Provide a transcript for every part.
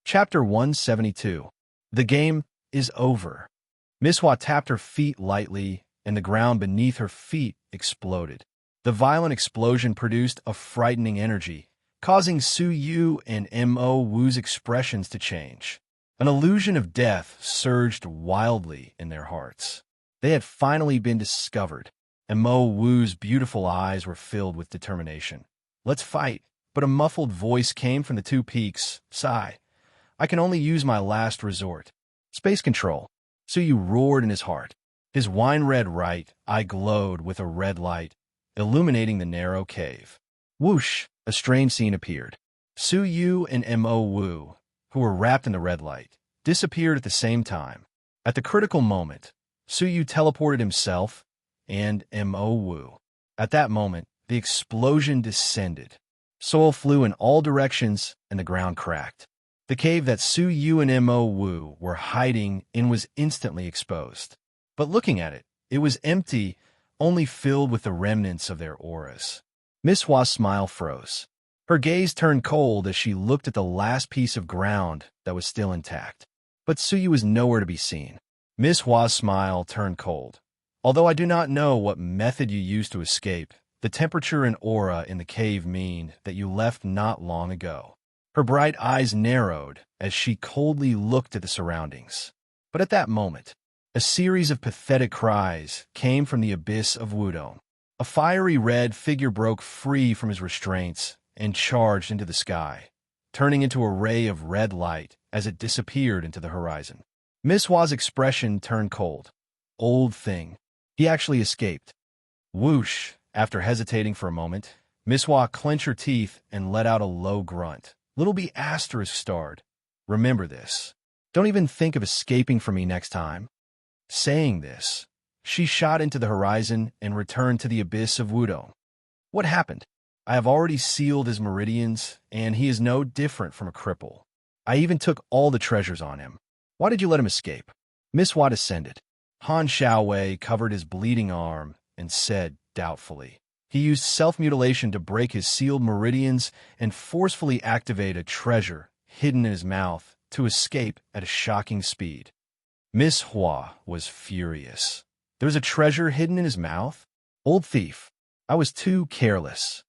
Chapter 172. The game is over. Miss Hua tapped her feet lightly, and the ground beneath her feet exploded. The violent explosion produced a frightening energy, causing Su Yu and Mo Wu's expressions to change. An illusion of death surged wildly in their hearts. They had finally been discovered, and Mo Wu's beautiful eyes were filled with determination. "Let's fight." But a muffled voice came from the two peaks. "Sigh. I can only use my last resort." "Space control." Su Yu roared in his heart. His wine-red right eye glowed with a red light, illuminating the narrow cave. Whoosh! A strange scene appeared. Su Yu and Mo Wu, who were wrapped in the red light, disappeared at the same time. At the critical moment, Su Yu teleported himself and Mo Wu. At that moment, the explosion descended. Soil flew in all directions, and the ground cracked. The cave that Su Yu and Mo Wu were hiding in was instantly exposed. But looking at it, it was empty, only filled with the remnants of their auras. Miss Hua's smile froze. Her gaze turned cold as she looked at the last piece of ground that was still intact. But Su Yu was nowhere to be seen. Miss Hua's smile turned cold. "Although I do not know what method you used to escape, the temperature and aura in the cave mean that you left not long ago." Her bright eyes narrowed as she coldly looked at the surroundings. But at that moment, a series of pathetic cries came from the abyss of Wudong. A fiery red figure broke free from his restraints and charged into the sky, turning into a ray of red light as it disappeared into the horizon. Miss Hua's expression turned cold. "Old thing. He actually escaped." Whoosh! After hesitating for a moment, Miss Hua clenched her teeth and let out a low grunt. Little B asterisk starred. "Remember this. Don't even think of escaping from me next time." Saying this, she shot into the horizon and returned to the abyss of Wudong. "What happened? I have already sealed his meridians, and he is no different from a cripple. I even took all the treasures on him. Why did you let him escape?" Miss Hua descended. Han Xiaowei covered his bleeding arm and said doubtfully, "He used self-mutilation to break his sealed meridians and forcefully activate a treasure hidden in his mouth to escape at a shocking speed." Miss Hua was furious. There was a treasure hidden in his mouth? Old thief. I was too careless.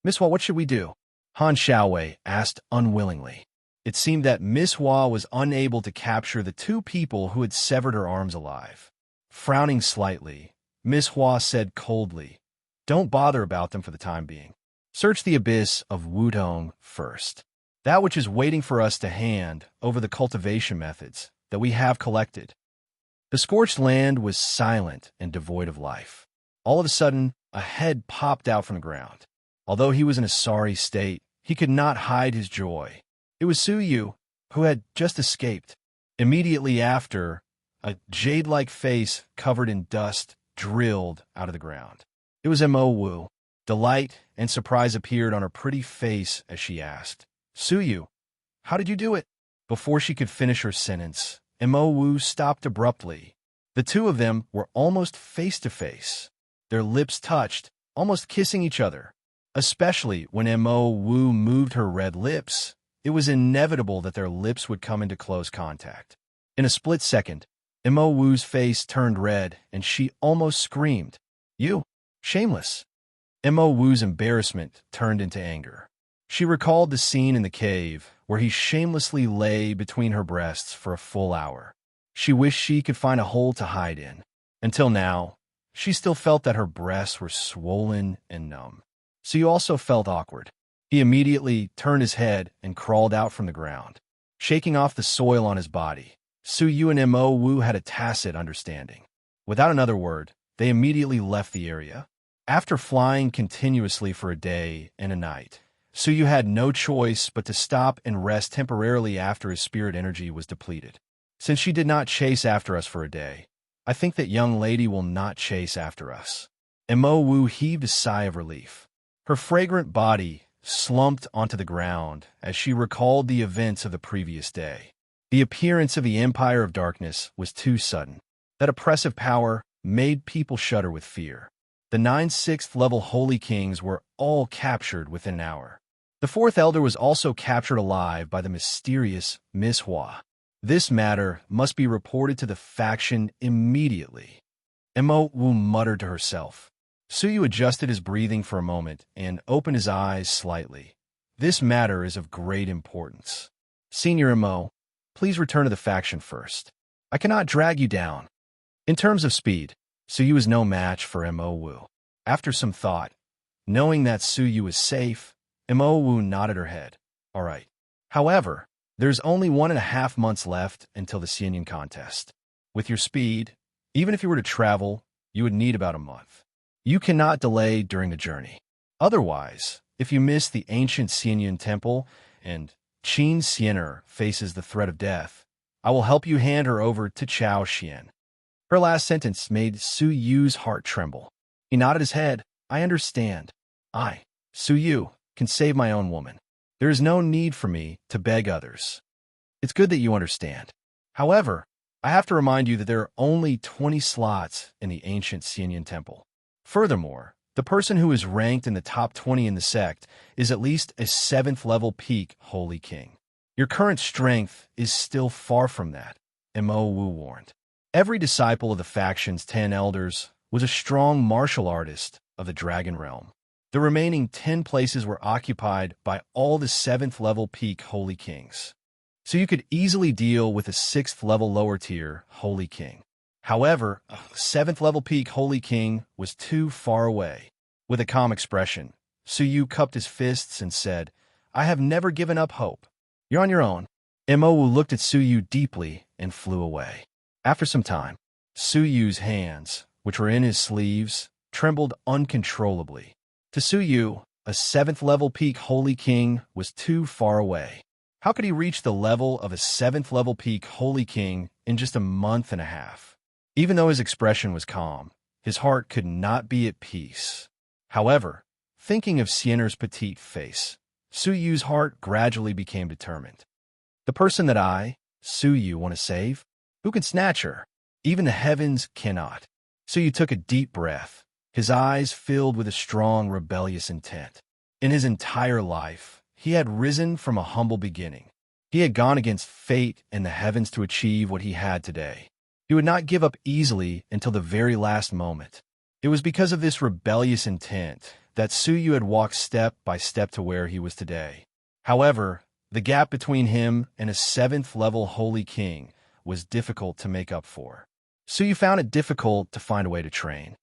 "Miss Hua, what should we do?" Han Xiaowei asked unwillingly. It seemed that Miss Hua was unable to capture the two people who had severed her arms alive. Frowning slightly, Miss Hua said coldly, "Don't bother about them for the time being. Search the abyss of Wudong first. That which is waiting for us to hand over the cultivation methods that we have collected." The scorched land was silent and devoid of life. All of a sudden, a head popped out from the ground. Although he was in a sorry state, he could not hide his joy. It was Su Yu, who had just escaped. Immediately after, a jade-like face covered in dust drilled out of the ground. It was Mo Wu. Delight and surprise appeared on her pretty face as she asked, "Su Yu, how did you do it?" Before she could finish her sentence, Mo Wu stopped abruptly. The two of them were almost face to face. Their lips touched, almost kissing each other. Especially when Mo Wu moved her red lips, it was inevitable that their lips would come into close contact. In a split second, Mo Wu's face turned red and she almost screamed, "You! Shameless!" Mo Wu's embarrassment turned into anger. She recalled the scene in the cave where he shamelessly lay between her breasts for a full hour. She wished she could find a hole to hide in. Until now, she still felt that her breasts were swollen and numb. So you also felt awkward. He immediately turned his head and crawled out from the ground. Shaking off the soil on his body, Su Yu and Mo Wu had a tacit understanding. Without another word, they immediately left the area. After flying continuously for a day and a night, Su Yu had no choice but to stop and rest temporarily after his spirit energy was depleted. "Since she did not chase after us for a day, I think that young lady will not chase after us." Mo Wu heaved a sigh of relief. Her fragrant body slumped onto the ground as she recalled the events of the previous day. The appearance of the Empire of Darkness was too sudden. That oppressive power made people shudder with fear. The 9 6th level Holy Kings were all captured within an hour. The fourth elder was also captured alive by the mysterious Miss Hua. This matter must be reported to the faction immediately. Mo Wu muttered to herself. Suyu adjusted his breathing for a moment and opened his eyes slightly. This matter is of great importance. Senior Mo, please return to the faction first. I cannot drag you down. In terms of speed, Suyu is no match for Mo Wu. After some thought, knowing that Suyu is safe, Mo Wu nodded her head. All right. However, there's only 1.5 months left until the Xianyan contest. With your speed, even if you were to travel, you would need about a month. You cannot delay during the journey. Otherwise, if you miss the ancient Xianyan temple and Qin Xiener faces the threat of death, I will help you hand her over to Chao Xian. Her last sentence made Su Yu's heart tremble. He nodded his head. I understand. I, Su Yu, can save my own woman. There is no need for me to beg others. It's good that you understand. However, I have to remind you that there are only 20 slots in the ancient Xianyan temple. Furthermore, the person who is ranked in the top 20 in the sect is at least a 7th level peak Holy King. Your current strength is still far from that, Mo Wu warned. Every disciple of the faction's 10 elders was a strong martial artist of the Dragon Realm. The remaining 10 places were occupied by all the 7th level peak Holy Kings. So you could easily deal with a 6th level lower tier Holy King. However, a 7th level peak Holy King was too far away. With a calm expression, Su Yu cupped his fists and said, I have never given up hope. You're on your own. Mo Wu looked at Su Yu deeply and flew away. After some time, Su Yu's hands, which were in his sleeves, trembled uncontrollably. To Su Yu, a 7th level peak Holy King was too far away. How could he reach the level of a 7th level peak Holy King in just a month and a half? Even though his expression was calm, his heart could not be at peace. However, thinking of Xiener's petite face, Su Yu's heart gradually became determined. The person that I, Su Yu, want to save? Who can snatch her? Even the heavens cannot. Su Yu took a deep breath, his eyes filled with a strong, rebellious intent. In his entire life, he had risen from a humble beginning. He had gone against fate and the heavens to achieve what he had today. He would not give up easily until the very last moment. It was because of this rebellious intent that Su Yu had walked step by step to where he was today. However, the gap between him and a 7th level Holy King was difficult to make up for. Su Yu found it difficult to find a way to train.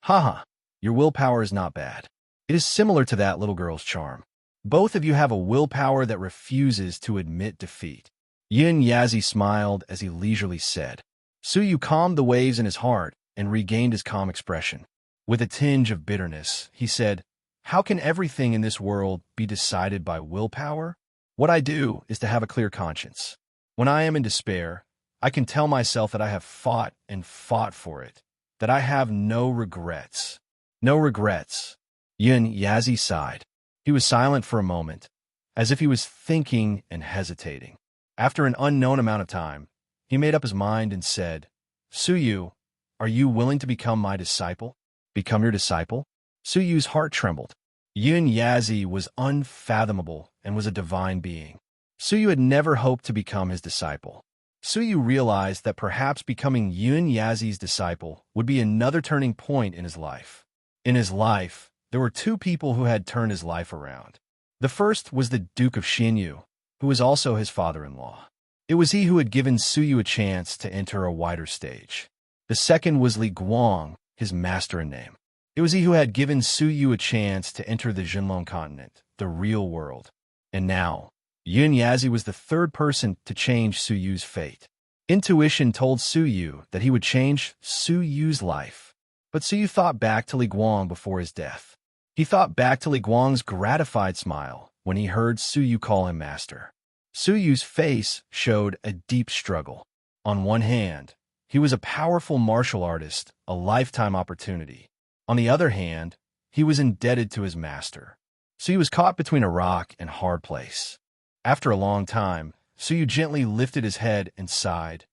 Haha, your willpower is not bad. It is similar to that little girl's charm. Both of you have a willpower that refuses to admit defeat. Yin Yazi smiled as he leisurely said. Su Yu calmed the waves in his heart and regained his calm expression. With a tinge of bitterness, he said, How can everything in this world be decided by willpower? What I do is to have a clear conscience. When I am in despair, I can tell myself that I have fought and fought for it, that I have no regrets. No regrets. Yin Yazi sighed. He was silent for a moment, as if he was thinking and hesitating. After an unknown amount of time, he made up his mind and said, Su Yu, are you willing to become my disciple? Become your disciple? Su Yu's heart trembled. Yin Yazi was unfathomable and was a divine being. Su Yu had never hoped to become his disciple. Su Yu realized that perhaps becoming Yin Yazi's disciple would be another turning point in his life. In his life, there were 2 people who had turned his life around. The first was the Duke of Xinyu, who was also his father-in-law. It was he who had given Su Yu a chance to enter a wider stage. The second was Li Guang, his master in name. It was he who had given Su Yu a chance to enter the Jinlong continent, the real world. And now, Yin Yazi was the third person to change Su Yu's fate. Intuition told Su Yu that he would change Su Yu's life. But Su Yu thought back to Li Guang before his death. He thought back to Li Guang's gratified smile when he heard Su Yu call him master. Su Yu's face showed a deep struggle. On one hand, he was a powerful martial artist, a lifetime opportunity. On the other hand, he was indebted to his master. So he was caught between a rock and hard place. After a long time, Su Yu gently lifted his head and sighed.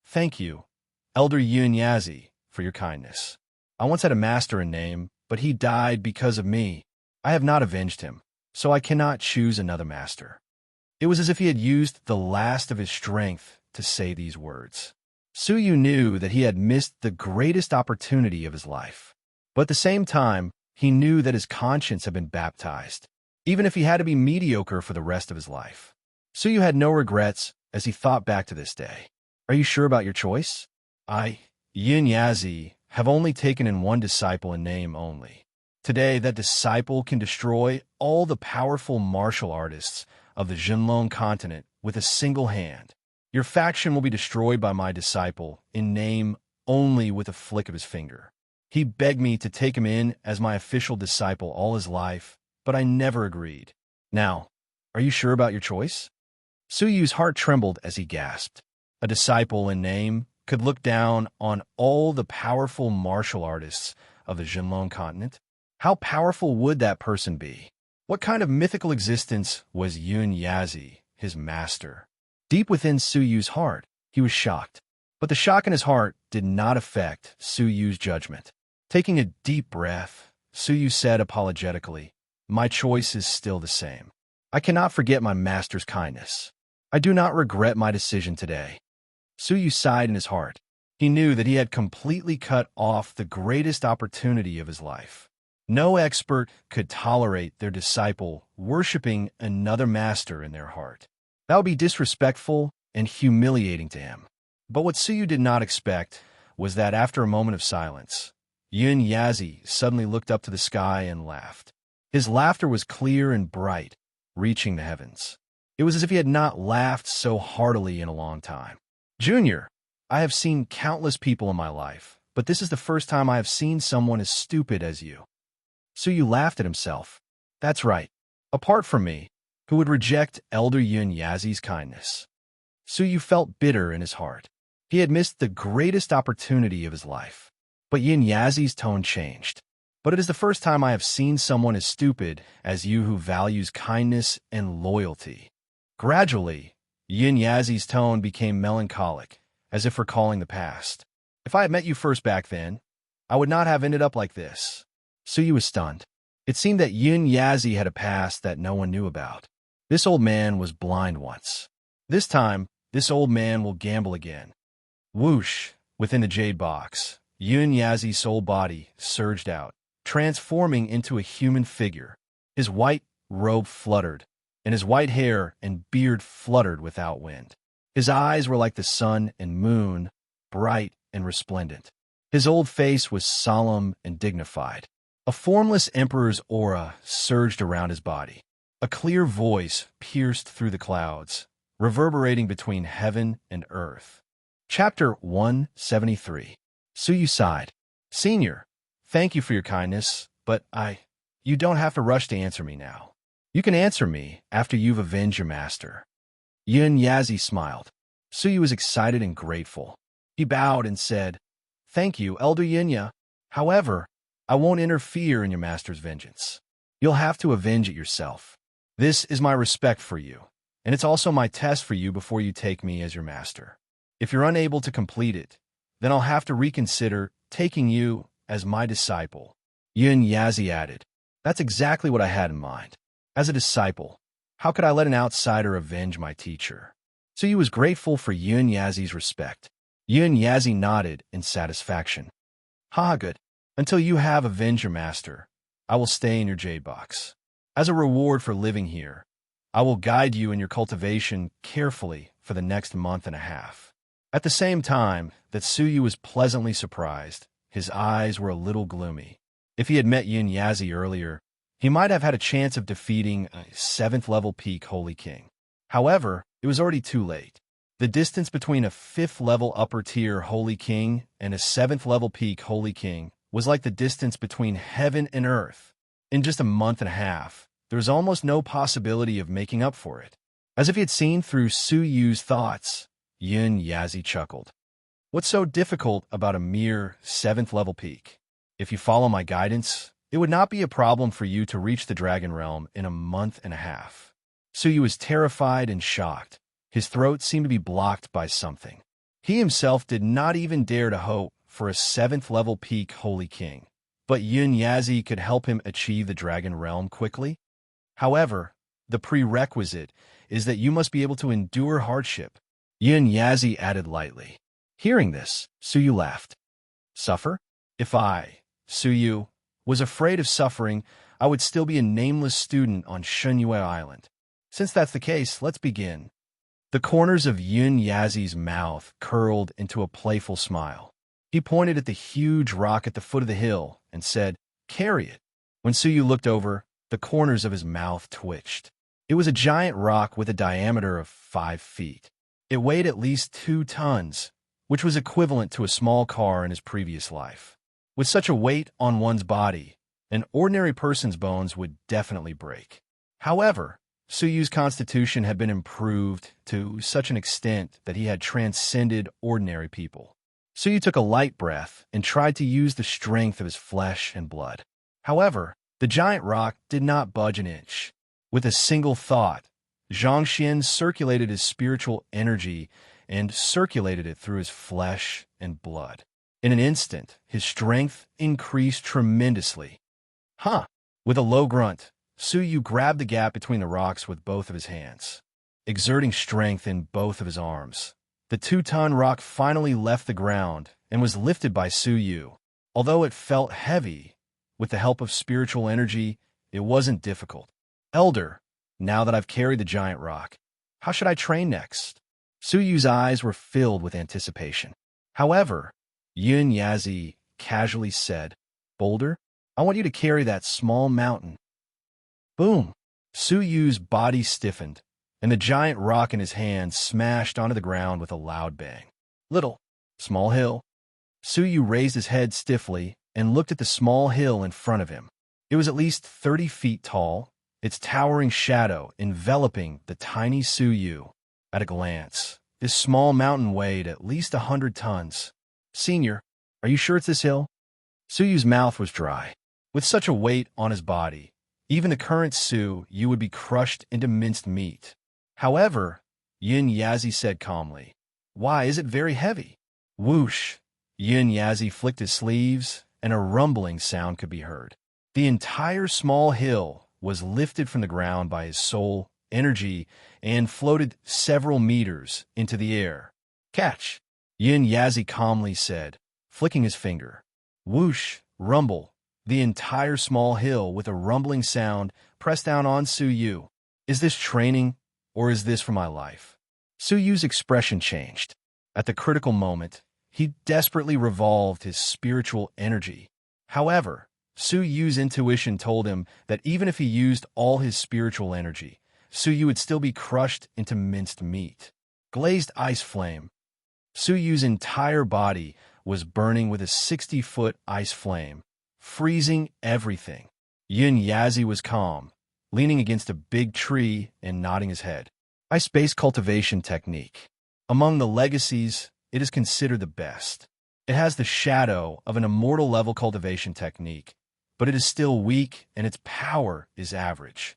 Thank you, Elder Yin Yazi, for your kindness. I once had a master in name, but he died because of me. I have not avenged him. so I cannot choose another master." It was as if he had used the last of his strength to say these words. Suyu knew that he had missed the greatest opportunity of his life. But at the same time, he knew that his conscience had been baptized, even if he had to be mediocre for the rest of his life. Suyu had no regrets as he thought back to this day. "Are you sure about your choice? I, Yin Yazi, have only taken in one disciple in name only. Today, that disciple can destroy all the powerful martial artists of the Jinlong continent with a single hand. Your faction will be destroyed by my disciple in name only with a flick of his finger. He begged me to take him in as my official disciple all his life, but I never agreed. Now, are you sure about your choice?" Suyu's heart trembled as he gasped. A disciple in name could look down on all the powerful martial artists of the Jinlong continent? How powerful would that person be? What kind of mythical existence was Yun Yazi, his master? Deep within Suyu's heart, he was shocked. But the shock in his heart did not affect Suyu's judgment. Taking a deep breath, Suyu said apologetically, "My choice is still the same. I cannot forget my master's kindness. I do not regret my decision today." Suyu sighed in his heart. He knew that he had completely cut off the greatest opportunity of his life. No expert could tolerate their disciple worshipping another master in their heart. That would be disrespectful and humiliating to him. But what Suyu did not expect was that after a moment of silence, Yun Yazi suddenly looked up to the sky and laughed. His laughter was clear and bright, reaching the heavens. It was as if he had not laughed so heartily in a long time. "Junior, I have seen countless people in my life, but this is the first time I have seen someone as stupid as you." Suyu laughed at himself. "That's right. Apart from me, who would reject Elder Yun Yazi's kindness?" Suyu felt bitter in his heart. He had missed the greatest opportunity of his life. But Yin Yazi's tone changed. "But it is the first time I have seen someone as stupid as you who values kindness and loyalty." Gradually, Yin Yazi's tone became melancholic, as if recalling the past. "If I had met you first back then, I would not have ended up like this." Suyu was stunned. It seemed that Yin Yazi had a past that no one knew about. This old man was blind once. This time, this old man will gamble again. Whoosh! Within the jade box, Yun Yazi's soul body surged out, transforming into a human figure. His white robe fluttered, and his white hair and beard fluttered without wind. His eyes were like the sun and moon, bright and resplendent. His old face was solemn and dignified. A formless emperor's aura surged around his body. A clear voice pierced through the clouds, reverberating between heaven and earth. Chapter 173. Suyu sighed. "Senior, thank you for your kindness, but you don't have to rush to answer me now. You can answer me after you've avenged your master." Yun Yazi smiled. Suyu was excited and grateful. He bowed and said, "Thank you, Elder Yinya. However, I won't interfere in your master's vengeance. You'll have to avenge it yourself. This is my respect for you, and it's also my test for you before you take me as your master. If you're unable to complete it, then I'll have to reconsider taking you as my disciple." Yun Yazi added, "That's exactly what I had in mind. As a disciple, how could I let an outsider avenge my teacher?" Suyu was grateful for Yun Yazi's respect. Yun Yazi nodded in satisfaction. "Ha, good. Until you have avenged your master, I will stay in your jade box. As a reward for living here, I will guide you in your cultivation carefully for the next month and a half." At the same time that Suyu was pleasantly surprised, his eyes were a little gloomy. If he had met Yin Yazi earlier, he might have had a chance of defeating a 7th-level peak Holy King. However, it was already too late. The distance between a 5th-level upper-tier Holy King and a 7th-level peak Holy King was like the distance between heaven and earth. In just a month and a half, there was almost no possibility of making up for it. As if he had seen through Suyu's thoughts, Yin Yazi chuckled. "What's so difficult about a mere 7th-level peak? If you follow my guidance, it would not be a problem for you to reach the Dragon Realm in a month and a half." Suyu was terrified and shocked. His throat seemed to be blocked by something. He himself did not even dare to hope for a 7th-level peak Holy King. But Yun Yazi could help him achieve the Dragon Realm quickly? However, the prerequisite is that you must be able to endure hardship. Yin Yazi added lightly. Hearing this, Suyu laughed. Suffer? If I, Suyu, was afraid of suffering, I would still be a nameless student on Shenyue Island. Since that's the case, let's begin. The corners of Yin Yazi's mouth curled into a playful smile. He pointed at the huge rock at the foot of the hill and said, "Carry it." When Suyu looked over, the corners of his mouth twitched. It was a giant rock with a diameter of 5 feet. It weighed at least 2 tons, which was equivalent to a small car in his previous life. With such a weight on one's body, an ordinary person's bones would definitely break. However, Suyu's constitution had been improved to such an extent that he had transcended ordinary people. Suyu took a light breath and tried to use the strength of his flesh and blood. However, the giant rock did not budge an inch. With a single thought, Zhang Xian circulated his spiritual energy and circulated it through his flesh and blood. In an instant, his strength increased tremendously. Huh! With a low grunt, Suyu grabbed the gap between the rocks with both of his hands. Exerting strength in both of his arms, the 2-ton rock finally left the ground and was lifted by Suyu. Although it felt heavy, with the help of spiritual energy, it wasn't difficult. Elder, now that I've carried the giant rock, how should I train next? Suyu's eyes were filled with anticipation. However, Yin Yazi casually said, "Boulder, I want you to carry that small mountain." Boom! Suyu's body stiffened, and the giant rock in his hand smashed onto the ground with a loud bang. Little, small hill. Suyu raised his head stiffly and looked at the small hill in front of him. It was at least 30 feet tall, its towering shadow enveloping the tiny Suyu. At a glance, this small mountain weighed at least 100 tons. Senior, are you sure it's this hill? Suyu's mouth was dry. With such a weight on his body, even the current Suyu would be crushed into minced meat. However, Yin Yazi said calmly, "Why is it very heavy?" Whoosh! Yin Yazi flicked his sleeves, and a rumbling sound could be heard. The entire small hill was lifted from the ground by his soul energy and floated several meters into the air. Catch! Yin Yazi calmly said, flicking his finger. Whoosh! Rumble! The entire small hill with a rumbling sound pressed down on Suyu. Is this training, or is this for my life? Suyu's expression changed. At the critical moment, he desperately revolved his spiritual energy. However, Suyu's intuition told him that even if he used all his spiritual energy, Suyu would still be crushed into minced meat. Glazed ice flame. Suyu's entire body was burning with a 60-foot ice flame, freezing everything. Yin Yazi was calm, leaning against a big tree and nodding his head. Ice-based cultivation technique. Among the legacies, it is considered the best. It has the shadow of an immortal level cultivation technique, but it is still weak and its power is average.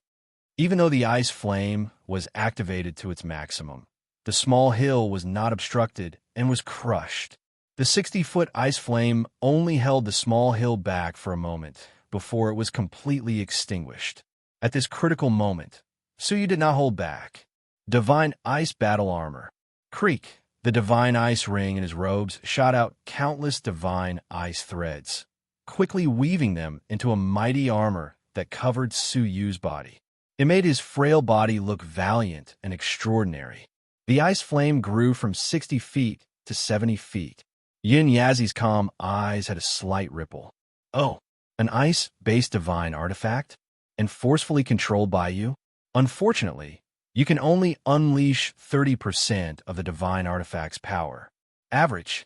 Even though the ice flame was activated to its maximum, the small hill was not obstructed and was crushed. The 60-foot ice flame only held the small hill back for a moment before it was completely extinguished. At this critical moment, Suyu did not hold back. Divine Ice Battle Armor. Creak! The divine ice ring in his robes shot out countless divine ice threads, quickly weaving them into a mighty armor that covered Suyu's body. It made his frail body look valiant and extraordinary. The ice flame grew from 60 feet to 70 feet. Yin Yazi's calm eyes had a slight ripple. Oh, an ice-based divine artifact? And forcefully controlled by you? Unfortunately, you can only unleash 30% of the divine artifact's power. Average.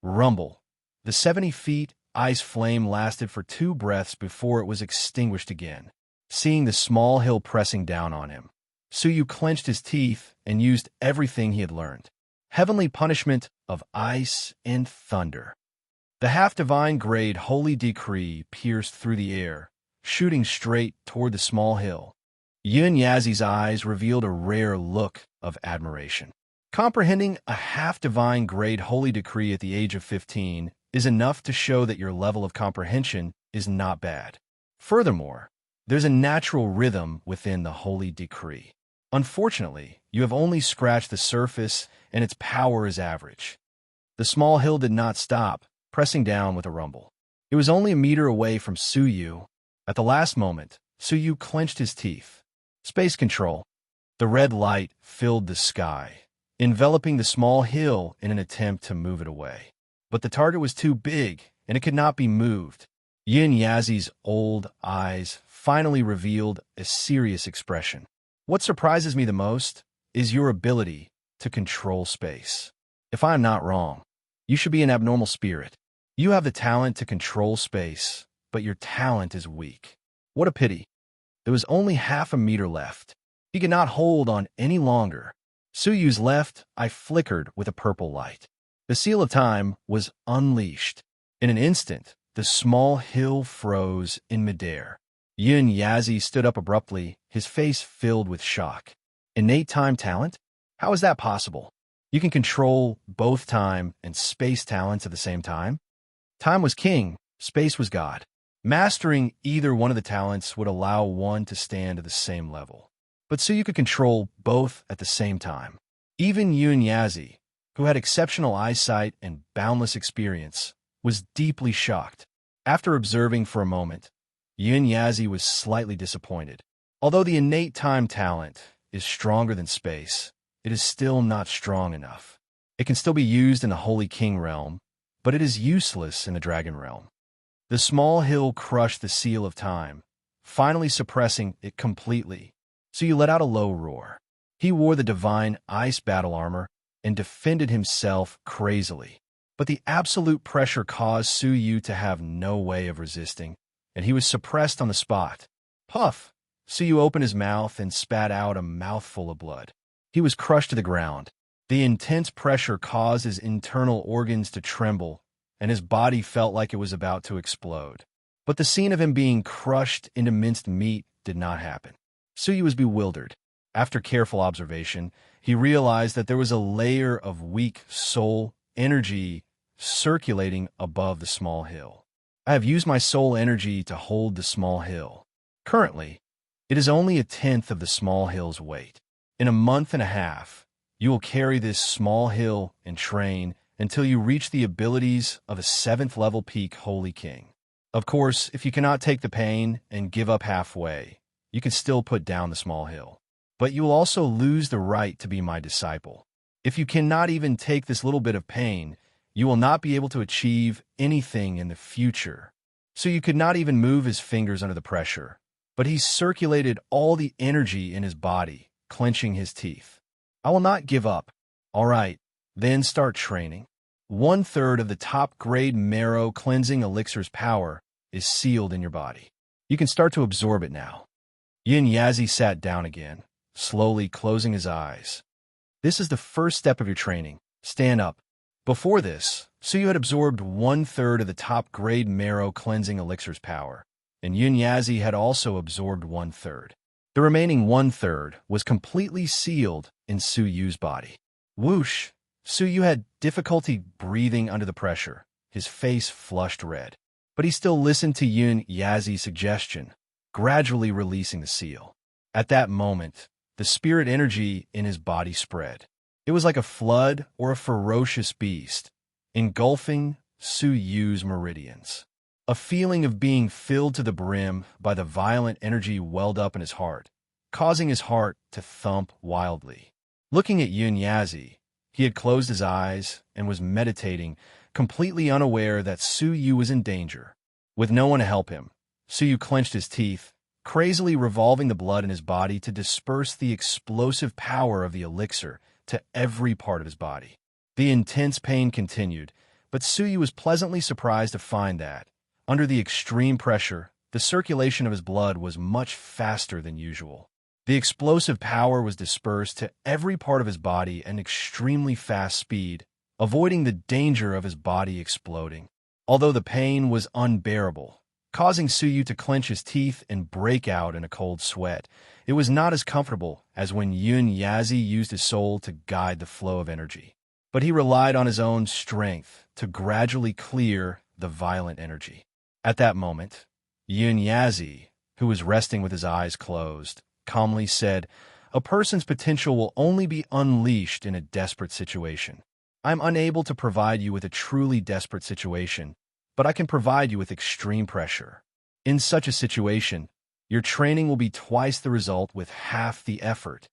Rumble. The 70 feet ice flame lasted for 2 breaths before it was extinguished again. Seeing the small hill pressing down on him, Suyu clenched his teeth and used everything he had learned. Heavenly punishment of ice and thunder. The half-divine grade holy decree pierced through the air, shooting straight toward the small hill. Yin Yazi's eyes revealed a rare look of admiration. Comprehending a half-divine grade holy decree at the age of 15 is enough to show that your level of comprehension is not bad. Furthermore, There's a natural rhythm within the holy decree. Unfortunately, you have only scratched the surface, and its power is average. The small hill did not stop, pressing down with a rumble. It was only a meter away from Suyu. At the last moment, Suyu clenched his teeth. Space control. The red light filled the sky, enveloping the small hill in an attempt to move it away. But the target was too big, and it could not be moved. Yin Yazi's old eyes finally revealed a serious expression. What surprises me the most is your ability to control space. If I am not wrong, you should be an abnormal spirit. You have the talent to control space, but your talent is weak. What a pity. There was only half a meter left. He could not hold on any longer. Suyu's left eye flickered with a purple light. The seal of time was unleashed. In an instant, the small hill froze in midair. Yin Yazi stood up abruptly, his face filled with shock. Innate time talent? How is that possible? You can control both time and space talents at the same time? Time was king, space was god. Mastering either one of the talents would allow one to stand at the same level. But Suyu could control both at the same time. Even Yin Yazi, who had exceptional eyesight and boundless experience, was deeply shocked. After observing for a moment, Yin Yazi was slightly disappointed. Although the innate time talent is stronger than space, it is still not strong enough. It can still be used in the Holy King realm, but it is useless in the Dragon realm. The small hill crushed the seal of time, finally suppressing it completely. Suyu let out a low roar. He wore the divine ice battle armor and defended himself crazily. But the absolute pressure caused Suyu to have no way of resisting, and he was suppressed on the spot. Puff! Suyu opened his mouth and spat out a mouthful of blood. He was crushed to the ground. The intense pressure caused his internal organs to tremble, and his body felt like it was about to explode. But the scene of him being crushed into minced meat did not happen. Suyu was bewildered. After careful observation, he realized that there was a layer of weak soul energy circulating above the small hill. I have used my soul energy to hold the small hill. Currently, it is only a tenth of the small hill's weight. In a month and a half, you will carry this small hill and train until you reach the abilities of a 7th level peak Holy King. Of course, if you cannot take the pain and give up halfway, you can still put down the small hill. But you will also lose the right to be my disciple. If you cannot even take this little bit of pain, you will not be able to achieve anything in the future. So you could not even move his fingers under the pressure, but he circulated all the energy in his body, clenching his teeth. I will not give up. All right, then start training. 1/3 of the top-grade marrow cleansing elixir's power is sealed in your body. You can start to absorb it now. Yin Yazi sat down again, slowly closing his eyes. This is the first step of your training. Stand up. Before this, Suyu had absorbed 1/3 of the top-grade marrow cleansing elixir's power, and Yin Yazi had also absorbed 1/3. The remaining 1/3 was completely sealed in Suyu's body. Whoosh! Suyu had difficulty breathing under the pressure, his face flushed red. But he still listened to Yin Yazi's suggestion, gradually releasing the seal. At that moment, the spirit energy in his body spread. It was like a flood or a ferocious beast, engulfing Suyu's meridians. A feeling of being filled to the brim by the violent energy welled up in his heart, causing his heart to thump wildly. Looking at Yin Yazi, he had closed his eyes and was meditating, completely unaware that Suyu was in danger. With no one to help him, Suyu clenched his teeth, crazily revolving the blood in his body to disperse the explosive power of the elixir to every part of his body. The intense pain continued, but Suyu was pleasantly surprised to find that, under the extreme pressure, the circulation of his blood was much faster than usual. The explosive power was dispersed to every part of his body at an extremely fast speed, avoiding the danger of his body exploding. Although the pain was unbearable, causing Suyu to clench his teeth and break out in a cold sweat, it was not as comfortable as when Yin Yazi used his soul to guide the flow of energy. But he relied on his own strength to gradually clear the violent energy. At that moment, Yin Yazi who was resting with his eyes closed, calmly said, "A person's potential will only be unleashed in a desperate situation. I'm unable to provide you with a truly desperate situation, but I can provide you with extreme pressure. In such a situation, your training will be twice the result with half the effort."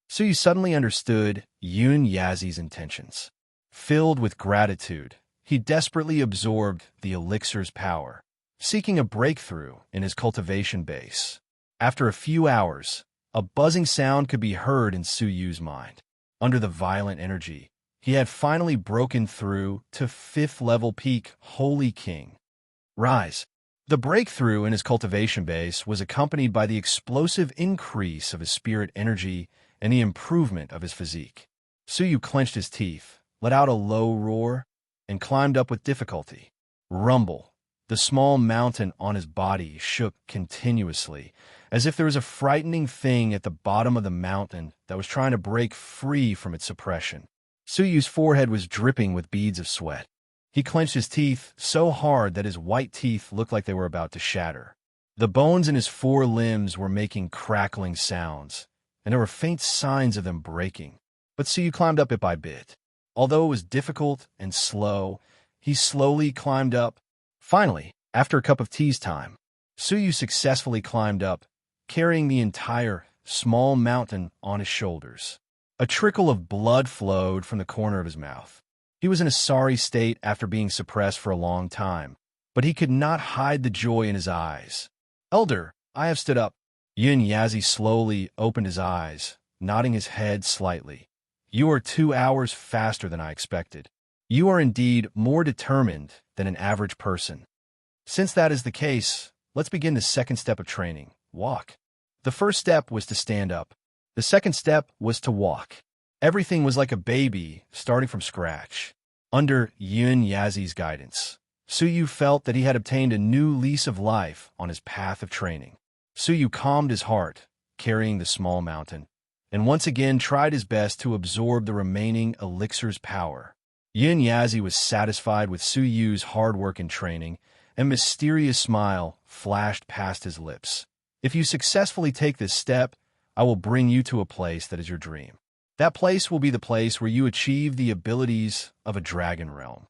So you suddenly understood Yun Yazi's intentions. Filled with gratitude, he desperately absorbed the elixir's power, seeking a breakthrough in his cultivation base. After a few hours, a buzzing sound could be heard in Su Yu's mind. Under the violent energy, he had finally broken through to 5th level peak Holy King. Rise. The breakthrough in his cultivation base was accompanied by the explosive increase of his spirit energy and the improvement of his physique. Su Yu clenched his teeth, let out a low roar, and climbed up with difficulty. Rumble. The small mountain on his body shook continuously, as if there was a frightening thing at the bottom of the mountain that was trying to break free from its suppression. Su Yu's forehead was dripping with beads of sweat. He clenched his teeth so hard that his white teeth looked like they were about to shatter. The bones in his 4 limbs were making crackling sounds, and there were faint signs of them breaking. But Su Yu climbed up bit by bit. Although it was difficult and slow, he slowly climbed up. Finally, after a cup of tea's time, Su Yu successfully climbed up, carrying the entire small mountain on his shoulders. A trickle of blood flowed from the corner of his mouth. He was in a sorry state after being suppressed for a long time, but he could not hide the joy in his eyes. "Elder, I have stood up." Yun Yazi slowly opened his eyes, nodding his head slightly. "You are 2 hours faster than I expected. You are indeed more determined than an average person. Since that is the case, let's begin the second step of training, walk." The first step was to stand up. The second step was to walk. Everything was like a baby, starting from scratch. Under Yun Yazi's guidance, Su Yu felt that he had obtained a new lease of life on his path of training. Su Yu calmed his heart, carrying the small mountain, and once again tried his best to absorb the remaining elixir's power. Yun Yazi was satisfied with Su Yu's hard work and training, and a mysterious smile flashed past his lips. "If you successfully take this step, I will bring you to a place that is your dream. That place will be the place where you achieve the abilities of a dragon realm."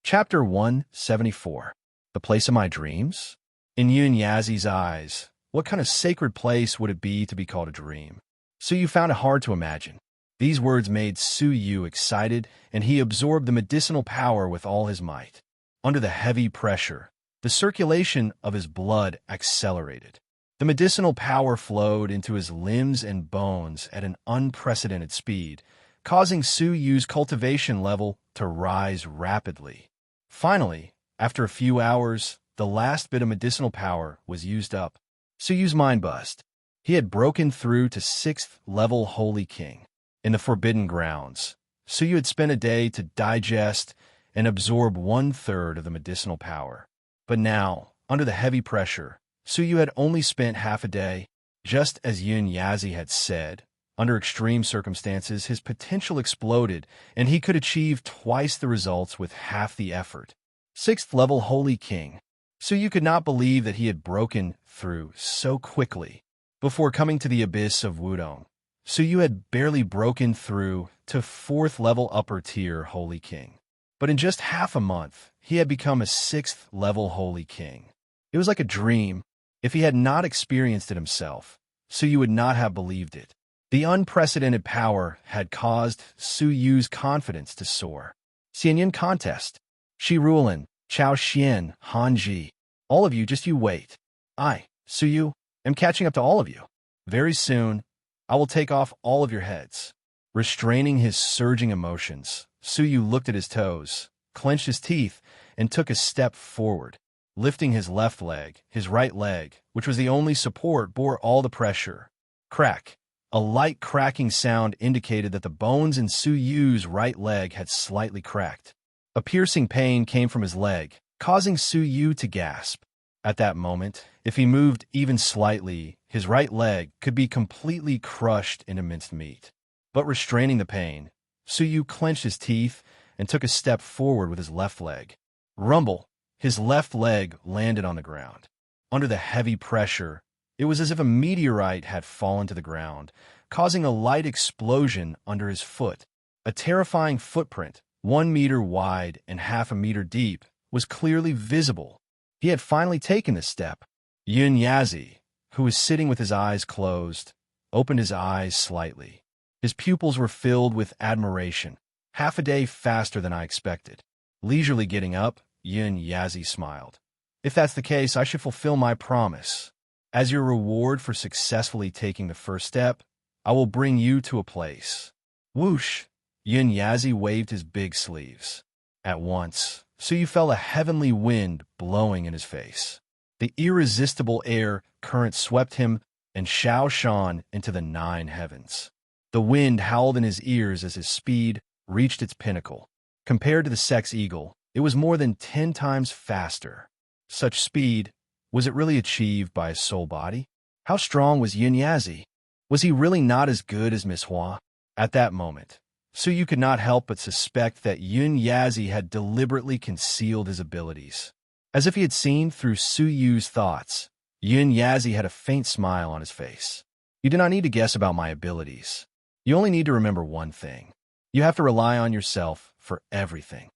Chapter 174. The Place of My Dreams? In Yun Yazi's eyes, what kind of sacred place would it be to be called a dream? Su Yu found it hard to imagine. These words made Su Yu excited, and he absorbed the medicinal power with all his might. Under the heavy pressure, the circulation of his blood accelerated. The medicinal power flowed into his limbs and bones at an unprecedented speed, causing Su Yu's cultivation level to rise rapidly. Finally, after a few hours, the last bit of medicinal power was used up. Su Yu's mind buzzed. He had broken through to 6th level Holy King. In the Forbidden Grounds, Su Yu had spent a day to digest and absorb 1/3 of the medicinal power. But now, under the heavy pressure, Su Yu had only spent half a day. Just as Yun Yazi had said, under extreme circumstances, his potential exploded, and he could achieve twice the results with half the effort. 6th level Holy King. Su Yu could not believe that he had broken through so quickly. Before coming to the abyss of Wudong, Su Yu had barely broken through to 4th level upper tier Holy King. But in just half a month, he had become a 6th level Holy King. It was like a dream. If he had not experienced it himself, Su Yu would not have believed it. The unprecedented power had caused Su Yu's confidence to soar. Xianyan contest. Shi Ruolin, Chao Xian, Han Ji. All of you, just you wait. I, Su Yu, am catching up to all of you. Very soon, I will take off all of your heads. Restraining his surging emotions, Su Yu looked at his toes, clenched his teeth, and took a step forward. Lifting his left leg, his right leg, which was the only support, bore all the pressure. Crack. A light cracking sound indicated that the bones in Su Yu's right leg had slightly cracked. A piercing pain came from his leg, causing Su Yu to gasp. At that moment, if he moved even slightly, his right leg could be completely crushed into minced meat. But restraining the pain, Su Yu clenched his teeth and took a step forward with his left leg. Rumble. His left leg landed on the ground. Under the heavy pressure, It was as if a meteorite had fallen to the ground, causing a light explosion under his foot. A terrifying footprint, 1 meter wide and half a meter deep, was clearly visible. He had finally taken the step. Yun Yazi, who was sitting with his eyes closed, opened his eyes slightly. His pupils were filled with admiration. Half a day faster than I expected. Leisurely getting up, Yun Yazi smiled. If that's the case, I should fulfill my promise. As your reward for successfully taking the first step, I will bring you to a place. Whoosh! Yun Yazi waved his big sleeves. At once, Suyu felt a heavenly wind blowing in his face. The irresistible air current swept him and Shao Shan into the 9 heavens. The wind howled in his ears as his speed reached its pinnacle. Compared to the sex eagle, it was more than 10 times faster. Such speed, was it really achieved by his soul body? How strong was Yun Yazi? Was he really not as good as Miss Hua? At that moment, Suyu could not help but suspect that Yun Yazi had deliberately concealed his abilities. As if he had seen through Suyu's thoughts, Yun Yazi had a faint smile on his face. You do not need to guess about my abilities. You only need to remember one thing. You have to rely on yourself for everything.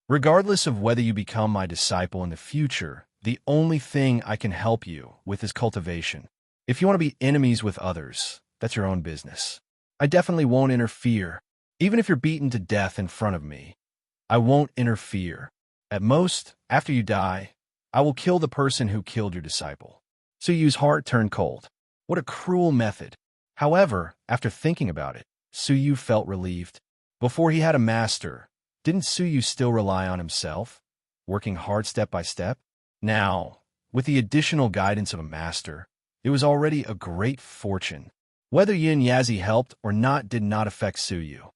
Regardless of whether you become my disciple in the future, the only thing I can help you with is cultivation. If you want to be enemies with others, that's your own business. I definitely won't interfere. Even if you're beaten to death in front of me, I won't interfere. At most, after you die, I will kill the person who killed your disciple. Suyu's heart turned cold. What a cruel method. However, after thinking about it, Suyu felt relieved. Before he had a master, didn't Suyu still rely on himself, working hard step by step? Now, with the additional guidance of a master, it was already a great fortune. Whether Yun Yazi helped or not did not affect Suyu.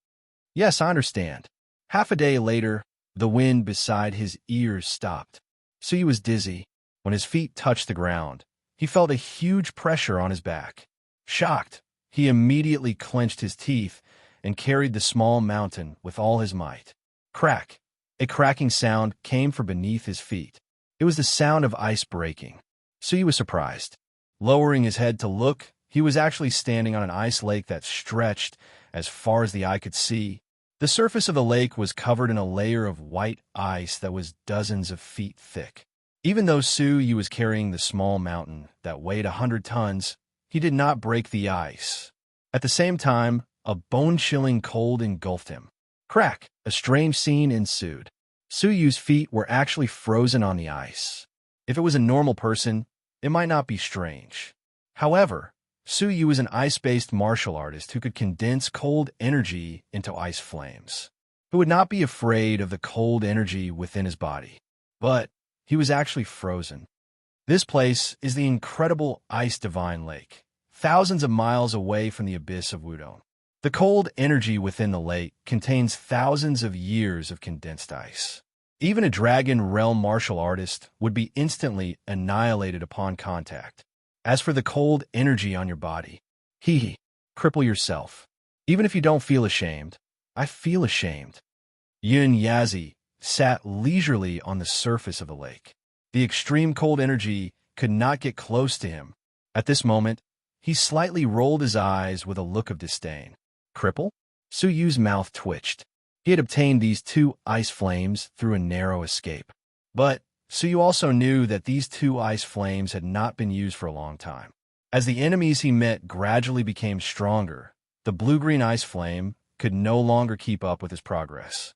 Yes, I understand. Half a day later, the wind beside his ears stopped. Suyu was dizzy. When his feet touched the ground, he felt a huge pressure on his back. Shocked, he immediately clenched his teeth and carried the small mountain with all his might. Crack! A cracking sound came from beneath his feet. It was the sound of ice breaking. Suyu was surprised. Lowering his head to look, he was actually standing on an ice lake that stretched as far as the eye could see. The surface of the lake was covered in a layer of white ice that was dozens of feet thick. Even though Suyu was carrying the small mountain that weighed 100 tons, he did not break the ice. At the same time, a bone-chilling cold engulfed him. Crack! A strange scene ensued. Suyu's feet were actually frozen on the ice. If it was a normal person, it might not be strange. However, Suyu is an ice-based martial artist who could condense cold energy into ice flames. He would not be afraid of the cold energy within his body. But he was actually frozen. This place is the incredible Ice Divine Lake, thousands of miles away from the abyss of Wudong. The cold energy within the lake contains thousands of years of condensed ice. Even a Dragon Realm martial artist would be instantly annihilated upon contact. As for the cold energy on your body, cripple yourself. Even if you don't feel ashamed, I feel ashamed. Yun Yazi sat leisurely on the surface of the lake. The extreme cold energy could not get close to him. At this moment, he slightly rolled his eyes with a look of disdain. Cripple? Suyu's mouth twitched. He had obtained these 2 ice flames through a narrow escape. But Suyu also knew that these 2 ice flames had not been used for a long time. As the enemies he met gradually became stronger, the blue-green ice flame could no longer keep up with his progress.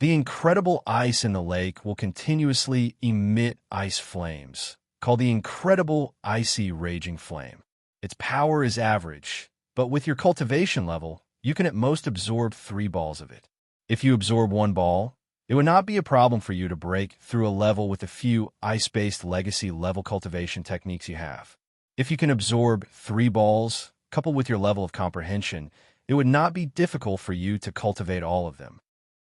The incredible ice in the lake will continuously emit ice flames, called the Incredible Icy Raging Flame. Its power is average, but with your cultivation level, you can at most absorb 3 balls of it. If you absorb 1 ball, it would not be a problem for you to break through a level with a few ice-based legacy level cultivation techniques you have. If you can absorb 3 balls, coupled with your level of comprehension, it would not be difficult for you to cultivate all of them.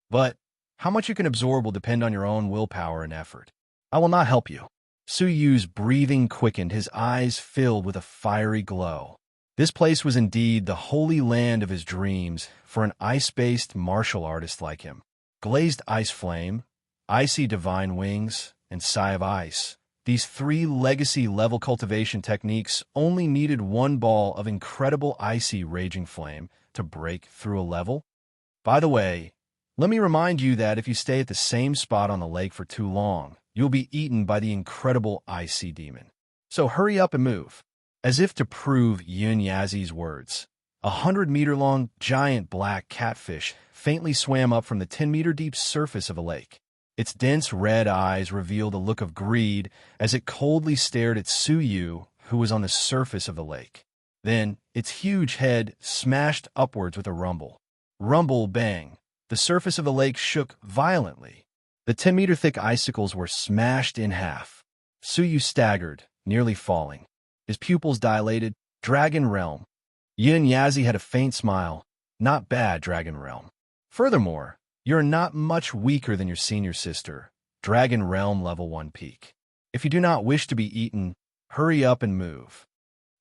But how much you can absorb will depend on your own willpower and effort. I will not help you. Suyu's breathing quickened, his eyes filled with a fiery glow. This place was indeed the holy land of his dreams for an ice-based martial artist like him. Glazed ice flame, icy divine wings, and sigh of ice. These three legacy-level cultivation techniques only needed one ball of incredible icy raging flame to break through a level. By the way, let me remind you that if you stay at the same spot on the lake for too long, you'll be eaten by the incredible icy demon. So hurry up and move. As if to prove Yun Yazi's words, 100-meter-long giant black catfish faintly swam up from the 10-meter-deep surface of a lake. Its dense red eyes revealed a look of greed as it coldly stared at Suyu, who was on the surface of the lake. Then, its huge head smashed upwards with a rumble. Rumble, bang. The surface of the lake shook violently. The 10-meter-thick icicles were smashed in half. Suyu staggered, nearly falling. His pupils dilated. Dragon Realm. Yun Yazi had a faint smile. Not bad, Dragon Realm. Furthermore, you're not much weaker than your senior sister, Dragon Realm Level 1 peak. If you do not wish to be eaten, hurry up and move.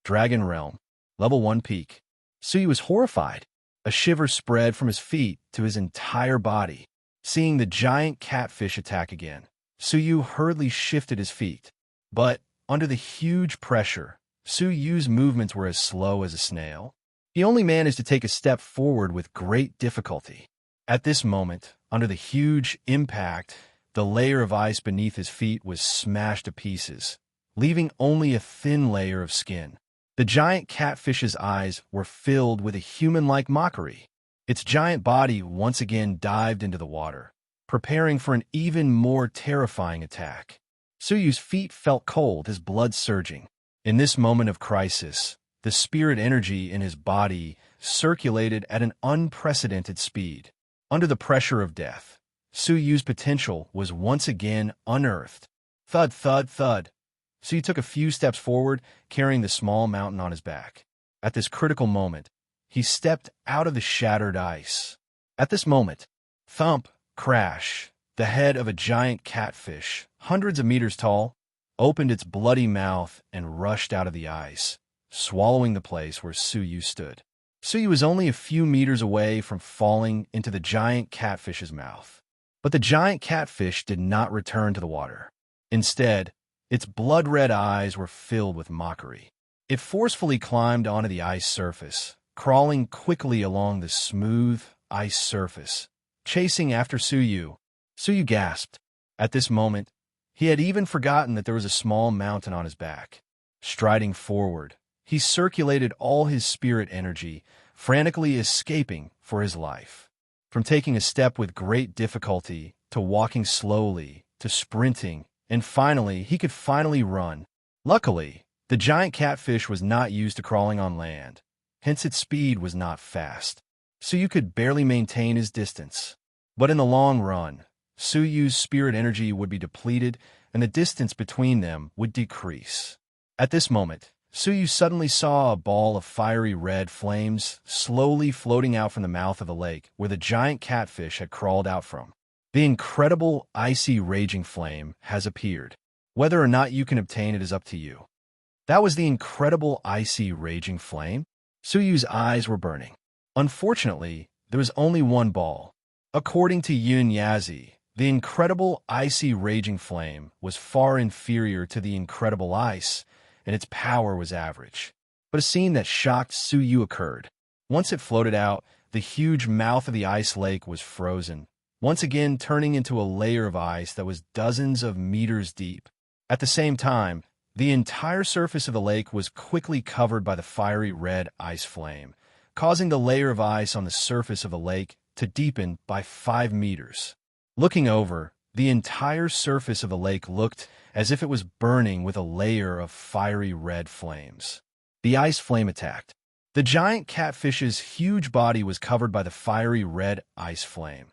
Dragon Realm, Level 1 peak. Suyu was horrified. A shiver spread from his feet to his entire body. Seeing the giant catfish attack again, Suyu hurriedly shifted his feet. But, under the huge pressure, Suyu's movements were as slow as a snail. He only managed to take a step forward with great difficulty. At this moment, under the huge impact, the layer of ice beneath his feet was smashed to pieces, leaving only a thin layer of skin. The giant catfish's eyes were filled with a human-like mockery. Its giant body once again dived into the water, preparing for an even more terrifying attack. Suyu's feet felt cold, his blood surging. In this moment of crisis, the spirit energy in his body circulated at an unprecedented speed. Under the pressure of death, Suyu's potential was once again unearthed. Thud, thud, thud. Suyu took a few steps forward, carrying the small mountain on his back. At this critical moment, he stepped out of the shattered ice. At this moment, thump, crash, the head of a giant catfish, hundreds of meters tall, opened its bloody mouth and rushed out of the ice, swallowing the place where Suyu stood. Suyu was only a few meters away from falling into the giant catfish's mouth. But the giant catfish did not return to the water. Instead, its blood-red eyes were filled with mockery. It forcefully climbed onto the ice surface, crawling quickly along the smooth ice surface, chasing after Suyu. Suyu gasped. At this moment, he had even forgotten that there was a small mountain on his back. Striding forward, he circulated all his spirit energy, frantically escaping for his life. From taking a step with great difficulty, to walking slowly, to sprinting, and finally, he could finally run. Luckily, the giant catfish was not used to crawling on land, hence its speed was not fast. Suyu could barely maintain his distance. But in the long run, Suyu's spirit energy would be depleted and the distance between them would decrease. At this moment, Suyu suddenly saw a ball of fiery red flames slowly floating out from the mouth of the lake where the giant catfish had crawled out from. The incredible icy raging flame has appeared. Whether or not you can obtain it is up to you. That was the incredible icy raging flame? Suyu's eyes were burning. Unfortunately, there was only one ball. According to Yun Yazi, the incredible icy raging flame was far inferior to the incredible ice, and its power was average. But a scene that shocked Suyu occurred. Once it floated out, the huge mouth of the ice lake was frozen, once again turning into a layer of ice that was dozens of meters deep. At the same time, the entire surface of the lake was quickly covered by the fiery red ice flame, causing the layer of ice on the surface of the lake to deepen by 5 meters. Looking over, the entire surface of the lake looked as if it was burning with a layer of fiery red flames. The ice flame attacked. The giant catfish's huge body was covered by the fiery red ice flame,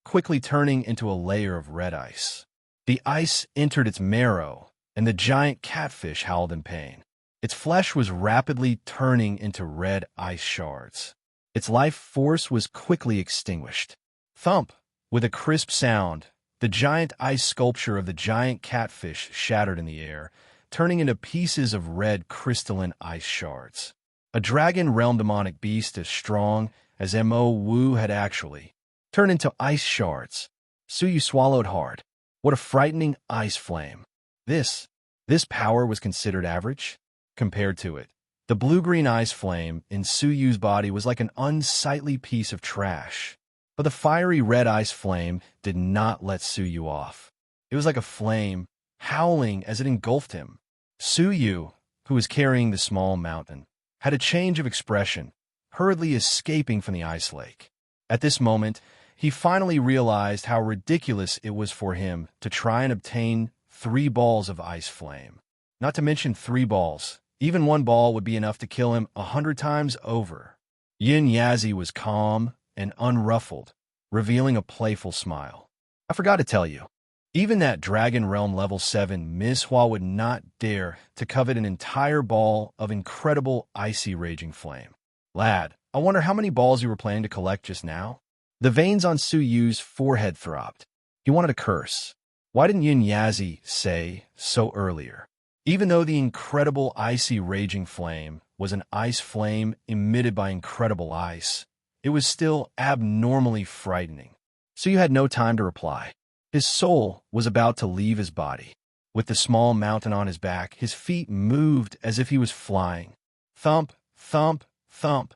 quickly turning into a layer of red ice. The ice entered its marrow, and the giant catfish howled in pain. Its flesh was rapidly turning into red ice shards. Its life force was quickly extinguished. Thump! With a crisp sound, the giant ice sculpture of the giant catfish shattered in the air, turning into pieces of red crystalline ice shards. A dragon realm demonic beast as strong as Mo Wu had actually turned into ice shards. Suyu swallowed hard. What a frightening ice flame. This This power was considered average compared to it. The blue-green ice flame in Suyu's body was like an unsightly piece of trash. But the fiery red ice flame did not let Suyu off. It was like a flame, howling as it engulfed him. Suyu, who was carrying the small mountain, had a change of expression, hurriedly escaping from the ice lake. At this moment, he finally realized how ridiculous it was for him to try and obtain 3 balls of ice flame. Not to mention 3 balls. Even 1 ball would be enough to kill him 100 times over. Yin Yazi was calm and unruffled, revealing a playful smile. I forgot to tell you, even that Dragon Realm level 7 Mishwa would not dare to covet an entire ball of incredible icy raging flame. Lad, I wonder how many balls you were planning to collect just now? The veins on Suyu's forehead throbbed. He wanted to curse. Why didn't Yin Yazi say so earlier? Even though the incredible icy raging flame was an ice flame emitted by incredible ice, it was still abnormally frightening. Suyu had no time to reply. His soul was about to leave his body. With the small mountain on his back, his feet moved as if he was flying. Thump, thump, thump.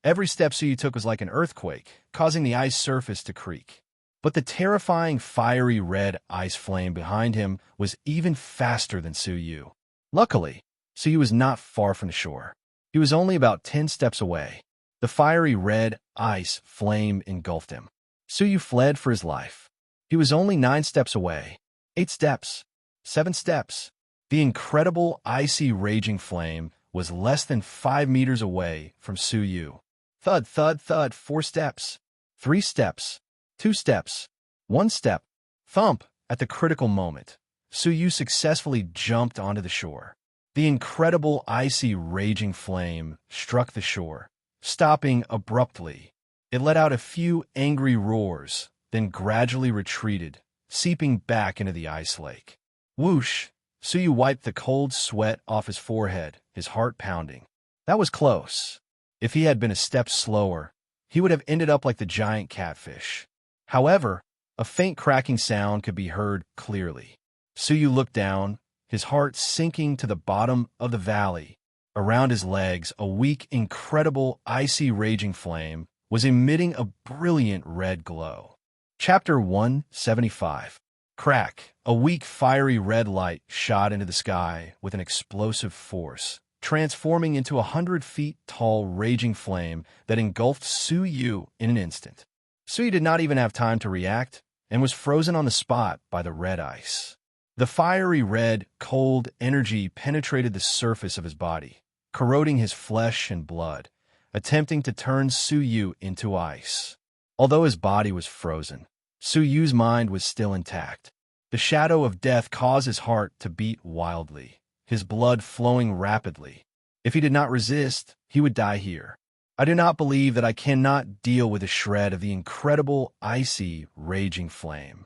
Every step Suyu took was like an earthquake, causing the ice surface to creak. But the terrifying fiery red ice flame behind him was even faster than Suyu. Luckily, Suyu was not far from the shore. He was only about 10 steps away. The fiery red ice flame engulfed him. Suyu fled for his life. He was only 9 steps away. 8 steps. 7 steps. The incredible icy raging flame was less than 5 meters away from Suyu. Thud, thud, thud, 4 steps. 3 steps. 2 steps. 1 step. Thump. At the critical moment, Suyu successfully jumped onto the shore. The incredible icy raging flame struck the shore, stopping abruptly. It let out a few angry roars, then gradually retreated, seeping back into the ice lake. Whoosh! Suyu wiped the cold sweat off his forehead, his heart pounding. That was close. If he had been a step slower, he would have ended up like the giant catfish. However, a faint cracking sound could be heard clearly. Suyu looked down, his heart sinking to the bottom of the valley. Around his legs, a weak, incredible, icy raging flame was emitting a brilliant red glow. Chapter 175. Crack. A weak, fiery red light shot into the sky with an explosive force, transforming into a 100-feet-tall raging flame that engulfed Suyu in an instant. Suyu did not even have time to react and was frozen on the spot by the red ice. The fiery red, cold energy penetrated the surface of his body, corroding his flesh and blood, attempting to turn Suyu into ice. Although his body was frozen, Suyu's mind was still intact. The shadow of death caused his heart to beat wildly, his blood flowing rapidly. If he did not resist, he would die here. I do not believe that I cannot deal with a shred of the incredible, icy, raging flame.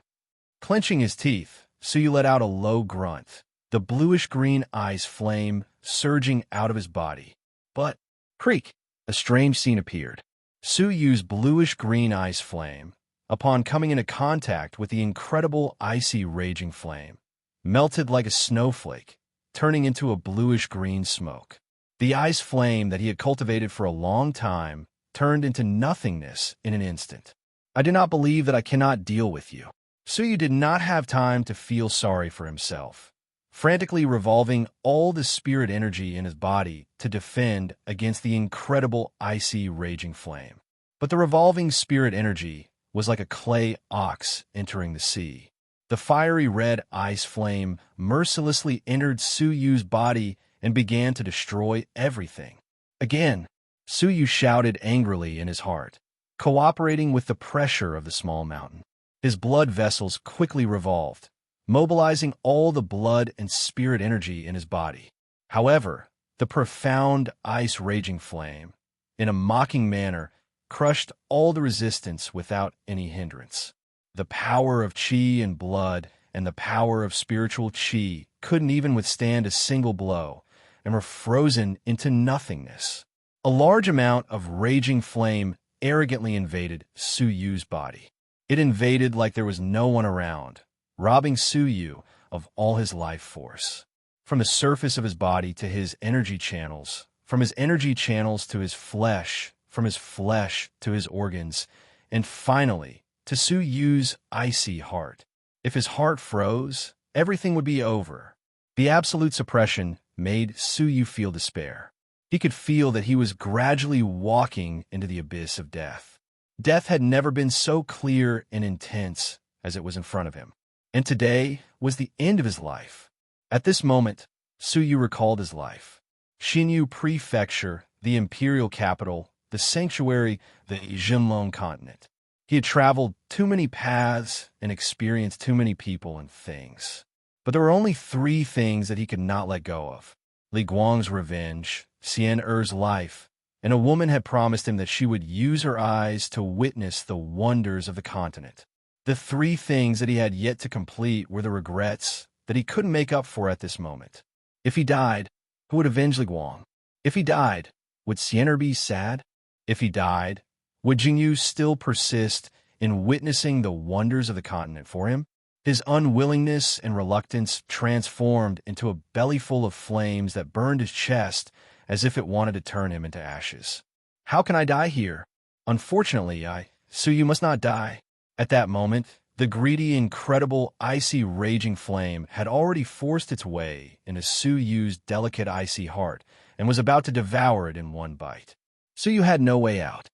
Clenching his teeth, Suyu let out a low grunt, the bluish-green ice flame surging out of his body. But, creak, a strange scene appeared. Suyu's bluish-green ice flame, upon coming into contact with the incredible, icy, raging flame, melted like a snowflake, turning into a bluish-green smoke. The ice flame that he had cultivated for a long time turned into nothingness in an instant. I do not believe that I cannot deal with you. Suyu did not have time to feel sorry for himself, frantically revolving all the spirit energy in his body to defend against the incredible icy raging flame. But the revolving spirit energy was like a clay ox entering the sea. The fiery red ice flame mercilessly entered Suyu's body and began to destroy everything. Again, Suyu shouted angrily in his heart, cooperating with the pressure of the small mountain. His blood vessels quickly revolved, mobilizing all the blood and spirit energy in his body. However, the profound ice-raging flame, in a mocking manner, crushed all the resistance without any hindrance. The power of chi and blood and the power of spiritual chi couldn't even withstand a single blow, and were frozen into nothingness. A large amount of raging flame arrogantly invaded Suyu's body. It invaded like there was no one around, robbing Suyu of all his life force. from the surface of his body to his energy channels, from his energy channels to his flesh, from his flesh to his organs, and finally, to Su Yu's icy heart. If his heart froze, everything would be over. The absolute suppression made Su Yu feel despair. He could feel that he was gradually walking into the abyss of death. Death had never been so clear and intense as it was in front of him. And today was the end of his life. At this moment, Su Yu recalled his life. Xinyu Prefecture, the imperial capital, the sanctuary, the Jinlong continent. He had traveled too many paths and experienced too many people and things. But there were only 3 things that he could not let go of. Li Guang's revenge, Xian Er's life, and a woman had promised him that she would use her eyes to witness the wonders of the continent. The 3 things that he had yet to complete were the regrets that he couldn't make up for at this moment. If he died, who would avenge Li Guang? If he died, would Xian Er be sad? If he died, would Jingyu still persist in witnessing the wonders of the continent for him? His unwillingness and reluctance transformed into a belly full of flames that burned his chest as if it wanted to turn him into ashes. How can I die here? Unfortunately, Su Yu must not die. At that moment, the greedy, incredible, icy, raging flame had already forced its way into Su Yu's delicate, icy heart and was about to devour it in one bite. Su Yu had no way out.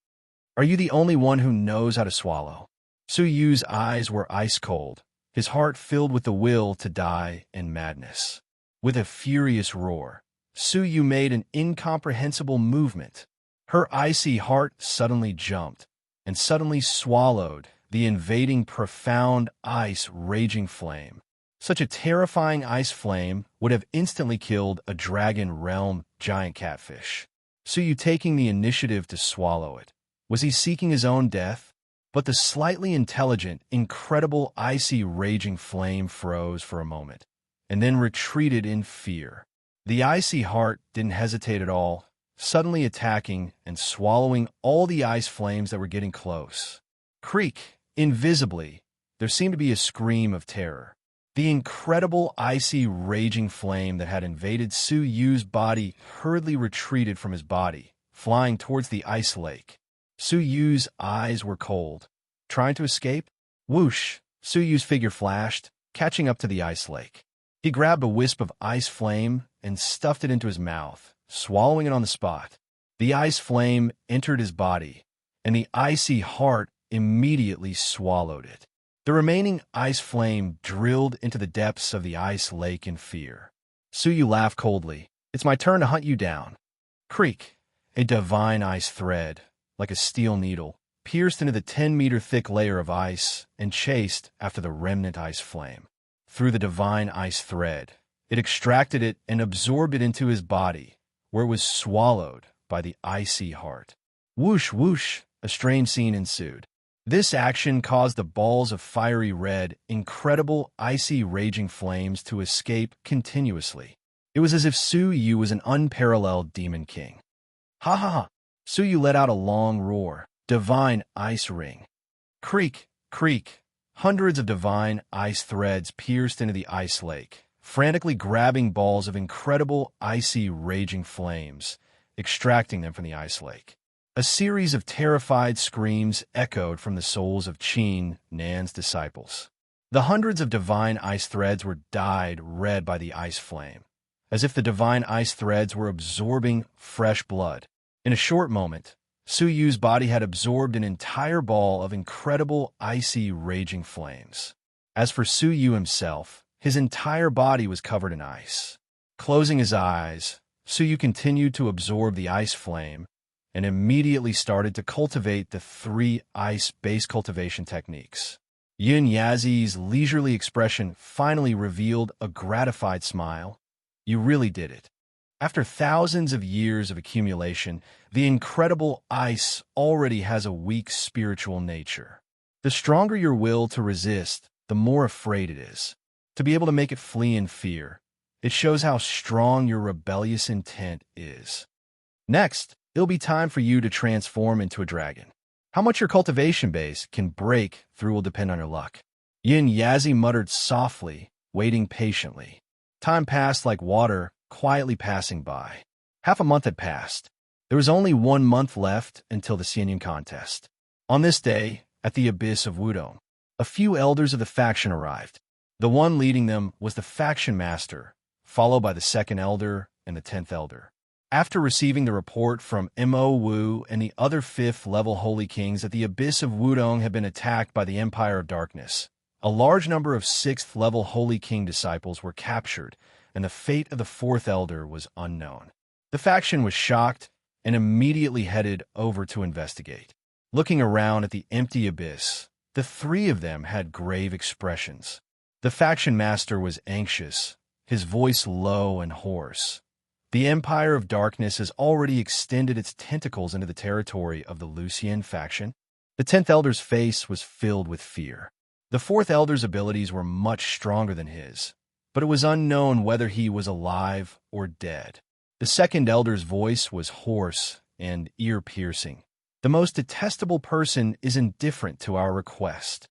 Are you the only one who knows how to swallow? Su Yu's eyes were ice cold, his heart filled with the will to die and madness. With a furious roar, Su Yu made an incomprehensible movement. Her icy heart suddenly jumped and suddenly swallowed the invading profound ice raging flame. Such a terrifying ice flame would have instantly killed a dragon realm giant catfish. Su Yu taking the initiative to swallow it. Was he seeking his own death? But the slightly intelligent, incredible, icy, raging flame froze for a moment, and then retreated in fear. The icy heart didn't hesitate at all, suddenly attacking and swallowing all the ice flames that were getting close. Creak! Invisibly, there seemed to be a scream of terror. The incredible, icy, raging flame that had invaded Su Yu's body hurriedly retreated from his body, flying towards the ice lake. Su Yu's eyes were cold. Trying to escape? Whoosh! Su Yu's figure flashed, catching up to the ice lake. He grabbed a wisp of ice flame and stuffed it into his mouth, swallowing it on the spot. The ice flame entered his body, and the icy heart immediately swallowed it. The remaining ice flame drilled into the depths of the ice lake in fear. Su Yu laughed coldly. It's my turn to hunt you down. Creak! A divine ice thread, like a steel needle, pierced into the 10-meter thick layer of ice and chased after the remnant ice flame. Through the divine ice thread, it extracted it and absorbed it into his body, where it was swallowed by the icy heart. Whoosh, whoosh! A strange scene ensued. This action caused the balls of fiery red, incredible, icy, raging flames to escape continuously. It was as if Su Yu was an unparalleled demon king. Ha ha ha! Su Yu let out a long roar. Divine ice ring. Creak, creak. Hundreds of divine ice threads pierced into the ice lake, frantically grabbing balls of incredible, icy, raging flames, extracting them from the ice lake. A series of terrified screams echoed from the souls of Qin, Nan's disciples. The hundreds of divine ice threads were dyed red by the ice flame, as if the divine ice threads were absorbing fresh blood. In a short moment, Su Yu's body had absorbed an entire ball of incredible, icy, raging flames. As for Su Yu himself, his entire body was covered in ice. Closing his eyes, Su Yu continued to absorb the ice flame and immediately started to cultivate the 3 ice-based cultivation techniques. Yin Yazi's leisurely expression finally revealed a gratified smile. You really did it. After thousands of years of accumulation, the incredible ice already has a weak spiritual nature. The stronger your will to resist, the more afraid it is. To be able to make it flee in fear, it shows how strong your rebellious intent is. Next, it'll be time for you to transform into a dragon. How much your cultivation base can break through will depend on your luck. Yin Yazi muttered softly, waiting patiently. Time passed like water, quietly passing by. Half a month had passed. There was only 1 month left until the Xianyun contest. On this day, at the abyss of Wudong, a few elders of the faction arrived. The one leading them was the faction master, followed by the second elder and the 10th elder. After receiving the report from Mo Wu and the other 5th-level Holy Kings that the abyss of Wudong had been attacked by the Empire of Darkness, a large number of 6th-level Holy King disciples were captured, and the fate of the 4th elder was unknown. The faction was shocked and immediately headed over to investigate. Looking around at the empty abyss, the 3 of them had grave expressions. The faction master was anxious, his voice low and hoarse. The Empire of Darkness has already extended its tentacles into the territory of the Lucian faction. The 10th elder's face was filled with fear. The 4th elder's abilities were much stronger than his, but it was unknown whether he was alive or dead. The second elder's voice was hoarse and ear-piercing. The most detestable person is indifferent to our request.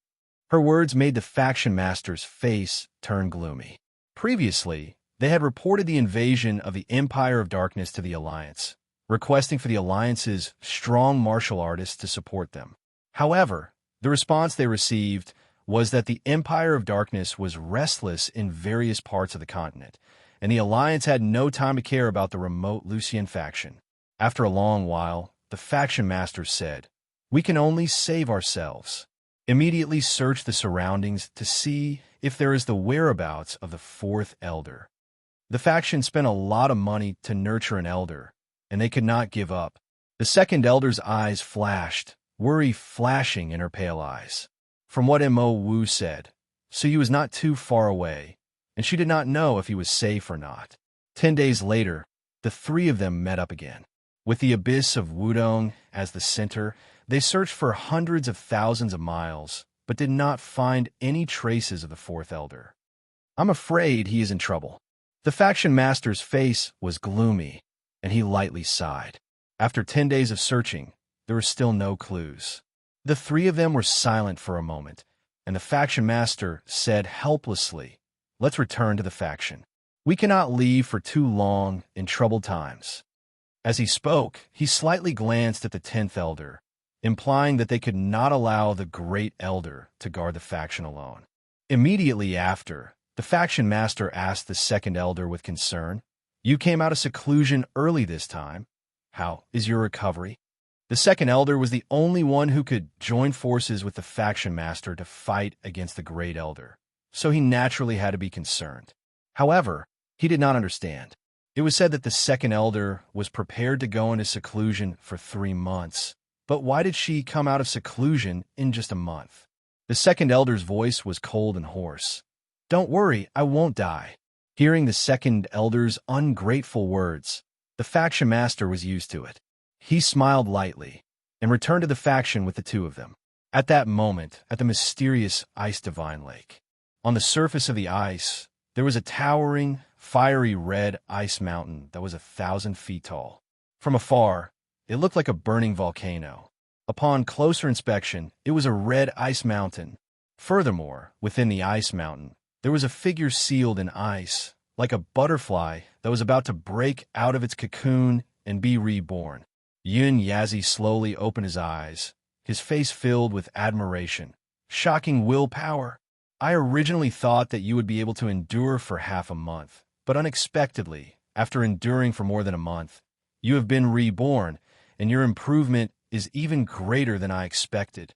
Her words made the faction master's face turn gloomy. Previously, they had reported the invasion of the Empire of Darkness to the Alliance, requesting for the Alliance's strong martial artists to support them. However, the response they received was that the Empire of Darkness was restless in various parts of the continent, and the Alliance had no time to care about the remote Lucian faction. After a long while, the faction master said, "We can only save ourselves. Immediately search the surroundings to see if there is the whereabouts of the 4th elder." The faction spent a lot of money to nurture an elder, and they could not give up. The second elder's eyes flashed, worry flashing in her pale eyes. From what Mo Wu said, Suyu was not too far away, and she did not know if he was safe or not. 10 days later, the 3 of them met up again. With the abyss of Wudong as the center, they searched for hundreds of thousands of miles, but did not find any traces of the 4th elder. "I'm afraid he is in trouble." The faction master's face was gloomy, and he lightly sighed. After 10 days of searching, there were still no clues. The 3 of them were silent for a moment, and the faction master said helplessly, "Let's return to the faction. We cannot leave for too long in troubled times." As he spoke, he slightly glanced at the 10th elder, implying that they could not allow the great elder to guard the faction alone. Immediately after, the faction master asked the second elder with concern, "You came out of seclusion early this time. How is your recovery?" The second elder was the only one who could join forces with the faction master to fight against the great elder, so he naturally had to be concerned. However, he did not understand. It was said that the second elder was prepared to go into seclusion for 3 months, but why did she come out of seclusion in just a month? The second elder's voice was cold and hoarse. "Don't worry, I won't die." Hearing the second elder's ungrateful words, the faction master was used to it. He smiled lightly and returned to the faction with the 2 of them. At that moment, at the mysterious Ice Divine Lake, on the surface of the ice, there was a towering, fiery red ice mountain that was 1,000 feet tall. From afar, it looked like a burning volcano. Upon closer inspection, it was a red ice mountain. Furthermore, within the ice mountain, there was a figure sealed in ice, like a butterfly that was about to break out of its cocoon and be reborn. Yun Yazi slowly opened his eyes, his face filled with admiration. "Shocking willpower. I originally thought that you would be able to endure for half a month, but unexpectedly, after enduring for more than a month, you have been reborn, and your improvement is even greater than I expected."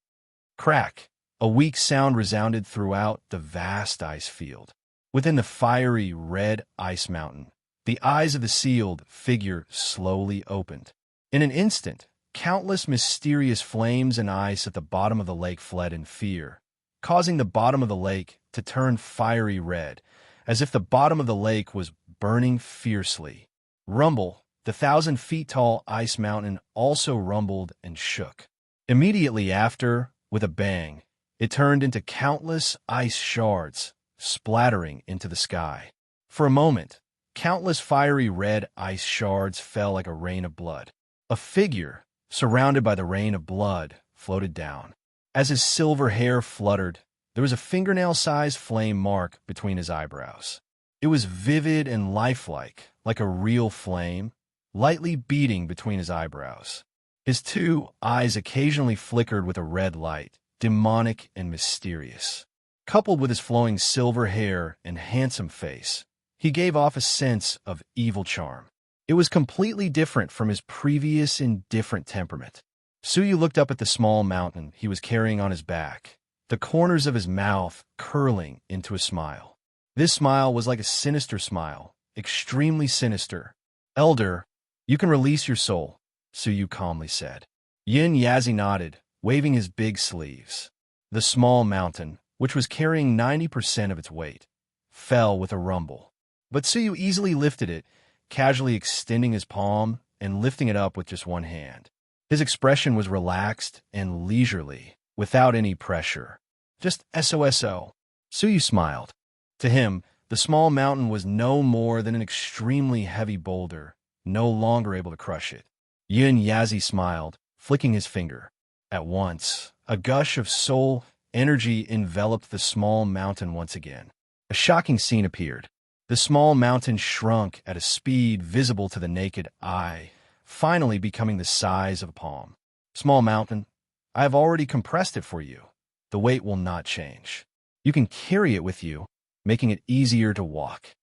Crack! A weak sound resounded throughout the vast ice field. Within the fiery red ice mountain, the eyes of the sealed figure slowly opened. In an instant, countless mysterious flames and ice at the bottom of the lake fled in fear, causing the bottom of the lake to turn fiery red, as if the bottom of the lake was burning fiercely. Rumble, the 1,000 feet tall ice mountain also rumbled and shook. Immediately after, with a bang, it turned into countless ice shards, splattering into the sky. For a moment, countless fiery red ice shards fell like a rain of blood. A figure, surrounded by the rain of blood, floated down. As his silver hair fluttered, there was a fingernail-sized flame mark between his eyebrows. It was vivid and lifelike, like a real flame, lightly beating between his eyebrows. His two eyes occasionally flickered with a red light, demonic and mysterious. Coupled with his flowing silver hair and handsome face, he gave off a sense of evil charm. It was completely different from his previous indifferent temperament. Suyu looked up at the small mountain he was carrying on his back, the corners of his mouth curling into a smile. This smile was like a sinister smile, extremely sinister. "Elder, you can release your soul," Suyu calmly said. Yin Yazi nodded, waving his big sleeves. The small mountain, which was carrying 90% of its weight, fell with a rumble. But Suyu easily lifted it, casually extending his palm and lifting it up with just one hand. His expression was relaxed and leisurely, without any pressure. Just SOSO. Suyu smiled. To him, the small mountain was no more than an extremely heavy boulder, no longer able to crush it. Yin Yazi smiled, flicking his finger. At once, a gush of soul energy enveloped the small mountain once again. A shocking scene appeared. The small mountain shrunk at a speed visible to the naked eye, finally becoming the size of a palm. "Small mountain, I have already compressed it for you. The weight will not change. You can carry it with you, making it easier to walk."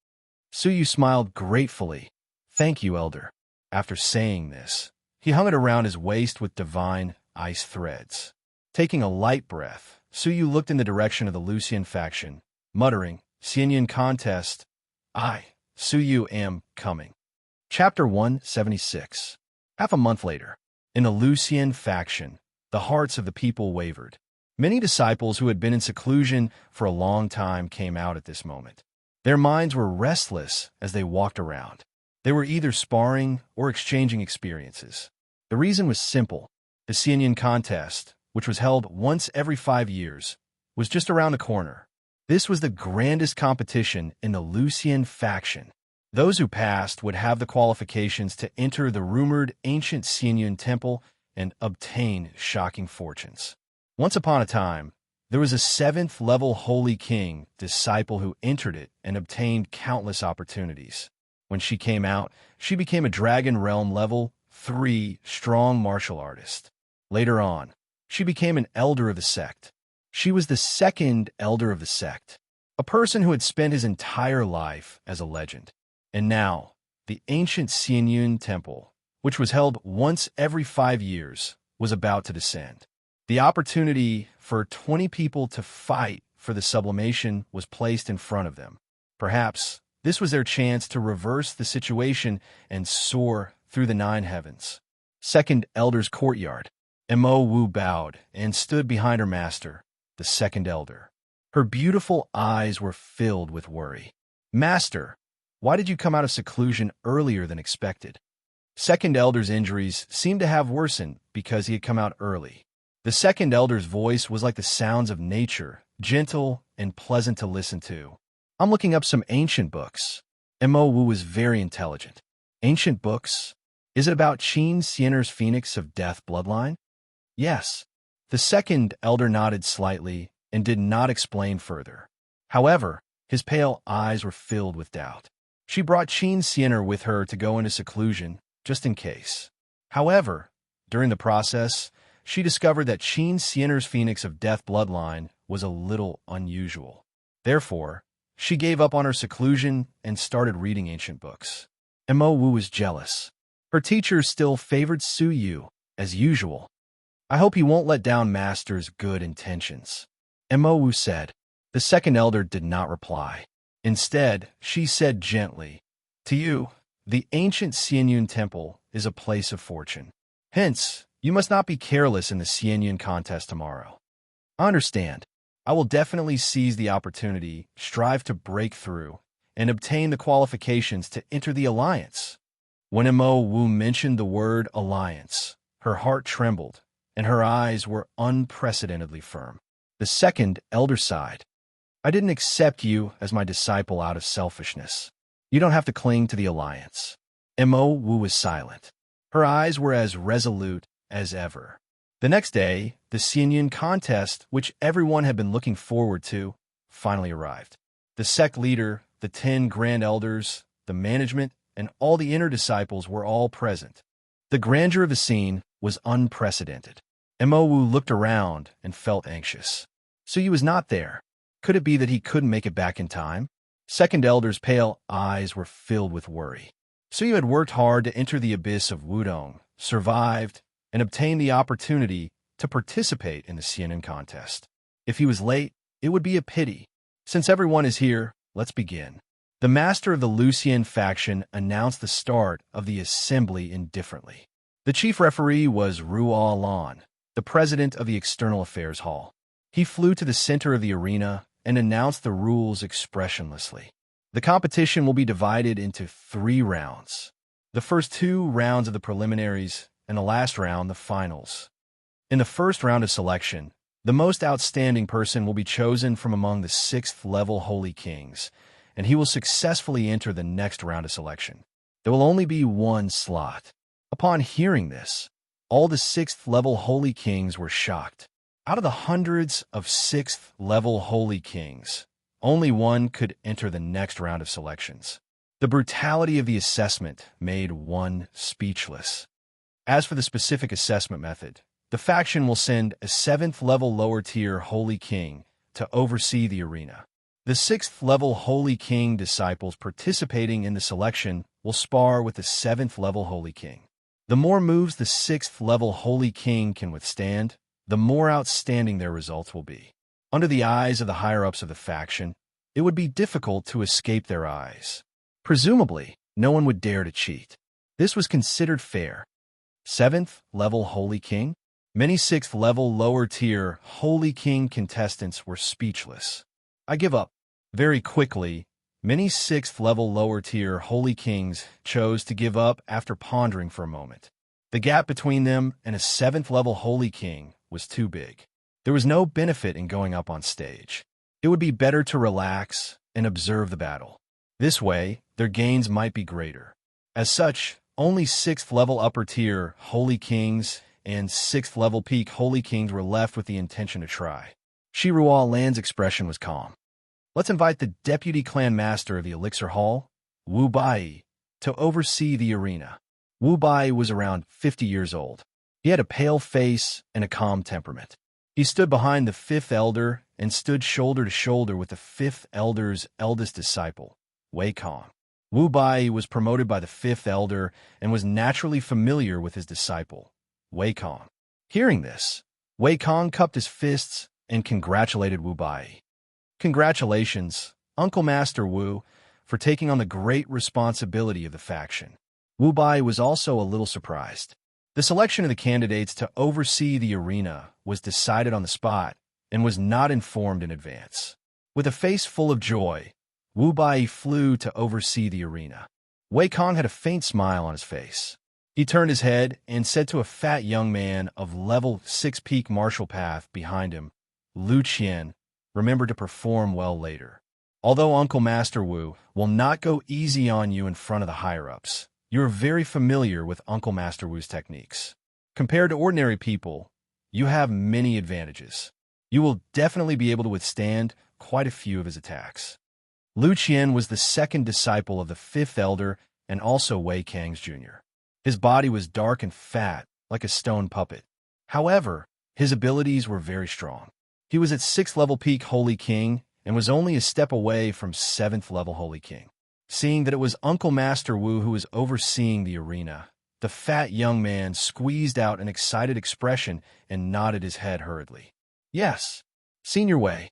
Suyu smiled gratefully. "Thank you, Elder." After saying this, he hung it around his waist with divine ice threads. Taking a light breath, Suyu looked in the direction of the Lucian faction, muttering, "Xianyan contest. Suyu am coming." Chapter 176. Half a month later, in the Lucian faction, the hearts of the people wavered. Many disciples who had been in seclusion for a long time came out at this moment. Their minds were restless as they walked around. They were either sparring or exchanging experiences. The reason was simple. The Xianyan contest, which was held once every 5 years, was just around the corner. This was the grandest competition in the Lucian faction. Those who passed would have the qualifications to enter the rumored ancient Xianyan temple and obtain shocking fortunes. Once upon a time, there was a 7th-level Holy King disciple who entered it and obtained countless opportunities. When she came out, she became a Dragon Realm level 3 strong martial artist. Later on, she became an elder of the sect. She was the 2nd elder of the sect, a person who had spent his entire life as a legend. And now, the ancient Xianyan temple, which was held once every 5 years, was about to descend. The opportunity for 20 people to fight for the sublimation was placed in front of them. Perhaps this was their chance to reverse the situation and soar through the 9 heavens. 2nd Elder's courtyard. Mo Wu bowed and stood behind her master, the 2nd Elder. Her beautiful eyes were filled with worry. "Master, why did you come out of seclusion earlier than expected?" 2nd Elder's injuries seemed to have worsened because he had come out early. The 2nd Elder's voice was like the sounds of nature, gentle and pleasant to listen to. "I'm looking up some ancient books." Mo Wu was very intelligent. "Ancient books? Is it about Qin Xian'er's Phoenix of Death bloodline?" "Yes." The 2nd Elder nodded slightly and did not explain further. However, his pale eyes were filled with doubt. She brought Qin Xian'er with her to go into seclusion, just in case. However, during the process, she discovered that Qin Xian'er's Phoenix of Death bloodline was a little unusual. Therefore, she gave up on her seclusion and started reading ancient books. Mo Wu was jealous. Her teacher still favored Suyu, as usual. "I hope he won't let down Master's good intentions," Mo Wu said. The 2nd Elder did not reply. Instead, she said gently, "To you, the ancient Xianyan temple is a place of fortune. Hence, you must not be careless in the Xianyan contest tomorrow." "I understand. I will definitely seize the opportunity, strive to break through, and obtain the qualifications to enter the alliance." When Mo Wu mentioned the word alliance, her heart trembled, and her eyes were unprecedentedly firm. The 2nd Elder sighed. "I didn't accept you as my disciple out of selfishness. You don't have to cling to the alliance." Mo Wu was silent. Her eyes were as resolute as ever. The next day, the Xianyan contest, which everyone had been looking forward to, finally arrived. The sect leader, the 10 Grand Elders, the management, and all the inner disciples were all present. The grandeur of the scene was unprecedented. Mo looked around and felt anxious. Suyu was not there. Could it be that he couldn't make it back in time? Second Elder's pale eyes were filled with worry. Suyu had worked hard to enter the abyss of Wudong, survived, and obtained the opportunity to participate in the CNN contest. If he was late, it would be a pity. Since everyone is here, let's begin. The master of the Lucien faction announced the start of the assembly indifferently. The chief referee was Ruo Lan, the president of the External Affairs Hall. He flew to the center of the arena and announced the rules expressionlessly. The competition will be divided into 3 rounds. The first 2 rounds of the preliminaries, and the last round, the finals. In the first round of selection, the most outstanding person will be chosen from among the 6th-level Holy Kings, and he will successfully enter the next round of selection. There will only be 1 slot. Upon hearing this, all the 6th-level Holy Kings were shocked. Out of the hundreds of 6th-level Holy Kings, only 1 could enter the next round of selections. The brutality of the assessment made one speechless. As for the specific assessment method, the faction will send a 7th-level lower-tier Holy King to oversee the arena. The 6th-level Holy King disciples participating in the selection will spar with the 7th-level Holy King. The more moves the 6th-level Holy King can withstand, the more outstanding their results will be. Under the eyes of the higher-ups of the faction, it would be difficult to escape their eyes. Presumably, no one would dare to cheat. This was considered fair. 7th-level Holy King? Many 6th-level lower-tier Holy King contestants were speechless. I give up. Very quickly, many 6th-level lower-tier Holy Kings chose to give up after pondering for a moment. The gap between them and a 7th-level Holy King was too big. There was no benefit in going up on stage. It would be better to relax and observe the battle. This way, their gains might be greater. As such, only 6th-level upper-tier Holy Kings and 6th-level peak Holy Kings were left with the intention to try. Ruo Lan's expression was calm. Let's invite the Deputy Clan Master of the Elixir Hall, Wu Bai, to oversee the arena. Wu Bai was around 50 years old. He had a pale face and a calm temperament. He stood behind the 5th Elder and stood shoulder to shoulder with the 5th Elder's eldest disciple, Wei Kong. Wu Bai was promoted by the 5th Elder and was naturally familiar with his disciple, Wei Kong. Hearing this, Wei Kong cupped his fists and congratulated Wu Bai. Congratulations, Uncle Master Wu, for taking on the great responsibility of the faction. Wu Bai was also a little surprised. The selection of the candidates to oversee the arena was decided on the spot and was not informed in advance. With a face full of joy, Wu Bai flew to oversee the arena. Wei Kong had a faint smile on his face. He turned his head and said to a fat young man of level 6 peak martial path behind him, Lu Qian, remember to perform well later. Although Uncle Master Wu will not go easy on you in front of the higher-ups, you are very familiar with Uncle Master Wu's techniques. Compared to ordinary people, you have many advantages. You will definitely be able to withstand quite a few of his attacks. Lu Qian was the 2nd disciple of the 5th Elder and also Wei Kang's Jr. His body was dark and fat, like a stone puppet. However, his abilities were very strong. He was at 6th-level peak Holy King and was only a step away from 7th-level Holy King. Seeing that it was Uncle Master Wu who was overseeing the arena, the fat young man squeezed out an excited expression and nodded his head hurriedly. Yes, Senior Wei.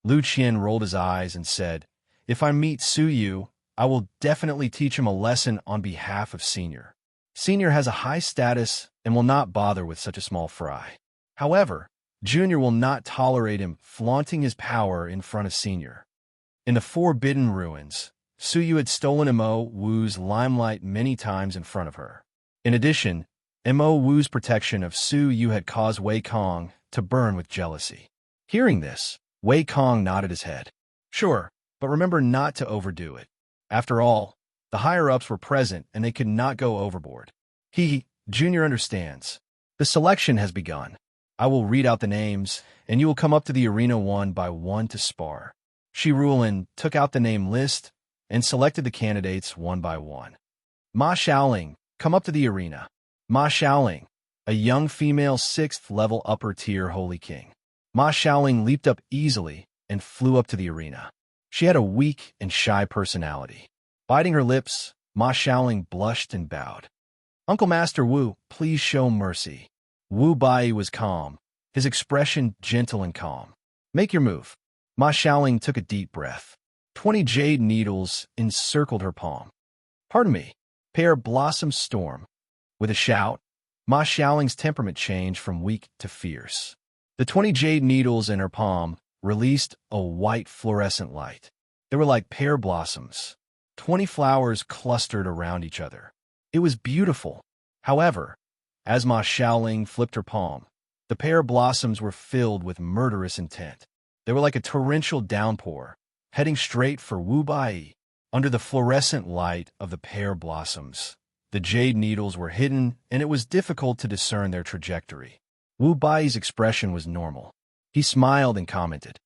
Lu Qian rolled his eyes and said, If I meet Su Yu, I will definitely teach him a lesson on behalf of Senior. Senior has a high status and will not bother with such a small fry. However, Junior will not tolerate him flaunting his power in front of Senior. In the Forbidden Ruins, Su Yu had stolen Mo Wu's limelight many times in front of her. In addition, Mo Wu's protection of Su Yu had caused Wei Kong to burn with jealousy. Hearing this, Wei Kong nodded his head. Sure, but remember not to overdo it. After all, the higher-ups were present and they could not go overboard. Junior understands. The selection has begun. I will read out the names, and you will come up to the arena one by one to spar. Shi Rulin took out the name list and selected the candidates one by one. Ma Xiaoling, come up to the arena. Ma Xiaoling, a young female 6th level upper tier Holy King. Ma Xiaoling leaped up easily and flew up to the arena. She had a weak and shy personality. Biting her lips, Ma Xiaoling blushed and bowed. Uncle Master Wu, please show mercy. Wu Bai was calm, his expression gentle and calm. Make your move. Ma Xiaoling took a deep breath. 20 jade needles encircled her palm. Pardon me. Pear blossom storm. With a shout, Ma Xiaoling's temperament changed from weak to fierce. The 20 jade needles in her palm released a white fluorescent light. They were like pear blossoms. 20 flowers clustered around each other. It was beautiful. However, as Ma Xiaoling flipped her palm, the pear blossoms were filled with murderous intent. They were like a torrential downpour, heading straight for Wu Bai. Under the fluorescent light of the pear blossoms, the jade needles were hidden, and it was difficult to discern their trajectory. Wu Bai's expression was normal. He smiled and commented,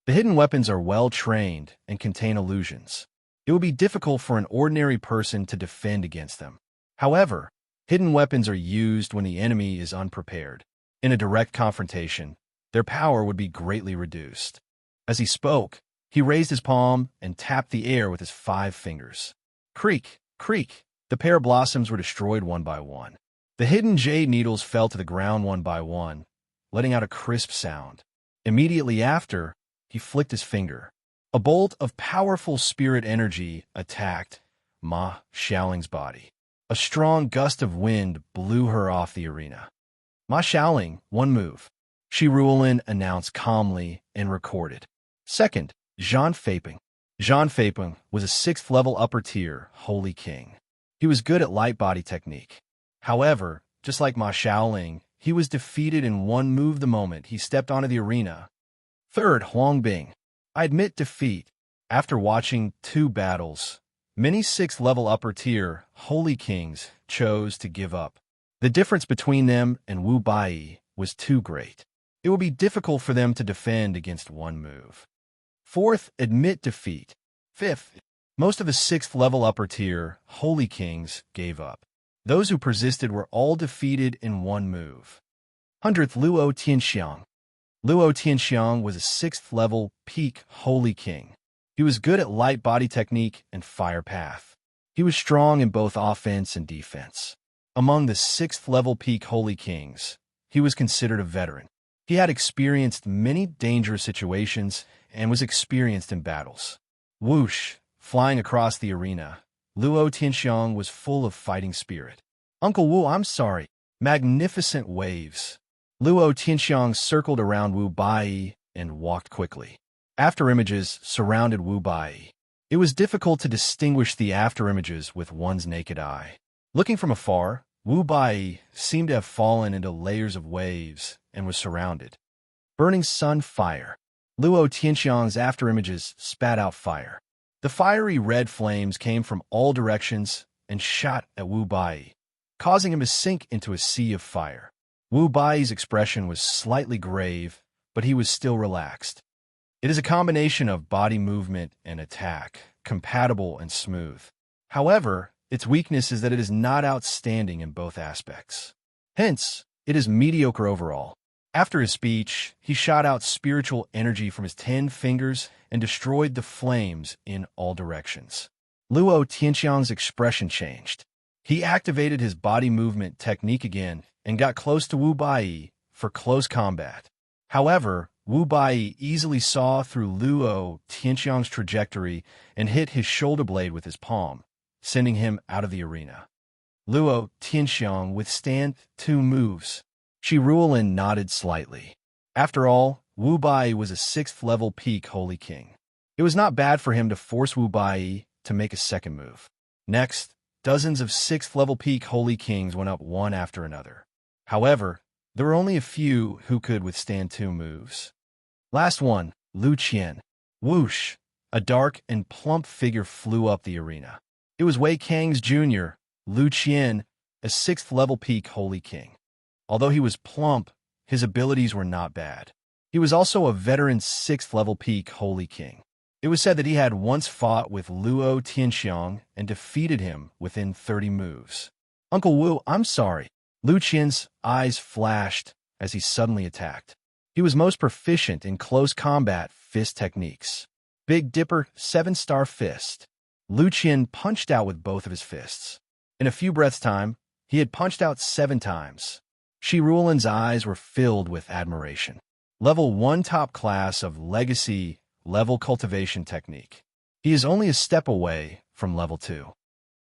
"The hidden weapons are well-trained and contain illusions. It would be difficult for an ordinary person to defend against them. However, hidden weapons are used when the enemy is unprepared. In a direct confrontation, their power would be greatly reduced." As he spoke, he raised his palm and tapped the air with his 5 fingers. Creak, creak, the pear blossoms were destroyed one by one. The hidden jade needles fell to the ground one by one, letting out a crisp sound. Immediately after, he flicked his finger. A bolt of powerful spirit energy attacked Ma Xiaoling's body. A strong gust of wind blew her off the arena. Ma Xiaoling, one move. Shi Ruolin announced calmly and recorded. Second, Zhan Feiping. Zhan Feiping was a 6th level upper tier Holy King. He was good at light body technique. However, just like Ma Xiaoling, he was defeated in one move the moment he stepped onto the arena. Third, Huang Bing. I admit defeat. After watching 2 battles, many 6th level upper tier Holy Kings chose to give up. The difference between them and Wu Bai was too great. It would be difficult for them to defend against one move. Fourth, admit defeat. Fifth, most of the 6th level upper tier Holy Kings gave up. Those who persisted were all defeated in one move. 100th, Luo Tianxiang. Luo Tianxiang was a 6th level peak Holy King. He was good at light body technique and fire path. He was strong in both offense and defense. Among the 6th level peak Holy Kings, he was considered a veteran. He had experienced many dangerous situations and was experienced in battles. Whoosh, flying across the arena, Luo Tianxiang was full of fighting spirit. Uncle Wu, I'm sorry. Magnificent waves. Luo Tianxiang circled around Wu Bai and walked quickly. Afterimages surrounded Wu Bai. It was difficult to distinguish the afterimages with one's naked eye. Looking from afar, Wu Bai seemed to have fallen into layers of waves and was surrounded. Burning sun fire. Luo Tianxiang's afterimages spat out fire. The fiery red flames came from all directions and shot at Wu Bai, causing him to sink into a sea of fire. Wu Bai's expression was slightly grave, but he was still relaxed. It is a combination of body movement and attack, compatible and smooth. However, its weakness is that it is not outstanding in both aspects. Hence, it is mediocre overall. After his speech, he shot out spiritual energy from his 10 fingers and destroyed the flames in all directions. Luo Tianxiang's expression changed. He activated his body movement technique again and got close to Wu Bai for close combat. However, Wu Bai easily saw through Luo Tianxiang's trajectory and hit his shoulder blade with his palm, sending him out of the arena. Luo Tianxiang withstand 2 moves. Shi Ruolin nodded slightly. After all, Wu Bai was a 6th level peak Holy King. It was not bad for him to force Wu Bai to make a second move. Next, dozens of 6th level peak Holy Kings went up one after another. However, there were only a few who could withstand 2 moves. Last one, Lu Qian. Whoosh! A dark and plump figure flew up the arena. It was Wei Kang's junior, Lu Qian, a 6th level peak Holy King. Although he was plump, his abilities were not bad. He was also a veteran 6th level peak Holy King. It was said that he had once fought with Luo Tianxiang and defeated him within 30 moves. Uncle Wu, I'm sorry. Lu Qian's eyes flashed as he suddenly attacked. He was most proficient in close combat fist techniques. Big Dipper 7-star fist. Lu Qian punched out with both of his fists. In a few breaths' time, he had punched out 7 times. Shi Ruolin's eyes were filled with admiration. Level 1 top class of legacy level cultivation technique. He is only a step away from level 2.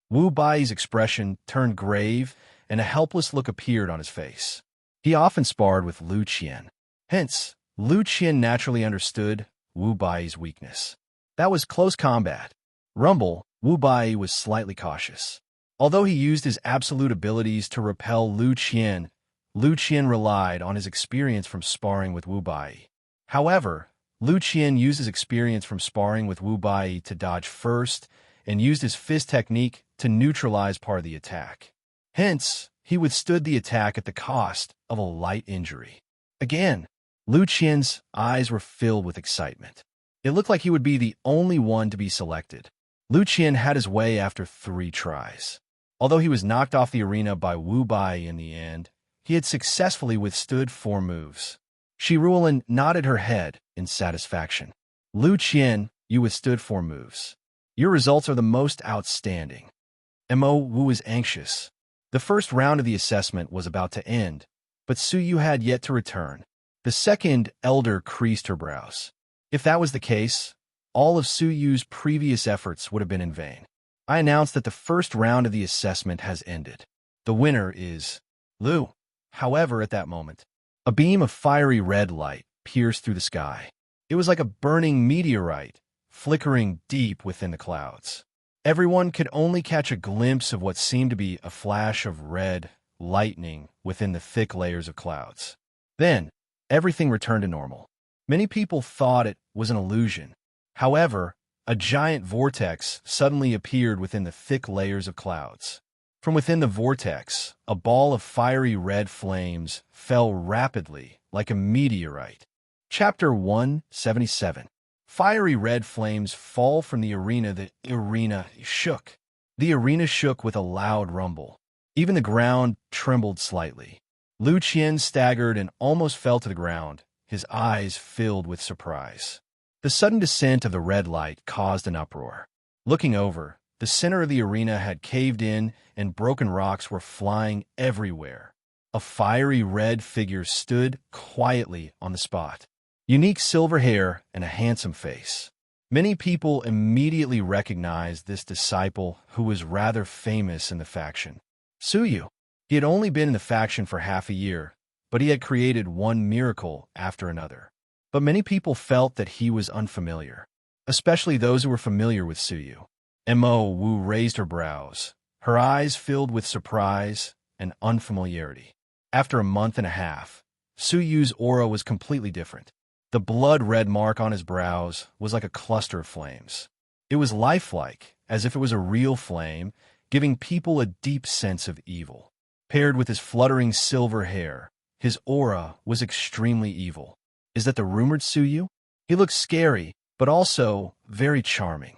Wu Bai's expression turned grave and a helpless look appeared on his face. He often sparred with Lu Qian. Hence, Lu Qian naturally understood Wu Bai's weakness. That was close combat. Rumble, Wu Bai was slightly cautious. Although he used his absolute abilities to repel Lu Qian relied on his experience from sparring with Wu Bai. However, Lu Qian used his experience from sparring with Wu Bai to dodge first and used his fist technique to neutralize part of the attack. Hence, he withstood the attack at the cost of a light injury. Again, Lu Qian's eyes were filled with excitement. It looked like he would be the only one to be selected. Lu Qian had his way after 3 tries. Although he was knocked off the arena by Wu Bai in the end, he had successfully withstood 4 moves. Shi Ruolin nodded her head in satisfaction. Lu Qian, you withstood 4 moves. Your results are the most outstanding. Mo Wu was anxious. The first round of the assessment was about to end, but Su Yu had yet to return. The second elder creased her brows. If that was the case, all of Su Yu's previous efforts would have been in vain. I announce that the first round of the assessment has ended. The winner is Lu. However, at that moment, a beam of fiery red light pierced through the sky. It was like a burning meteorite, flickering deep within the clouds. Everyone could only catch a glimpse of what seemed to be a flash of red lightning within the thick layers of clouds. Then, everything returned to normal. Many people thought it was an illusion. However, a giant vortex suddenly appeared within the thick layers of clouds. From within the vortex, a ball of fiery red flames fell rapidly like a meteorite. Chapter 177. Fiery red flames fall from the arena. The arena shook. The arena shook with a loud rumble. Even the ground trembled slightly. Lu Qian staggered and almost fell to the ground, his eyes filled with surprise. The sudden descent of the red light caused an uproar. Looking over, the center of the arena had caved in and broken rocks were flying everywhere. A fiery red figure stood quietly on the spot. Unique silver hair and a handsome face. Many people immediately recognized this disciple who was rather famous in the faction. Su Yu. He had only been in the faction for half a year, but he had created one miracle after another. But many people felt that he was unfamiliar, especially those who were familiar with Su Yu. Mo Wu raised her brows, her eyes filled with surprise and unfamiliarity. After a month and a half, Su Yu's aura was completely different. The blood-red mark on his brows was like a cluster of flames. It was lifelike, as if it was a real flame, giving people a deep sense of evil. Paired with his fluttering silver hair, his aura was extremely evil. Is that the rumored Su Yu? He looked scary, but also very charming.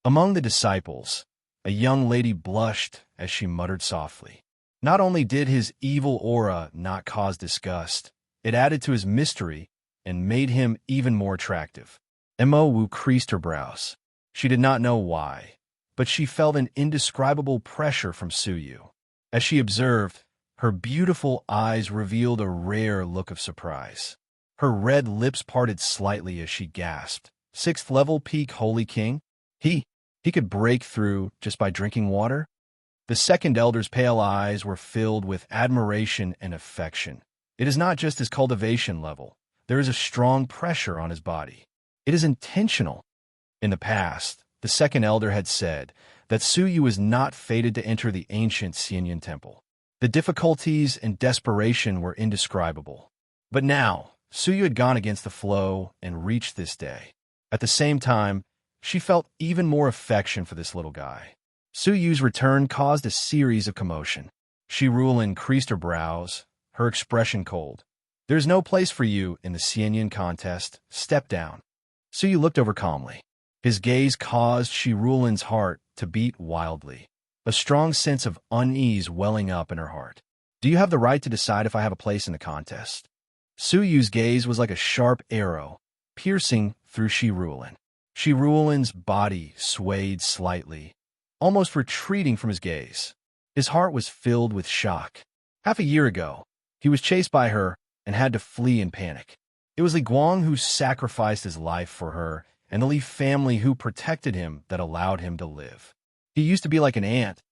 Among the disciples, a young lady blushed as she muttered softly. Not only did his evil aura not cause disgust, it added to his mystery and made him even more attractive. Mo Wu creased her brows. She did not know why, but she felt an indescribable pressure from Su Yu. As she observed, her beautiful eyes revealed a rare look of surprise. Her red lips parted slightly as she gasped. 6th level peak Holy King? He could break through just by drinking water? The second elder's pale eyes were filled with admiration and affection. It is not just his cultivation level. There is a strong pressure on his body. It is intentional. In the past, the second elder had said that Su Yu was not fated to enter the ancient Xianyan temple. The difficulties and desperation were indescribable. But now, Su Yu had gone against the flow and reached this day. At the same time, she felt even more affection for this little guy. Su Yu's return caused a series of commotion. Shi Ruolin creased her brows, her expression cold. There is no place for you in the Xianyan contest. Step down. Su Yu looked over calmly. His gaze caused Shi Rulin's heart to beat wildly, a strong sense of unease welling up in her heart. Do you have the right to decide if I have a place in the contest? Su Yu's gaze was like a sharp arrow, piercing through Shi Rulin. Shi Rulin's body swayed slightly, almost retreating from his gaze. His heart was filled with shock. Half a year ago, he was chased by her and had to flee in panic. It was Li Guang who sacrificed his life for her, and the Li family who protected him that allowed him to live. He used to be like an ant,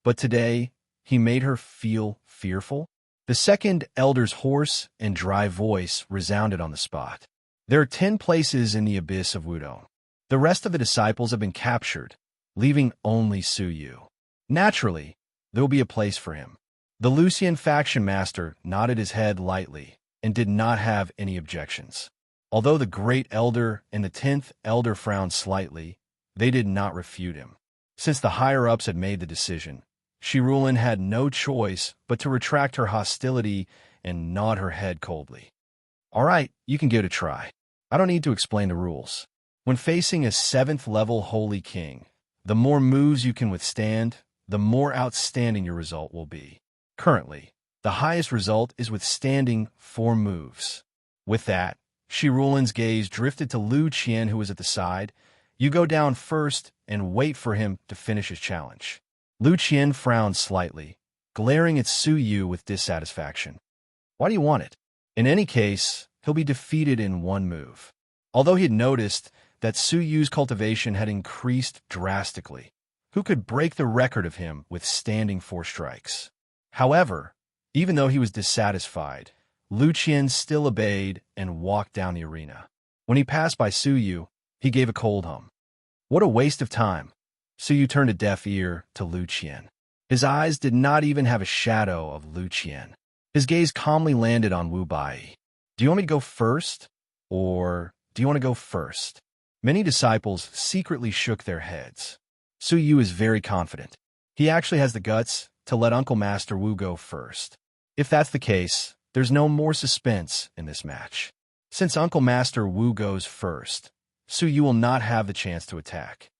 but today he made her feel fearful. The second elder's hoarse and dry voice resounded on the spot. There are 10 places in the abyss of Wudong. The rest of the disciples have been captured, leaving only Su Yu. Naturally, there will be a place for him. The Lucian faction master nodded his head lightly and did not have any objections. Although the great elder and the 10th elder frowned slightly, they did not refute him. Since the higher-ups had made the decision, Shi Rulin had no choice but to retract her hostility and nod her head coldly. All right, you can give it a try. I don't need to explain the rules. When facing a 7th-level Holy King, the more moves you can withstand, the more outstanding your result will be. Currently, the highest result is withstanding 4 moves. With that, Shi Rulin's gaze drifted to Lu Qian, who was at the side. You go down first and wait for him to finish his challenge. Lu Qian frowned slightly, glaring at Su Yu with dissatisfaction. Why do you want it? In any case, he'll be defeated in 1 move. Although he had noticed that Su Yu's cultivation had increased drastically, who could break the record of him withstanding 4 strikes? However, even though he was dissatisfied, Lu Qian still obeyed and walked down the arena. When he passed by Su Yu, he gave a cold hum. What a waste of time. Su Yu turned a deaf ear to Lu Qian. His eyes did not even have a shadow of Lu Qian. His gaze calmly landed on Wu Bai. Do you want me to go first? Or do you want to go first? Many disciples secretly shook their heads. Su Yu is very confident. He actually has the guts to let Uncle Master Wu go first. If that's the case, there's no more suspense in this match. Since Uncle Master Wu goes first, Su Yu will not have the chance to attack.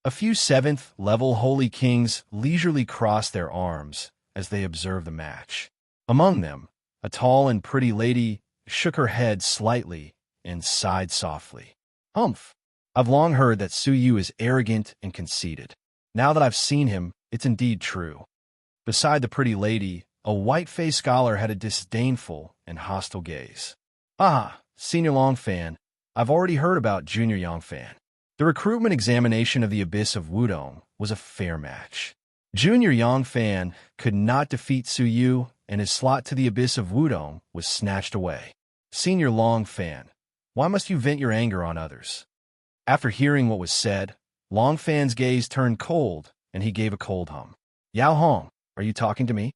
A few 7th-level Holy Kings leisurely crossed their arms as they observed the match. Among them, a tall and pretty lady shook her head slightly and sighed softly. Humph! I've long heard that Su Yu is arrogant and conceited. Now that I've seen him, it's indeed true. Beside the pretty lady, a white-faced scholar had a disdainful and hostile gaze. Ah, Senior Longfan, I've already heard about Junior Yongfan. The recruitment examination of the Abyss of Wudong was a fair match. Junior Yongfan could not defeat Su Yu, and his slot to the Abyss of Wudong was snatched away. Senior Longfan, why must you vent your anger on others? After hearing what was said, Longfan's gaze turned cold, and he gave a cold hum. Yao Hong, are you talking to me?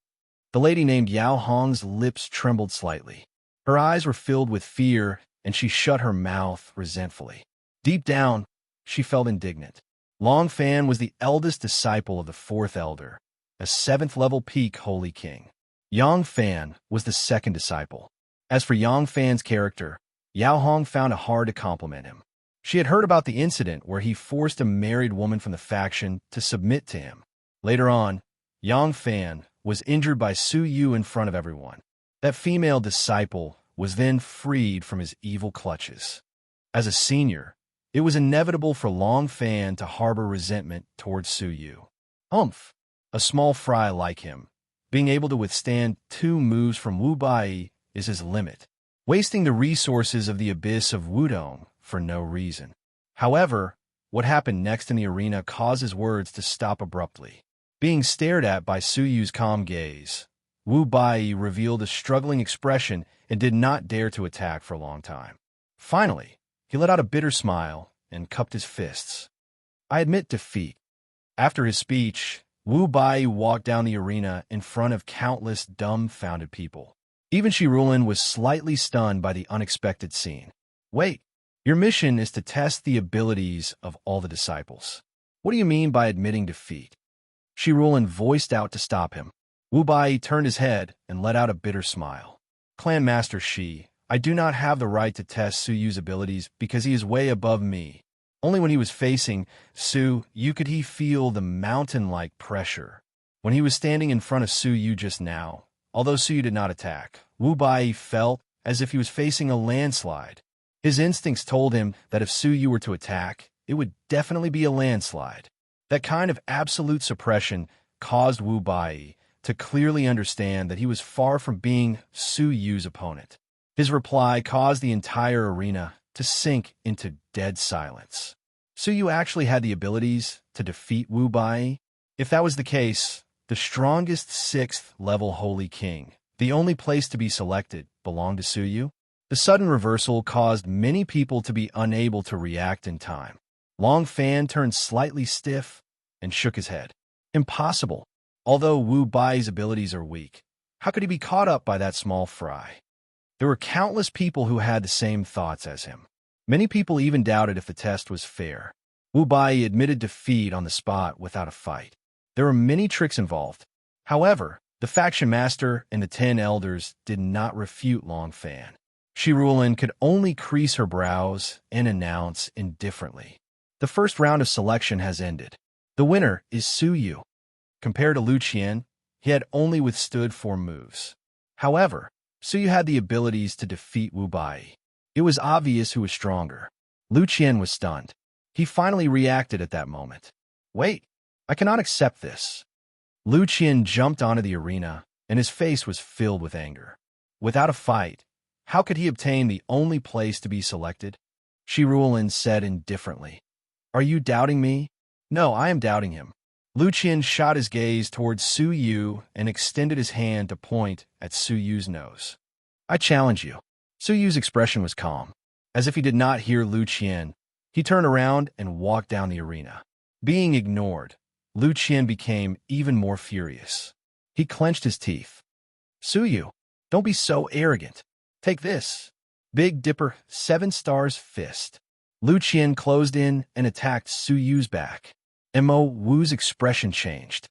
The lady named Yao Hong's lips trembled slightly. Her eyes were filled with fear, and she shut her mouth resentfully. Deep down, she felt indignant. Longfan was the eldest disciple of the 4th elder, a 7th-level peak Holy King. Yongfan was the 2nd disciple. As for Yongfan's character, Yao Hong found it hard to compliment him. She had heard about the incident where he forced a married woman from the faction to submit to him. Later on, Yongfan was injured by Su Yu in front of everyone. That female disciple was then freed from his evil clutches. As a senior, it was inevitable for Longfan to harbor resentment towards Su Yu. Humph! A small fry like him, being able to withstand 2 moves from Wu Bai is his limit, wasting the resources of the Abyss of Wudong for no reason. However, what happened next in the arena caused his words to stop abruptly. Being stared at by Su Yu's calm gaze, Wu Bai revealed a struggling expression and did not dare to attack for a long time. Finally, he let out a bitter smile and cupped his fists. I admit defeat. After his speech, Wu Bai walked down the arena in front of countless dumbfounded people. Even Shi Rulin was slightly stunned by the unexpected scene. Wait, your mission is to test the abilities of all the disciples. What do you mean by admitting defeat? Shi Rulin voiced out to stop him. Wu Bai turned his head and let out a bitter smile. Clan Master Shi, I do not have the right to test Su Yu's abilities because he is way above me. Only when he was facing Su Yu could he feel the mountain-like pressure. When he was standing in front of Su Yu just now, although Su Yu did not attack, Wu Bai felt as if he was facing a landslide. His instincts told him that if Su Yu were to attack, it would definitely be a landslide. That kind of absolute suppression caused Wu Bai to clearly understand that he was far from being Su Yu's opponent. His reply caused the entire arena to sink into dead silence. Su Yu actually had the abilities to defeat Wu Bai. If that was the case, the strongest 6th level Holy King, the only place to be selected, belonged to Su Yu. The sudden reversal caused many people to be unable to react in time. Long Fan turned slightly stiff and shook his head. Impossible. Although Wu Bai's abilities are weak, how could he be caught up by that small fry? There were countless people who had the same thoughts as him. Many people even doubted if the test was fair. Wu Bai admitted defeat on the spot without a fight. There were many tricks involved. However, the faction master and the 10 elders did not refute Long Fan. Shi Ruolin could only crease her brows and announce indifferently. The first round of selection has ended. The winner is Su Yu. Compared to Lu Qian, he had only withstood 4 moves. However, Su Yu had the abilities to defeat Wu Bai. It was obvious who was stronger. Lu Qian was stunned. He finally reacted at that moment. Wait, I cannot accept this. Lu Qian jumped onto the arena, and his face was filled with anger. Without a fight, how could he obtain the only place to be selected? Shi Ruolin said indifferently. Are you doubting me? No, I am doubting him. Lu Qian shot his gaze towards Su Yu and extended his hand to point at Su Yu's nose. I challenge you. Su Yu's expression was calm. As if he did not hear Lu Qian, he turned around and walked down the arena. Being ignored, Lu Qian became even more furious. He clenched his teeth. Su Yu, don't be so arrogant. Take this. Big Dipper 7 stars fist. Lu Qian closed in and attacked Su Yu's back. Mo Wu's expression changed.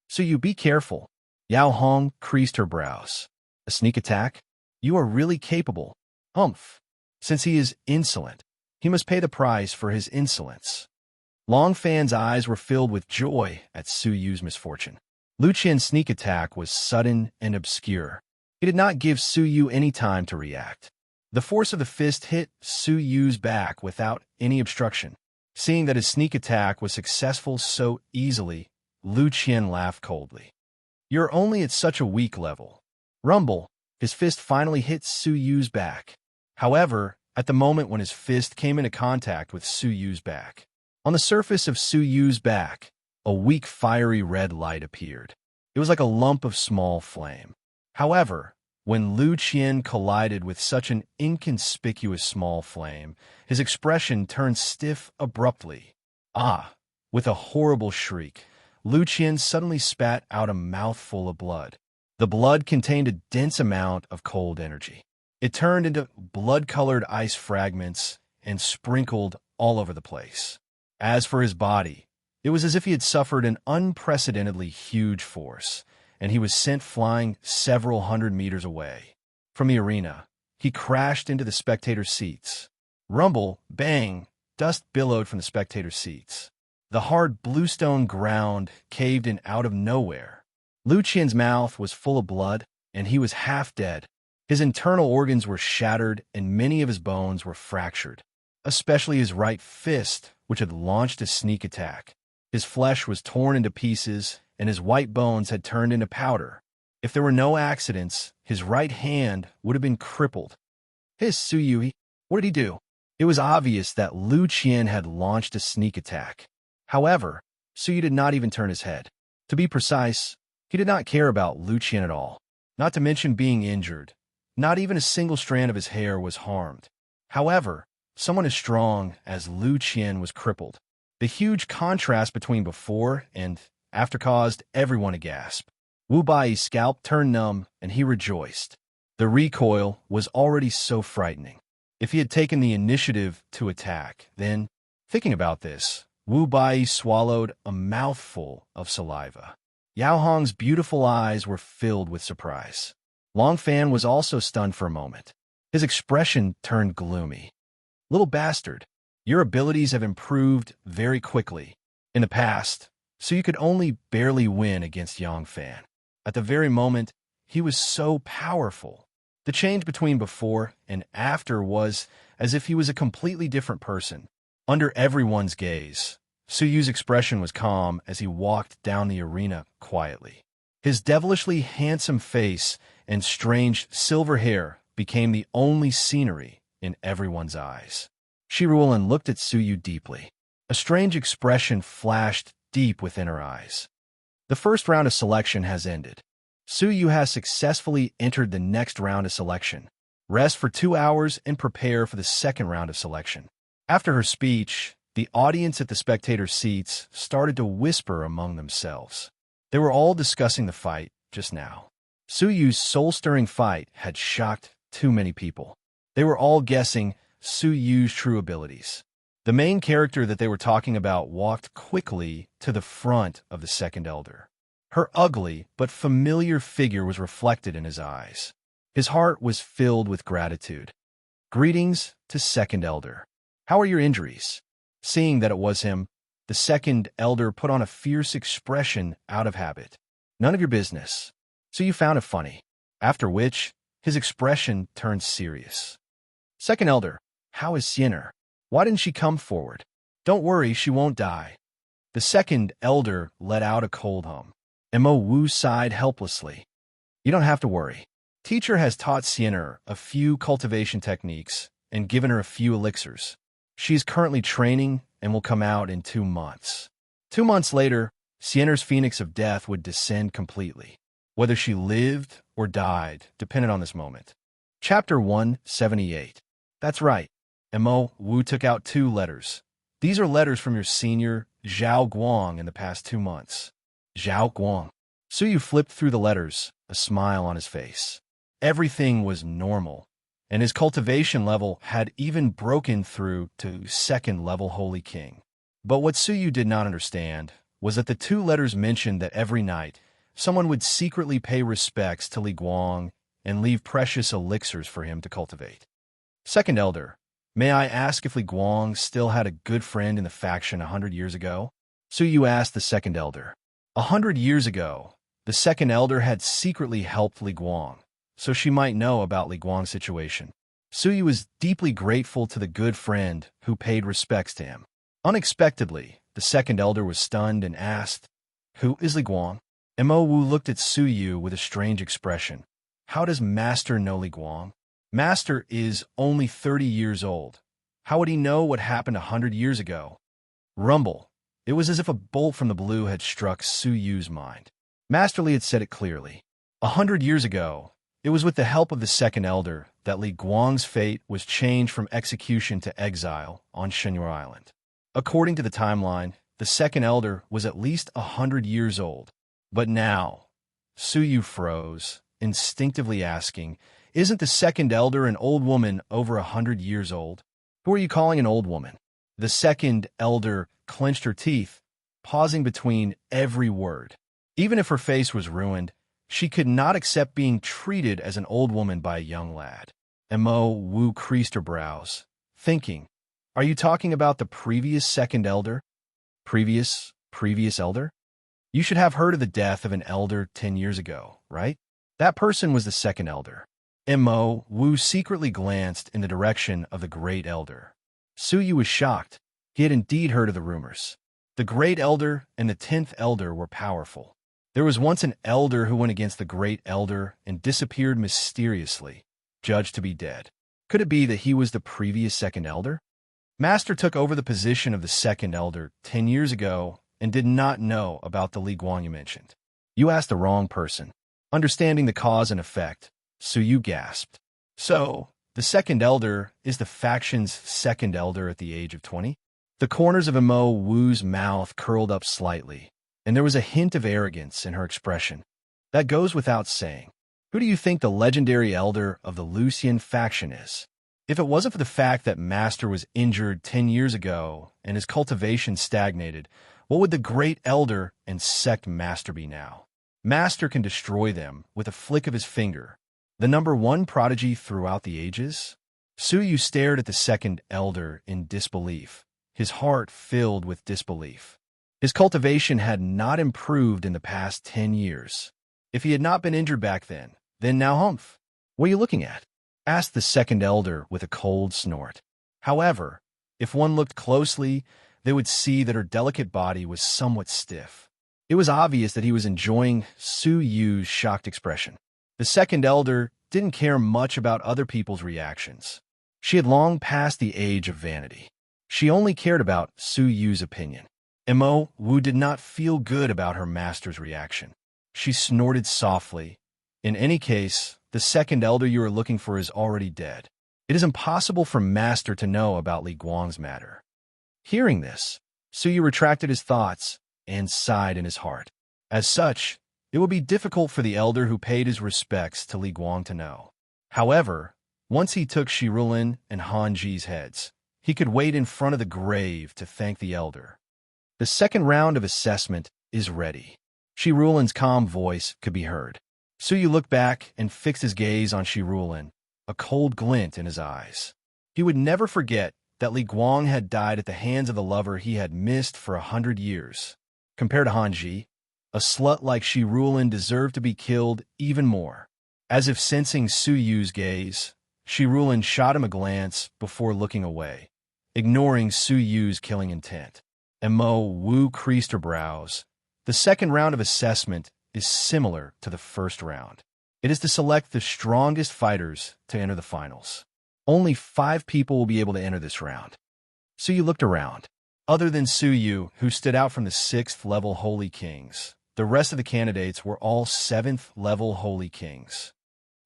Su Yu, be careful. Yao Hong creased her brows. A sneak attack? You are really capable. Humph. Since he is insolent, he must pay the price for his insolence. Long Fan's eyes were filled with joy at Su Yu's misfortune. Lu Qian's sneak attack was sudden and obscure. He did not give Su Yu any time to react. The force of the fist hit Su Yu's back without any obstruction. Seeing that his sneak attack was successful so easily, Lu Qian laughed coldly. You're only at such a weak level. Rumble, his fist finally hit Su Yu's back. However, at the moment when his fist came into contact with Su Yu's back, on the surface of Su Yu's back, a weak fiery red light appeared. It was like a lump of small flame. However, when Lu Qian collided with such an inconspicuous small flame, his expression turned stiff abruptly. Ah! With a horrible shriek, Lu Qian suddenly spat out a mouthful of blood. The blood contained a dense amount of cold energy. It turned into blood-colored ice fragments and sprinkled all over the place. As for his body, it was as if he had suffered an unprecedentedly huge force, and he was sent flying several hundred meters away. From the arena, he crashed into the spectator seats. Rumble, bang, dust billowed from the spectator seats. The hard bluestone ground caved in out of nowhere. Lu Qian's mouth was full of blood, and he was half dead. His internal organs were shattered, and many of his bones were fractured, especially his right fist, which had launched a sneak attack. His flesh was torn into pieces, and his white bones had turned into powder. If there were no accidents, his right hand would have been crippled. His Su Yu, what did he do? It was obvious that Lu Qian had launched a sneak attack. However, Su Yu did not even turn his head. To be precise, he did not care about Lu Qian at all, not to mention being injured. Not even a single strand of his hair was harmed. However, someone as strong as Lu Qian was crippled. The huge contrast between before and after caused everyone to gasp. Wu Bai's scalp turned numb, and he rejoiced. The recoil was already so frightening. If he had taken the initiative to attack, then, thinking about this, Wu Bai swallowed a mouthful of saliva. Yao Hong's beautiful eyes were filled with surprise. Long Fan was also stunned for a moment. His expression turned gloomy. Little bastard, Your abilities have improved very quickly. In the past, so you could only barely win against Yangfan. At the very moment, he was so powerful. The change between before and after was as if he was a completely different person. Under everyone's gaze, Su Yu's expression was calm as he walked down the arena quietly. His devilishly handsome face and strange silver hair became the only scenery in everyone's eyes. Shirulan looked at Su Yu deeply. A strange expression flashed deep within her eyes. The first round of selection has ended. Su Yu has successfully entered the next round of selection. Rest for 2 hours and prepare for the second round of selection. After her speech, the audience at the spectator seats started to whisper among themselves. They were all discussing the fight just now. Su Yu's soul-stirring fight had shocked too many people. They were all guessing Su Yu's true abilities. The main character that they were talking about walked quickly to the front of the second elder. Her ugly but familiar figure was reflected in his eyes. His heart was filled with gratitude. Greetings to second elder. How are your injuries? Seeing that it was him, the second elder put on a fierce expression out of habit. None of your business. So you found it funny. After which, his expression turned serious. Second elder, how is Xiener? Why didn't she come forward? Don't worry, she won't die. The second elder let out a cold hum. Mo Wu sighed helplessly. You don't have to worry. Teacher has taught Xiener a few cultivation techniques and given her a few elixirs. She is currently training and will come out in 2 months. 2 months later, Xiener's phoenix of death would descend completely. Whether she lived or died depended on this moment. Chapter 178. That's right. Mo Wu took out 2 letters. These are letters from your senior, Zhao Guang, in the past 2 months. Zhao Guang. Su Yu flipped through the letters, a smile on his face. Everything was normal, and his cultivation level had even broken through to second-level Holy King. But what Su Yu did not understand was that the 2 letters mentioned that every night someone would secretly pay respects to Li Guang and leave precious elixirs for him to cultivate. Second Elder, may I ask if Li Guang still had a good friend in the faction 100 years ago? Su Yu asked the second elder. 100 years ago, the second elder had secretly helped Li Guang, so she might know about Li Guang's situation. Su Yu was deeply grateful to the good friend who paid respects to him. Unexpectedly, the second elder was stunned and asked, "Who is Li Guang?" Mo Wu looked at Su Yu with a strange expression. How does Master know Li Guang? Master is only 30 years old. How would he know what happened 100 years ago? Rumble. It was as if a bolt from the blue had struck Su Yu's mind. Master Li had said it clearly. 100 years ago, it was with the help of the second elder that Li Guang's fate was changed from execution to exile on Shenhua Island. According to the timeline, the second elder was at least 100 years old. But now, Su Yu froze, instinctively asking, isn't the second elder an old woman over 100 years old? Who are you calling an old woman? The second elder clenched her teeth, pausing between every word. Even if her face was ruined, she could not accept being treated as an old woman by a young lad. Mo Wu creased her brows, thinking, are you talking about the previous second elder? Previous elder? You should have heard of the death of an elder 10 years ago, right? That person was the second elder. Mo Wu secretly glanced in the direction of the great elder. Su Yu was shocked. He had indeed heard of the rumors. The great elder and the 10th elder were powerful. There was once an elder who went against the great elder and disappeared mysteriously, judged to be dead. Could it be that he was the previous second elder? Master took over the position of the second elder 10 years ago and did not know about the Li Guang you mentioned. You asked the wrong person. Understanding the cause and effect, Su Yu gasped. So, the second elder is the faction's second elder at the age of 20? The corners of Mo Wu's mouth curled up slightly, and there was a hint of arrogance in her expression. That goes without saying. Who do you think the legendary elder of the Lucian faction is? If it wasn't for the fact that Master was injured 10 years ago and his cultivation stagnated, what would the great elder and sect Master be now? Master can destroy them with a flick of his finger. The #1 prodigy throughout the ages? Suyu stared at the second elder in disbelief, his heart filled with disbelief. His cultivation had not improved in the past 10 years. If he had not been injured back then now humph. What are you looking at? Asked the second elder with a cold snort. However, if one looked closely, they would see that her delicate body was somewhat stiff. It was obvious that he was enjoying Suyu's shocked expression. The second elder didn't care much about other people's reactions. She had long passed the age of vanity. She only cared about Suyu's opinion. Mo Wu did not feel good about her master's reaction. She snorted softly. In any case, the second elder you are looking for is already dead. It is impossible for master to know about Li Guang's matter. Hearing this, Suyu retracted his thoughts and sighed in his heart. As such, it would be difficult for the elder who paid his respects to Li Guang to know. However, once he took Shirulin and Hanji's heads, he could wait in front of the grave to thank the elder. The second round of assessment is ready. Shirulin's calm voice could be heard. Suyu looked back and fixed his gaze on Shirulin, a cold glint in his eyes. He would never forget that Li Guang had died at the hands of the lover he had missed for 100 years. Compared to Hanji, a slut like Shirulin deserved to be killed even more. As if sensing Suyu's gaze, Shirulin shot him a glance before looking away, ignoring Suyu's killing intent. Mo Wu creased her brows. The second round of assessment is similar to the first round. It is to select the strongest fighters to enter the finals. Only 5 people will be able to enter this round. Suyu looked around. Other than Suyu, who stood out from the 6th level Holy Kings, the rest of the candidates were all 7th level Holy Kings.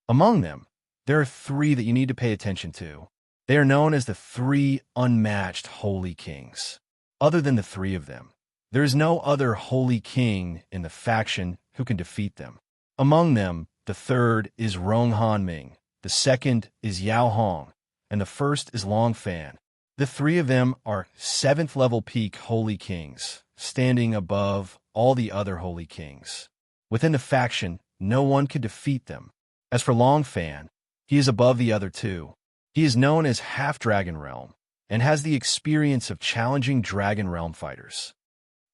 Among them, there are 3 that you need to pay attention to. They are known as the 3 unmatched Holy Kings. Other than the 3 of them, there is no other Holy King in the faction who can defeat them. Among them, the 3rd is Rong Hanming, the 2nd is Yao Hong, and the 1st is Long Fan. The 3 of them are 7th level peak Holy Kings, standing above all the other Holy Kings. Within the faction, no one could defeat them. As for Long Fan, he is above the other 2. He is known as Half Dragon Realm, and has the experience of challenging Dragon Realm fighters.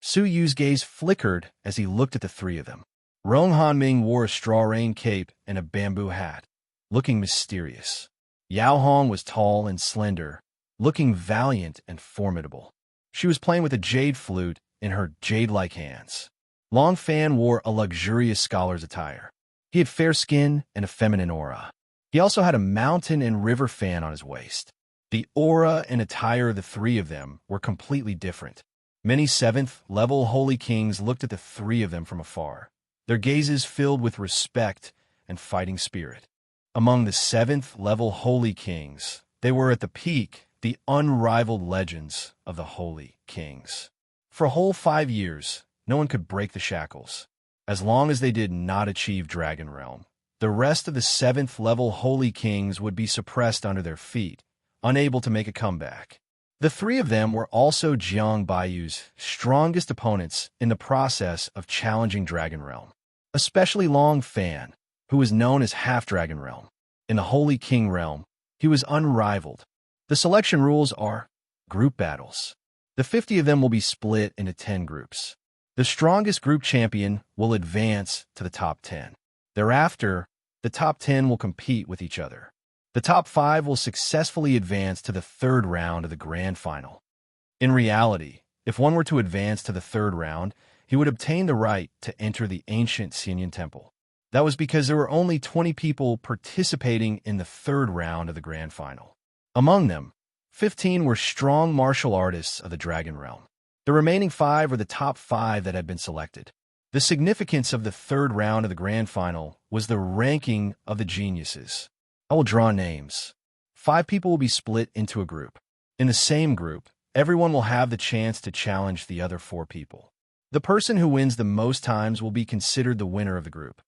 Suyu's gaze flickered as he looked at the 3 of them. Rong Hanming wore a straw rain cape and a bamboo hat, looking mysterious. Yao Hong was tall and slender, looking valiant and formidable. She was playing with a jade flute in her jade-like hands. Long Fan wore a luxurious scholar's attire. He had fair skin and a feminine aura. He also had a mountain and river fan on his waist. The aura and attire of the 3 of them were completely different. Many 7th level Holy Kings looked at the 3 of them from afar, their gazes filled with respect and fighting spirit. Among the 7th level Holy Kings, they were at the peak, the unrivaled legends of the Holy Kings. For a whole 5 years, no one could break the shackles. As long as they did not achieve Dragon Realm, the rest of the 7th level Holy Kings would be suppressed under their feet, unable to make a comeback. The 3 of them were also Jiang Baiyu's strongest opponents in the process of challenging Dragon Realm, especially Long Fan, who was known as Half Dragon Realm. In the Holy King Realm, he was unrivaled. The selection rules are group battles. The 50 of them will be split into 10 groups. The strongest group champion will advance to the top 10. Thereafter, the top 10 will compete with each other. The top 5 will successfully advance to the 3rd round of the grand final. In reality, if one were to advance to the 3rd round, he would obtain the right to enter the ancient Xinyan Temple. That was because there were only 20 people participating in the 3rd round of the grand final. Among them, 15 were strong martial artists of the Dragon Realm. The remaining 5 were the top 5 that had been selected. The significance of the 3rd round of the grand final was the ranking of the geniuses. I will draw names. 5 people will be split into a group. In the same group, everyone will have the chance to challenge the other 4 people. The person who wins the most times will be considered the winner of the group.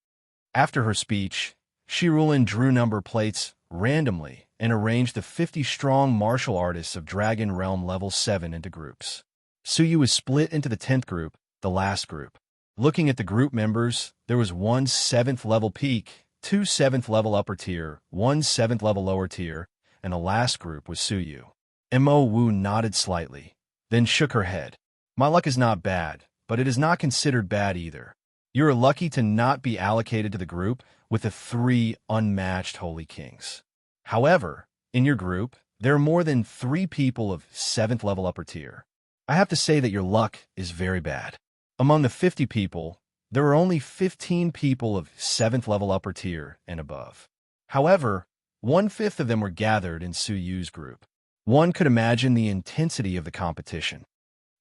After her speech, Shirulin drew number plates randomly and arranged the 50 strong martial artists of Dragon Realm level 7 into groups. Suyu was split into the 10th group, the last group. Looking at the group members, there was 1 7th level peak, 2 7th level upper tier, 1 7th level lower tier, and the last group was Suyu. Mo Wu nodded slightly, then shook her head. My luck is not bad, but it is not considered bad either. You are lucky to not be allocated to the group with the 3 unmatched Holy Kings. However, in your group, there are more than 3 people of 7th level upper tier. I have to say that your luck is very bad. Among the 50 people, there are only 15 people of 7th level upper tier and above. However, 1/5 of them were gathered in Suyu's group. One could imagine the intensity of the competition.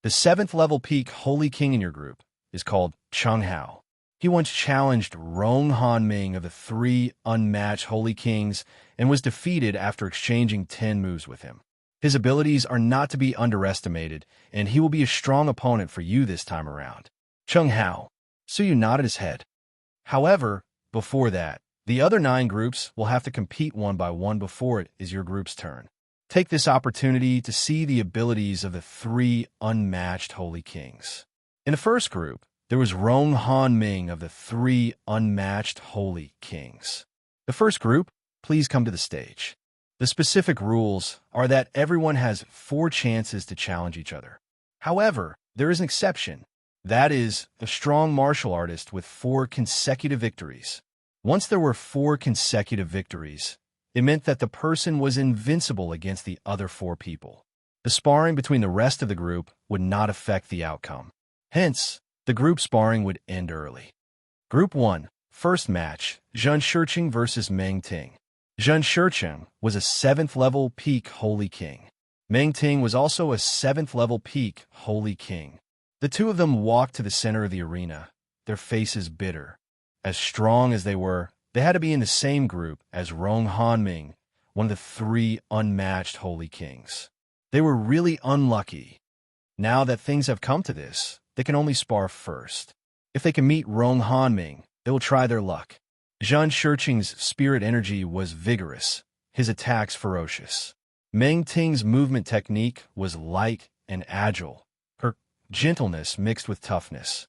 The 7th level peak Holy King in your group is called Chung Hao. He once challenged Rong Hanming of the 3 unmatched Holy Kings and was defeated after exchanging 10 moves with him. His abilities are not to be underestimated, and he will be a strong opponent for you this time around. Chung Hao. Suyu nodded his head. However, before that, the other 9 groups will have to compete one by one before it is your group's turn. Take this opportunity to see the abilities of the 3 unmatched Holy Kings. In the first group, there was Rong Hanming of the 3 unmatched Holy Kings. The first group, please come to the stage. The specific rules are that everyone has 4 chances to challenge each other. However, there is an exception. That is, a strong martial artist with 4 consecutive victories. Once there were 4 consecutive victories, it meant that the person was invincible against the other 4 people. The sparring between the rest of the group would not affect the outcome. Hence, the group sparring would end early. Group 1, first match, Zhen Shiqing versus Meng Ting. Zhen Shiqing was a 7th level peak Holy King. Meng Ting was also a 7th level peak Holy King. The two of them walked to the center of the arena, their faces bitter. As strong as they were, they had to be in the same group as Rong Hanming, one of the 3 unmatched Holy Kings. They were really unlucky. Now that things have come to this, they can only spar first. If they can meet Rong Hanming, they will try their luck. Zhen Shiqing's spirit energy was vigorous, his attacks ferocious. Meng Ting's movement technique was light and agile, her gentleness mixed with toughness.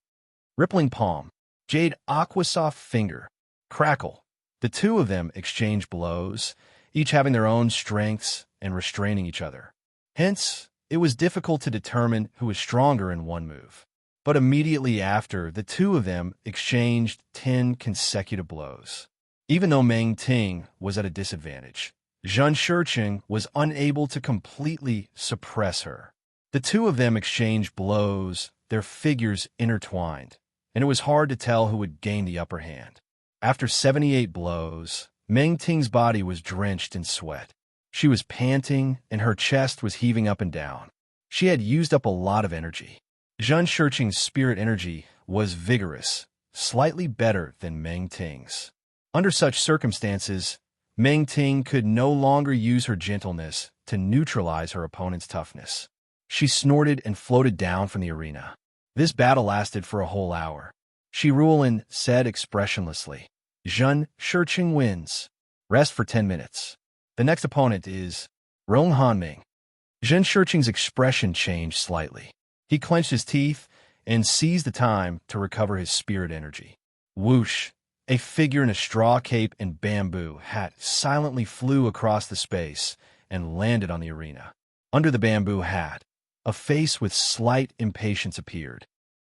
Rippling palm, jade aquasoft finger, crackle. The two of them exchanged blows, each having their own strengths and restraining each other. Hence, it was difficult to determine who was stronger in one move. But immediately after, the two of them exchanged 10 consecutive blows. Even though Meng Ting was at a disadvantage, Zhen Shiqing was unable to completely suppress her. The two of them exchanged blows, their figures intertwined, and it was hard to tell who would gain the upper hand. After 78 blows, Meng Ting's body was drenched in sweat. She was panting, and her chest was heaving up and down. She had used up a lot of energy. Zhen Shiqing's spirit energy was vigorous, slightly better than Meng Ting's. Under such circumstances, Meng Ting could no longer use her gentleness to neutralize her opponent's toughness. She snorted and floated down from the arena. This battle lasted for a whole hour. Shi Ruolin said expressionlessly, "Zhen Shiqing wins. Rest for 10 minutes. The next opponent is Rong Hanming." Zhen Shiqing's expression changed slightly. He clenched his teeth and seized the time to recover his spirit energy. Whoosh! A figure in a straw cape and bamboo hat silently flew across the space and landed on the arena. Under the bamboo hat, a face with slight impatience appeared.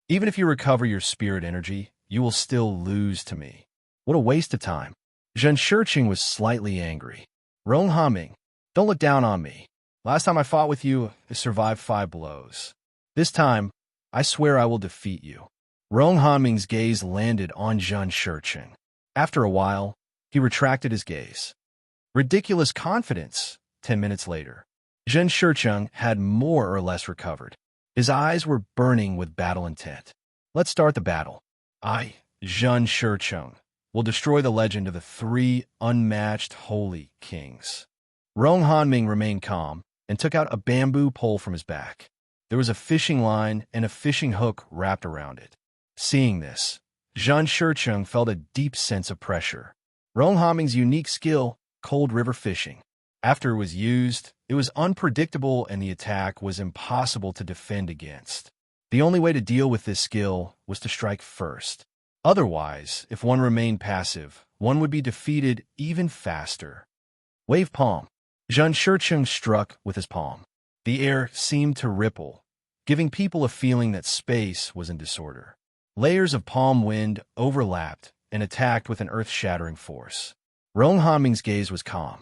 "Even if you recover your spirit energy, you will still lose to me. What a waste of time." Zhen Shiqing was slightly angry. "Rong Hanming, don't look down on me. Last time I fought with you, I survived 5 blows. This time, I swear I will defeat you." Rong Hanming's gaze landed on Zhen Shiqing. After a while, he retracted his gaze. Ridiculous confidence. 10 minutes later, Zhen Shiqing had more or less recovered. His eyes were burning with battle intent. "Let's start the battle. I, Zhen Shiqing, will destroy the legend of the 3 unmatched Holy Kings." Rong Hanming remained calm and took out a bamboo pole from his back. There was a fishing line and a fishing hook wrapped around it. Seeing this, Zhen Shiqing felt a deep sense of pressure. Rong Hanming's unique skill, cold river fishing. After it was used, it was unpredictable and the attack was impossible to defend against. The only way to deal with this skill was to strike first. Otherwise, if one remained passive, one would be defeated even faster. Wave palm. Zhun Shicheng struck with his palm. The air seemed to ripple, giving people a feeling that space was in disorder. Layers of palm wind overlapped and attacked with an earth-shattering force. Rong Hanming's gaze was calm.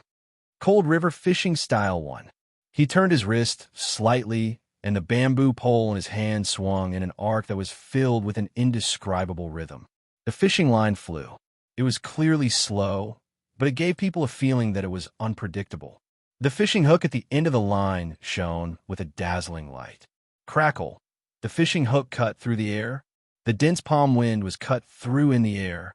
Cold River fishing style won. He turned his wrist slightly, and the bamboo pole in his hand swung in an arc that was filled with an indescribable rhythm. The fishing line flew. It was clearly slow, but it gave people a feeling that it was unpredictable. The fishing hook at the end of the line shone with a dazzling light. Crackle. The fishing hook cut through the air. The dense palm wind was cut through in the air.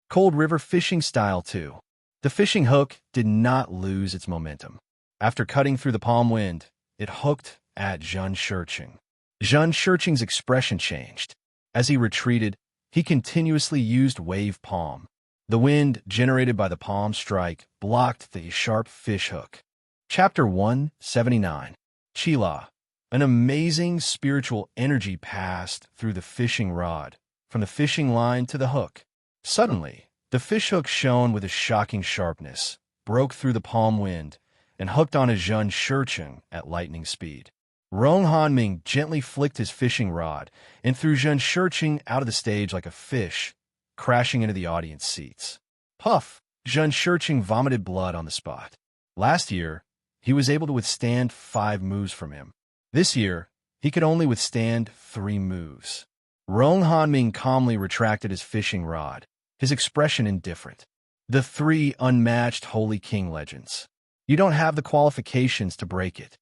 Cold River fishing style too. The fishing hook did not lose its momentum. After cutting through the palm wind, it hooked at Zhun Shicheng. Zhun Shicheng's expression changed. As he retreated, he continuously used wave palm. The wind generated by the palm strike blocked the sharp fish hook. Chapter 179. Qila. An amazing spiritual energy passed through the fishing rod, from the fishing line to the hook. Suddenly, the fish hook shone with a shocking sharpness, broke through the palm wind, and hooked on a Zhun Shicheng at lightning speed. Rong Hanming gently flicked his fishing rod and threw Zhun Shicheng out of the stage like a fish, crashing into the audience seats. Puff! Zhun Shicheng vomited blood on the spot. Last year, he was able to withstand 5 moves from him. This year, he could only withstand 3 moves. Rong Hanming calmly retracted his fishing rod, his expression indifferent. The 3 unmatched Holy King legends. You don't have the qualifications to break it.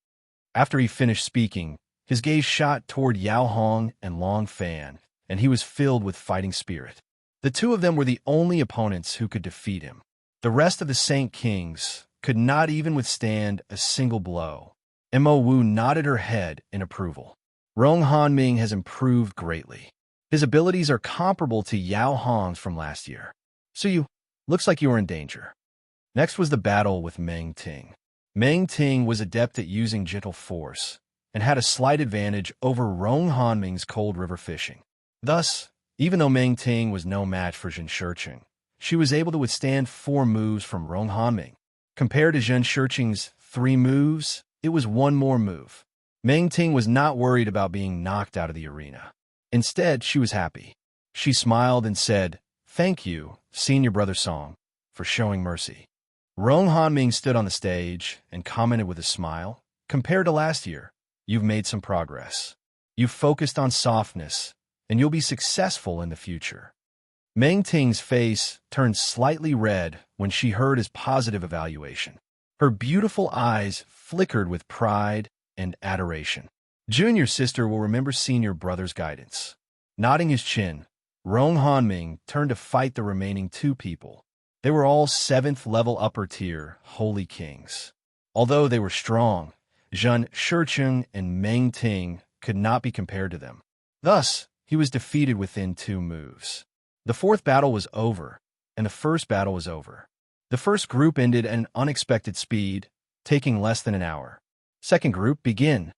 After he finished speaking, his gaze shot toward Yao Hong and Long Fan, and he was filled with fighting spirit. The 2 of them were the only opponents who could defeat him. The rest of the Saint Kings could not even withstand a single blow. Mo Wu nodded her head in approval. Rong Hanming has improved greatly. His abilities are comparable to Yao Hong's from last year. So looks like you were in danger. Next was the battle with Meng Ting. Meng Ting was adept at using gentle force and had a slight advantage over Rong Hanming's Cold River fishing. Thus, even though Meng Ting was no match for Zhun Shicheng, she was able to withstand 4 moves from Rong Hanming. Compared to Zhun Shicheng's 3 moves, it was 1 more move. Meng Ting was not worried about being knocked out of the arena. Instead, she was happy. She smiled and said, "Thank you, Senior Brother Song, for showing mercy." Rong Hanming stood on the stage and commented with a smile, "Compared to last year, you've made some progress. You've focused on softness, and you'll be successful in the future." Meng Ting's face turned slightly red when she heard his positive evaluation. Her beautiful eyes flickered with pride and adoration. Junior sister will remember senior brother's guidance. Nodding his chin, Rong Hanming turned to fight the remaining 2 people. They were all 7th level upper tier Holy Kings. Although they were strong, Zhun Shicheng and Meng Ting could not be compared to them. Thus, he was defeated within 2 moves. The 4th battle was over, and the 1st battle was over. The first group ended at an unexpected speed, taking less than an hour. Second group, begin.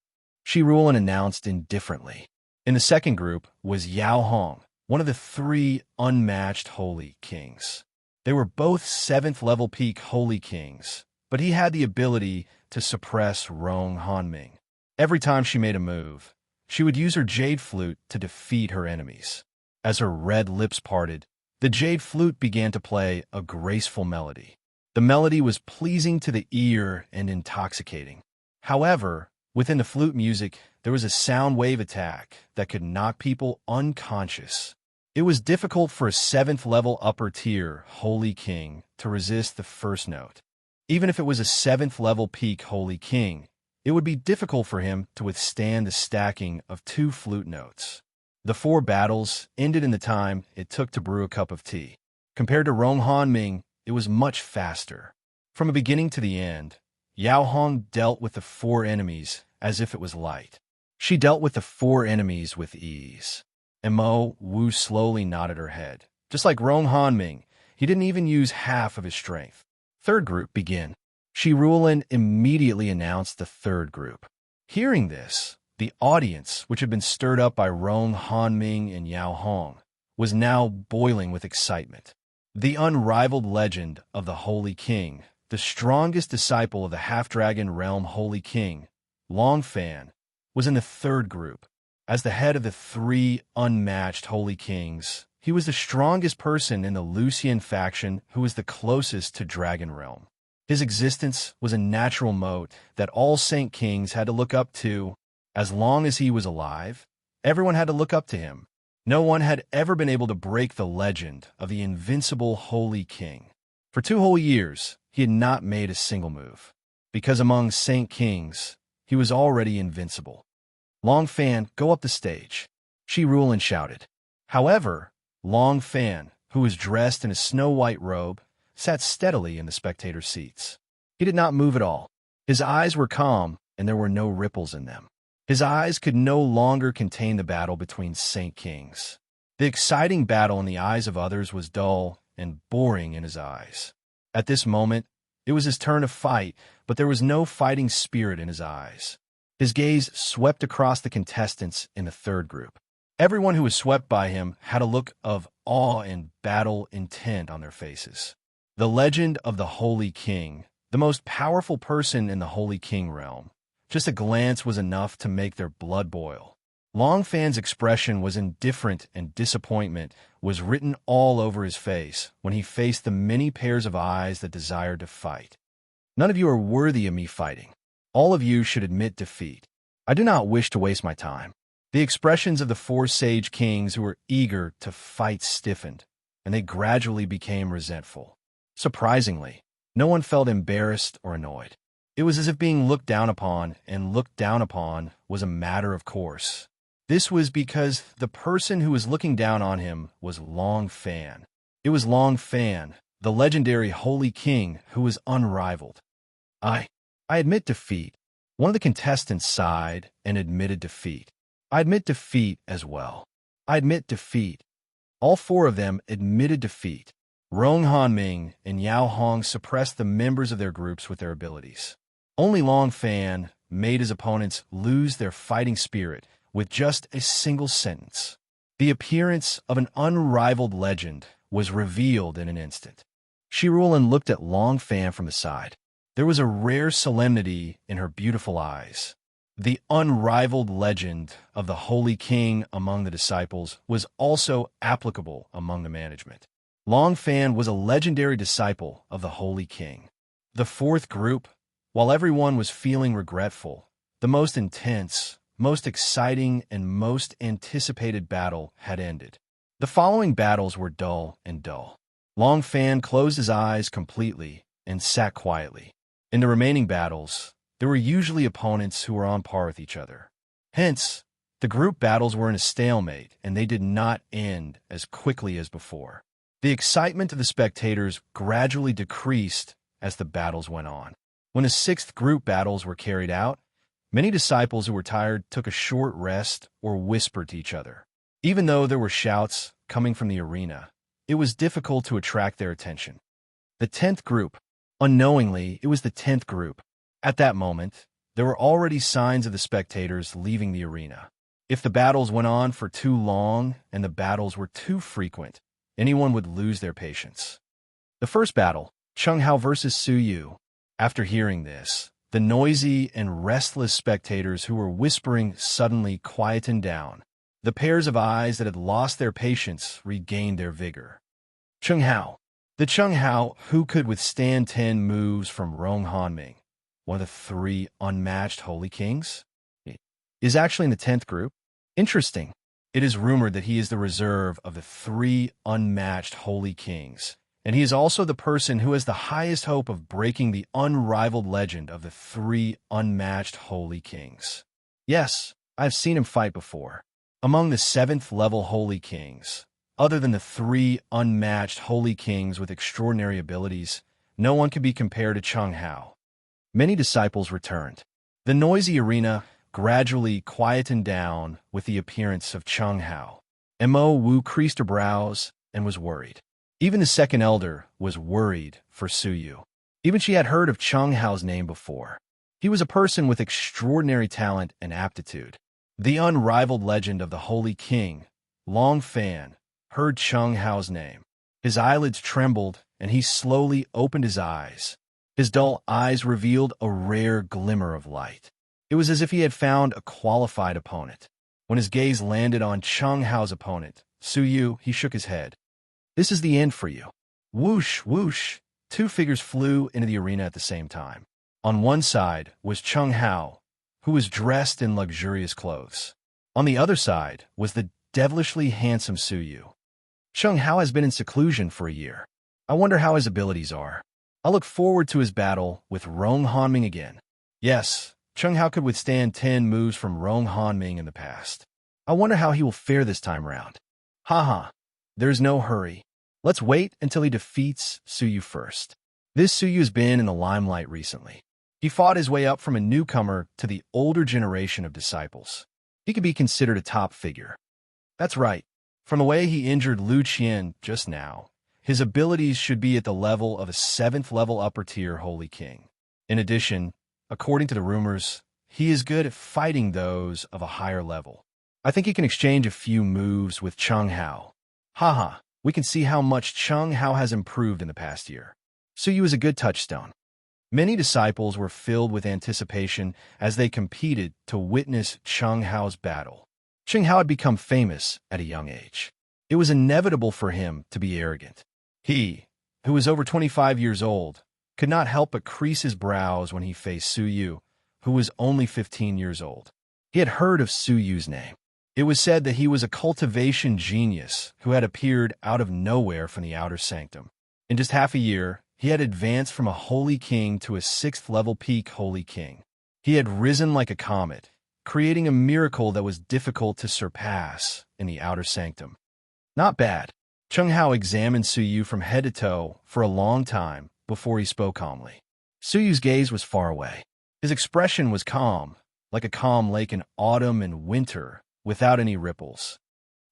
Shi Ruolin announced indifferently. In the second group was Yao Hong, one of the 3 unmatched Holy Kings. They were both 7th level peak Holy Kings, but he had the ability to suppress Rong Hanming. Every time she made a move, she would use her jade flute to defeat her enemies. As her red lips parted, the jade flute began to play a graceful melody. The melody was pleasing to the ear and intoxicating. However, within the flute music, there was a sound wave attack that could knock people unconscious. It was difficult for a 7th level upper tier Holy King to resist the first note. Even if it was a 7th level peak Holy King, it would be difficult for him to withstand the stacking of 2 flute notes. The 4 battles ended in the time it took to brew a cup of tea. Compared to Rong Hanming, it was much faster. From the beginning to the end, Yao Hong dealt with the 4 enemies as if it was light. She dealt with the 4 enemies with ease. Mo Wu slowly nodded her head. Just like Rong Hanming, he didn't even use half of his strength. Third group, begin. Shi Ruolin immediately announced the 3rd group. Hearing this, the audience, which had been stirred up by Rong Hanming and Yao Hong, was now boiling with excitement. The unrivaled legend of the Holy King, the strongest disciple of the half-dragon realm Holy King, Longfan, was in the third group. As the head of the three unmatched Holy Kings, he was the strongest person in the Lucian faction who was the closest to Dragon Realm. His existence was a natural moat that all Saint Kings had to look up to. As long as he was alive, everyone had to look up to him. No one had ever been able to break the legend of the invincible Holy King. For 2 whole years, he had not made a single move, because among Saint Kings, he was already invincible. Longfan, go up the stage, Shi Rulin shouted. However, Longfan, who was dressed in a snow-white robe, sat steadily in the spectator seats. He did not move at all. His eyes were calm, and there were no ripples in them. His eyes could no longer contain the battle between Saint Kings. The exciting battle in the eyes of others was dull and boring in his eyes. At this moment, it was his turn to fight, but there was no fighting spirit in his eyes. His gaze swept across the contestants in the third group. Everyone who was swept by him had a look of awe and battle intent on their faces. The legend of the Holy King, the most powerful person in the Holy King realm. Just a glance was enough to make their blood boil. Longfan's expression was indifferent, and disappointment was written all over his face when he faced the many pairs of eyes that desired to fight. None of you are worthy of me fighting. All of you should admit defeat. I do not wish to waste my time. The expressions of the 4 sage kings who were eager to fight stiffened, and they gradually became resentful. Surprisingly, no one felt embarrassed or annoyed. It was as if being looked down upon and looked down upon was a matter of course. This was because the person who was looking down on him was Longfan. It was Longfan, the legendary Holy King, who was unrivaled. I admit defeat. One of the contestants sighed and admitted defeat. I admit defeat as well. I admit defeat. All 4 of them admitted defeat. Rong Hanming and Yao Hong suppressed the members of their groups with their abilities. Only Longfan made his opponents lose their fighting spirit with just a single sentence. The appearance of an unrivaled legend was revealed in an instant. Shi Rulin looked at Longfan from the side. There was a rare solemnity in her beautiful eyes. The unrivaled legend of the Holy King among the disciples was also applicable among the management. Longfan was a legendary disciple of the Holy King. The 4th group, while everyone was feeling regretful, the most intense, most exciting, and most anticipated battle had ended. The following battles were dull and dull. Longfan closed his eyes completely and sat quietly. In the remaining battles, there were usually opponents who were on par with each other. Hence, the group battles were in a stalemate, and they did not end as quickly as before. The excitement of the spectators gradually decreased as the battles went on. When the 6th group battles were carried out, many disciples who were tired took a short rest or whispered to each other. Even though there were shouts coming from the arena, it was difficult to attract their attention. The 10th group. Unknowingly, it was the 10th group. At that moment, there were already signs of the spectators leaving the arena. If the battles went on for too long and the battles were too frequent, anyone would lose their patience. The first battle, Chung Hao versus Su Yu. After hearing this, the noisy and restless spectators who were whispering suddenly quietened down. The pairs of eyes that had lost their patience regained their vigor. Chung Hao. The Chung Hao who could withstand 10 moves from Rong Hanming, one of the 3 unmatched Holy Kings, is actually in the 10th group. Interesting. It is rumored that he is the reserve of the 3 unmatched Holy Kings, and he is also the person who has the highest hope of breaking the unrivaled legend of the 3 unmatched Holy Kings. Yes, I've seen him fight before. Among the 7th level Holy Kings, other than the 3 unmatched Holy Kings with extraordinary abilities, no one could be compared to Chung Hao. Many disciples returned. The noisy arena gradually quietened down with the appearance of Chung Hao. Mo Wu creased her brows and was worried. Even the 2nd elder was worried for Su Yu. Even she had heard of Chung Hao's name before. He was a person with extraordinary talent and aptitude. The unrivaled legend of the Holy King, Longfan, heard Chung Hao's name. His eyelids trembled, and he slowly opened his eyes. His dull eyes revealed a rare glimmer of light. It was as if he had found a qualified opponent. When his gaze landed on Chung Hao's opponent, Su Yu, he shook his head. This is the end for you. Whoosh, whoosh. Two figures flew into the arena at the same time. On one side was Chung Hao, who was dressed in luxurious clothes. On the other side was the devilishly handsome Su Yu. Chung Hao has been in seclusion for a year. I wonder how his abilities are. I look forward to his battle with Rong Hanming again. Yes, Chung Hao could withstand 10 moves from Rong Hanming in the past. I wonder how he will fare this time round. Haha, there's no hurry. Let's wait until he defeats Su Yu first. This Su Yu's been in the limelight recently. He fought his way up from a newcomer to the older generation of disciples. He could be considered a top figure. That's right. From the way he injured Lu Qian just now, his abilities should be at the level of a 7th-level upper-tier Holy King. In addition, according to the rumors, he is good at fighting those of a higher level. I think he can exchange a few moves with Chung Hao. Haha, we can see how much Chung Hao has improved in the past year. Su Yu is a good touchstone. Many disciples were filled with anticipation as they competed to witness Chung Hao's battle. Chung Hao had become famous at a young age. It was inevitable for him to be arrogant. He, who was over 25 years old, could not help but crease his brows when he faced Su Yu, who was only 15 years old. He had heard of Su Yu's name. It was said that he was a cultivation genius who had appeared out of nowhere from the outer sanctum. In just half a year, he had advanced from a Holy King to a 6th-level peak Holy King. He had risen like a comet, creating a miracle that was difficult to surpass in the outer sanctum. Not bad. Chung Hao examined Su Yu from head to toe for a long time before he spoke calmly. Su Yu's gaze was far away. His expression was calm, like a calm lake in autumn and winter, without any ripples.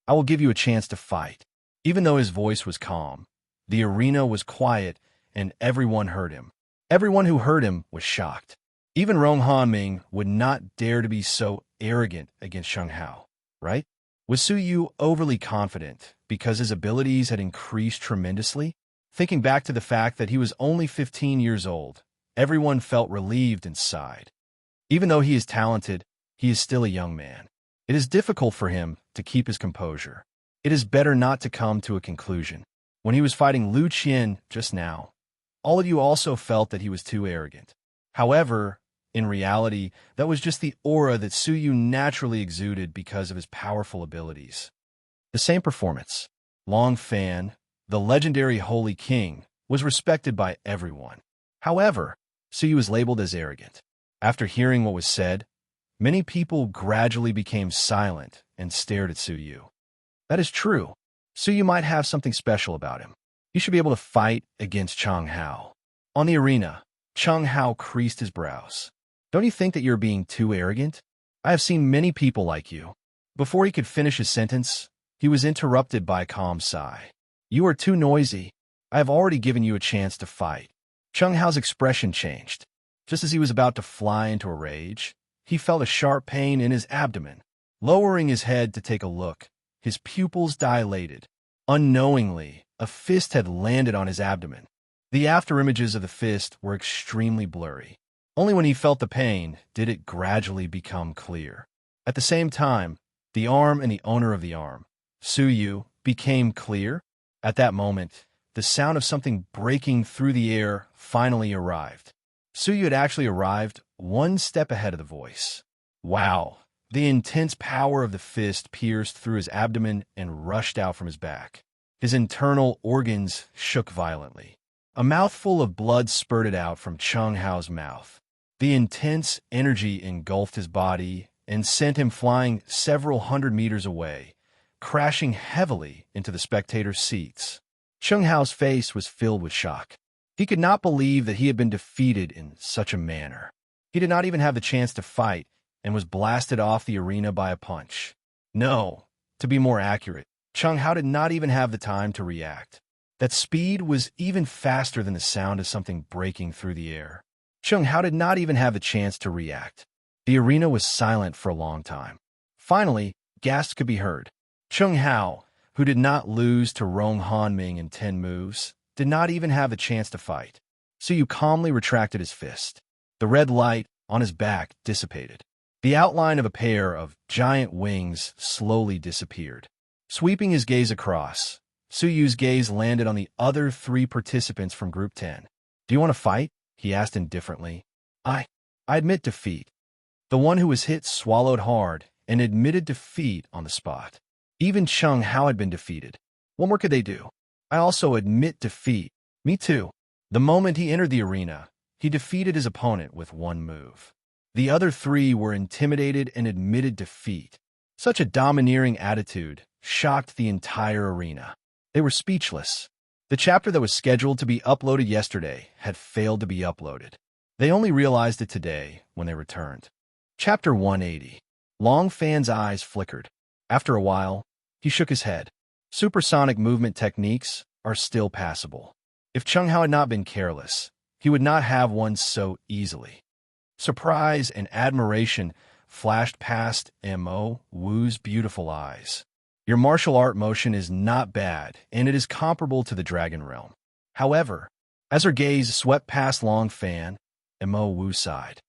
I will give you a chance to fight. Even though his voice was calm, the arena was quiet and everyone heard him. Everyone who heard him was shocked. Even Rong Hanming would not dare to be so arrogant against Chung Hao, right? Was Su Yu overly confident because his abilities had increased tremendously? Thinking back to the fact that he was only 15 years old, everyone felt relieved and sighed. Even though he is talented, he is still a young man. It is difficult for him to keep his composure. It is better not to come to a conclusion. When he was fighting Lu Qian just now, all of you also felt that he was too arrogant. However, in reality, that was just the aura that Su Yu naturally exuded because of his powerful abilities. The same performance. Long Fan, the legendary Holy King, was respected by everyone. However, Su Yu was labeled as arrogant. After hearing what was said, many people gradually became silent and stared at Su Yu. That is true. Su Yu might have something special about him. He should be able to fight against Chung Hao. On the arena, Chung Hao creased his brows. Don't you think that you're being too arrogant? I have seen many people like you. Before he could finish his sentence, he was interrupted by a calm sigh. You are too noisy. I have already given you a chance to fight. Chung Hao's expression changed. Just as he was about to fly into a rage, he felt a sharp pain in his abdomen. Lowering his head to take a look, his pupils dilated. Unknowingly, a fist had landed on his abdomen. The afterimages of the fist were extremely blurry. Only when he felt the pain did it gradually become clear. At the same time, the arm and the owner of the arm, Su Yu, became clear. At that moment, the sound of something breaking through the air finally arrived. Su Yu had actually arrived one step ahead of the voice. Wow! The intense power of the fist pierced through his abdomen and rushed out from his back. His internal organs shook violently. A mouthful of blood spurted out from Chung Hao's mouth. The intense energy engulfed his body and sent him flying several hundred meters away, crashing heavily into the spectators' seats. Chung Hao's face was filled with shock. He could not believe that he had been defeated in such a manner. He did not even have the chance to fight and was blasted off the arena by a punch. No, to be more accurate, Chung Hao did not even have the time to react. That speed was even faster than the sound of something breaking through the air. Chung Hao did not even have the chance to react. The arena was silent for a long time. Finally, gasps could be heard. Chung Hao, who did not lose to Rong Hanming in 10 moves, did not even have the chance to fight. Suyu calmly retracted his fist. The red light on his back dissipated. The outline of a pair of giant wings slowly disappeared. Sweeping his gaze across, Suyu's gaze landed on the other 3 participants from Group 10. "Do you want to fight?" he asked indifferently. I admit defeat." The one who was hit swallowed hard and admitted defeat on the spot. Even Chung Hao had been defeated. What more could they do? "I also admit defeat." "Me too." The moment he entered the arena, he defeated his opponent with 1 move. The other 3 were intimidated and admitted defeat. Such a domineering attitude shocked the entire arena. They were speechless. The chapter that was scheduled to be uploaded yesterday had failed to be uploaded. They only realized it today when they returned. Chapter 180. Long Fan's eyes flickered. After a while, he shook his head. Supersonic movement techniques are still passable. If Chung Hao had not been careless, he would not have won so easily. Surprise and admiration flashed past Mo Wu's beautiful eyes. "Your martial art motion is not bad, and it is comparable to the Dragon Realm." However, as her gaze swept past Long Fan, Mo Wu sighed.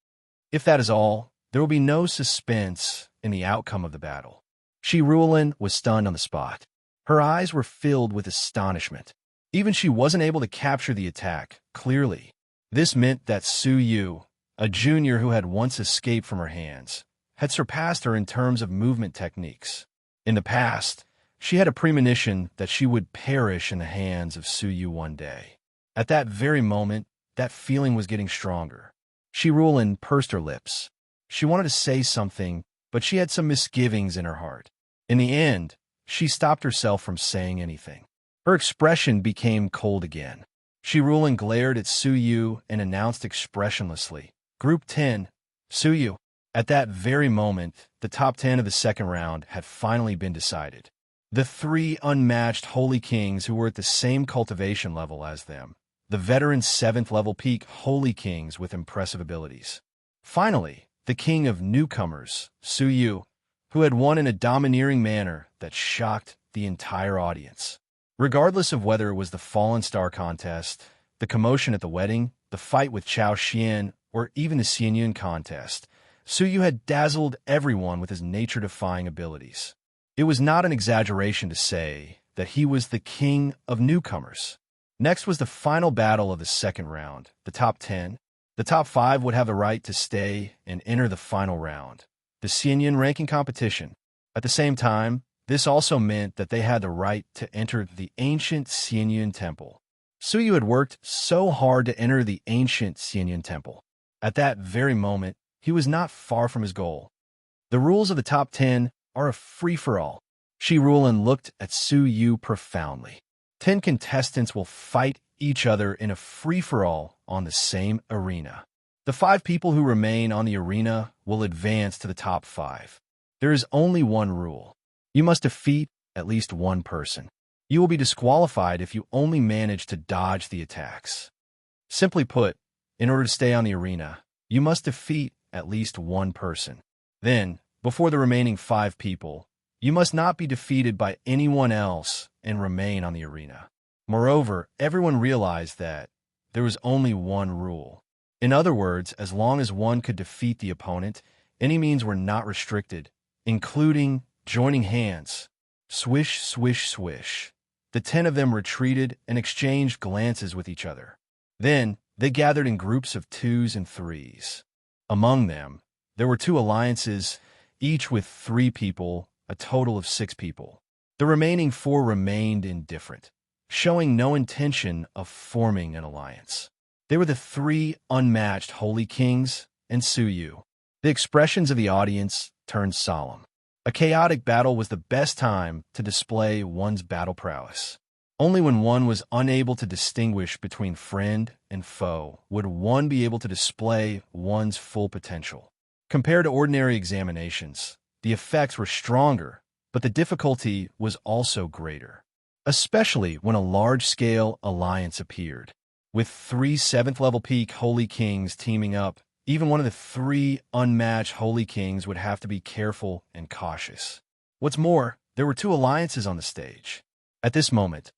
"If that is all, there will be no suspense in the outcome of the battle." Shi Ruolin was stunned on the spot. Her eyes were filled with astonishment. Even she wasn't able to capture the attack clearly. This meant that Suyu, a junior who had once escaped from her hands, had surpassed her in terms of movement techniques. In the past, she had a premonition that she would perish in the hands of Suyu one day. At that very moment, that feeling was getting stronger. Shi Ruolin pursed her lips. She wanted to say something, but she had some misgivings in her heart. In the end, she stopped herself from saying anything. Her expression became cold again. Shi Ruolin glared at Suyu and announced expressionlessly, "Group 10, Suyu." At that very moment, the top 10 of the second round had finally been decided. The 3 unmatched Holy Kings who were at the same cultivation level as them. The veteran 7th level peak Holy Kings with impressive abilities. Finally, the king of newcomers, Suyu, who had won in a domineering manner that shocked the entire audience. Regardless of whether it was the Fallen Star contest, the commotion at the wedding, the fight with Chao Xian, or even the Xianyun contest, Suyu had dazzled everyone with his nature-defying abilities. It was not an exaggeration to say that he was the king of newcomers. Next was the final battle of the second round, the top 10. The top 5 would have the right to stay and enter the final round, the Xianyun ranking competition. At the same time, this also meant that they had the right to enter the ancient Xianyun temple. Suyu had worked so hard to enter the ancient Xianyun temple. At that very moment, he was not far from his goal. The rules of the top 10 are a free-for-all. Shi Ruolin looked at Suyu profoundly. 10 contestants will fight each other in a free-for-all on the same arena. The 5 people who remain on the arena will advance to the top 5. There is only one rule. You must defeat at least one person. You will be disqualified if you only manage to dodge the attacks. Simply put, in order to stay on the arena, you must defeat at least one person. Then, before the remaining 5 people, you must not be defeated by anyone else and remain on the arena. Moreover, everyone realized that there was only one rule. In other words, as long as one could defeat the opponent, any means were not restricted, including joining hands. Swish, swish, swish. The 10 of them retreated and exchanged glances with each other. Then, they gathered in groups of 2s and 3s. Among them, there were 2 alliances, each with 3 people, a total of 6 people. The remaining 4 remained indifferent, showing no intention of forming an alliance. They were the 3 unmatched Holy Kings and Suyu. The expressions of the audience turned solemn. A chaotic battle was the best time to display one's battle prowess. Only when one was unable to distinguish between friend and foe would one be able to display one's full potential. Compared to ordinary examinations, the effects were stronger, but the difficulty was also greater, especially when a large-scale alliance appeared. With 3 7th-level peak Holy Kings teaming up, even one of the 3 unmatched Holy Kings would have to be careful and cautious. What's more, there were 2 alliances on the stage. At this moment,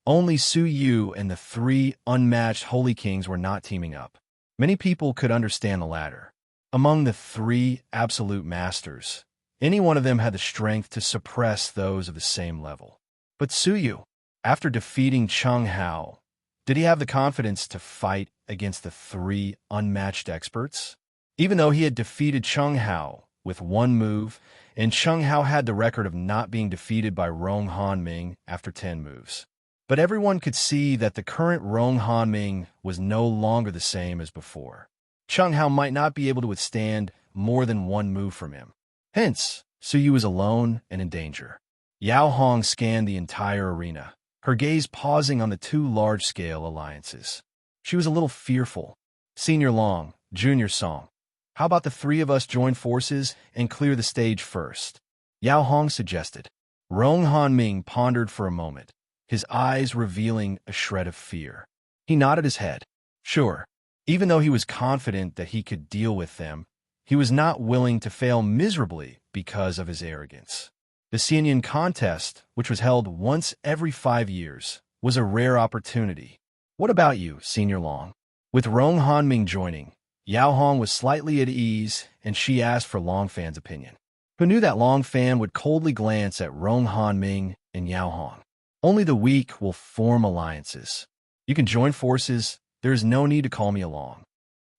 Only Su Yu and the three unmatched Holy Kings were not teaming up. Many people could understand the latter. Among the three absolute masters, any one of them had the strength to suppress those of the same level. But Su Yu, after defeating Cheng Hao, did he have the confidence to fight against the three unmatched experts? Even though he had defeated Cheng Hao with one move, and Cheng Hao had the record of not being defeated by Rong Hanming after 10 moves. But everyone could see that the current Rong Hanming was no longer the same as before. Cheng Hao might not be able to withstand more than one move from him. Hence, Su Yu was alone and in danger. Yao Hong scanned the entire arena, her gaze pausing on the two large-scale alliances. She was a little fearful. Senior Long, Junior Song, how about the three of us join forces and clear the stage first? Yao Hong suggested. Rong Hanming pondered for a moment, his eyes revealing a shred of fear. He nodded his head. Sure. Even though he was confident that he could deal with them, he was not willing to fail miserably because of his arrogance. The Xianyan contest, which was held once every 5 years, was a rare opportunity. What about you, Senior Long? With Rong Hanming joining, Yao Hong was slightly at ease, and she asked for Long Fan's opinion. Who knew that Long Fan would coldly glance at Rong Hanming and Yao Hong? Only the weak will form alliances. You can join forces. There is no need to call me along.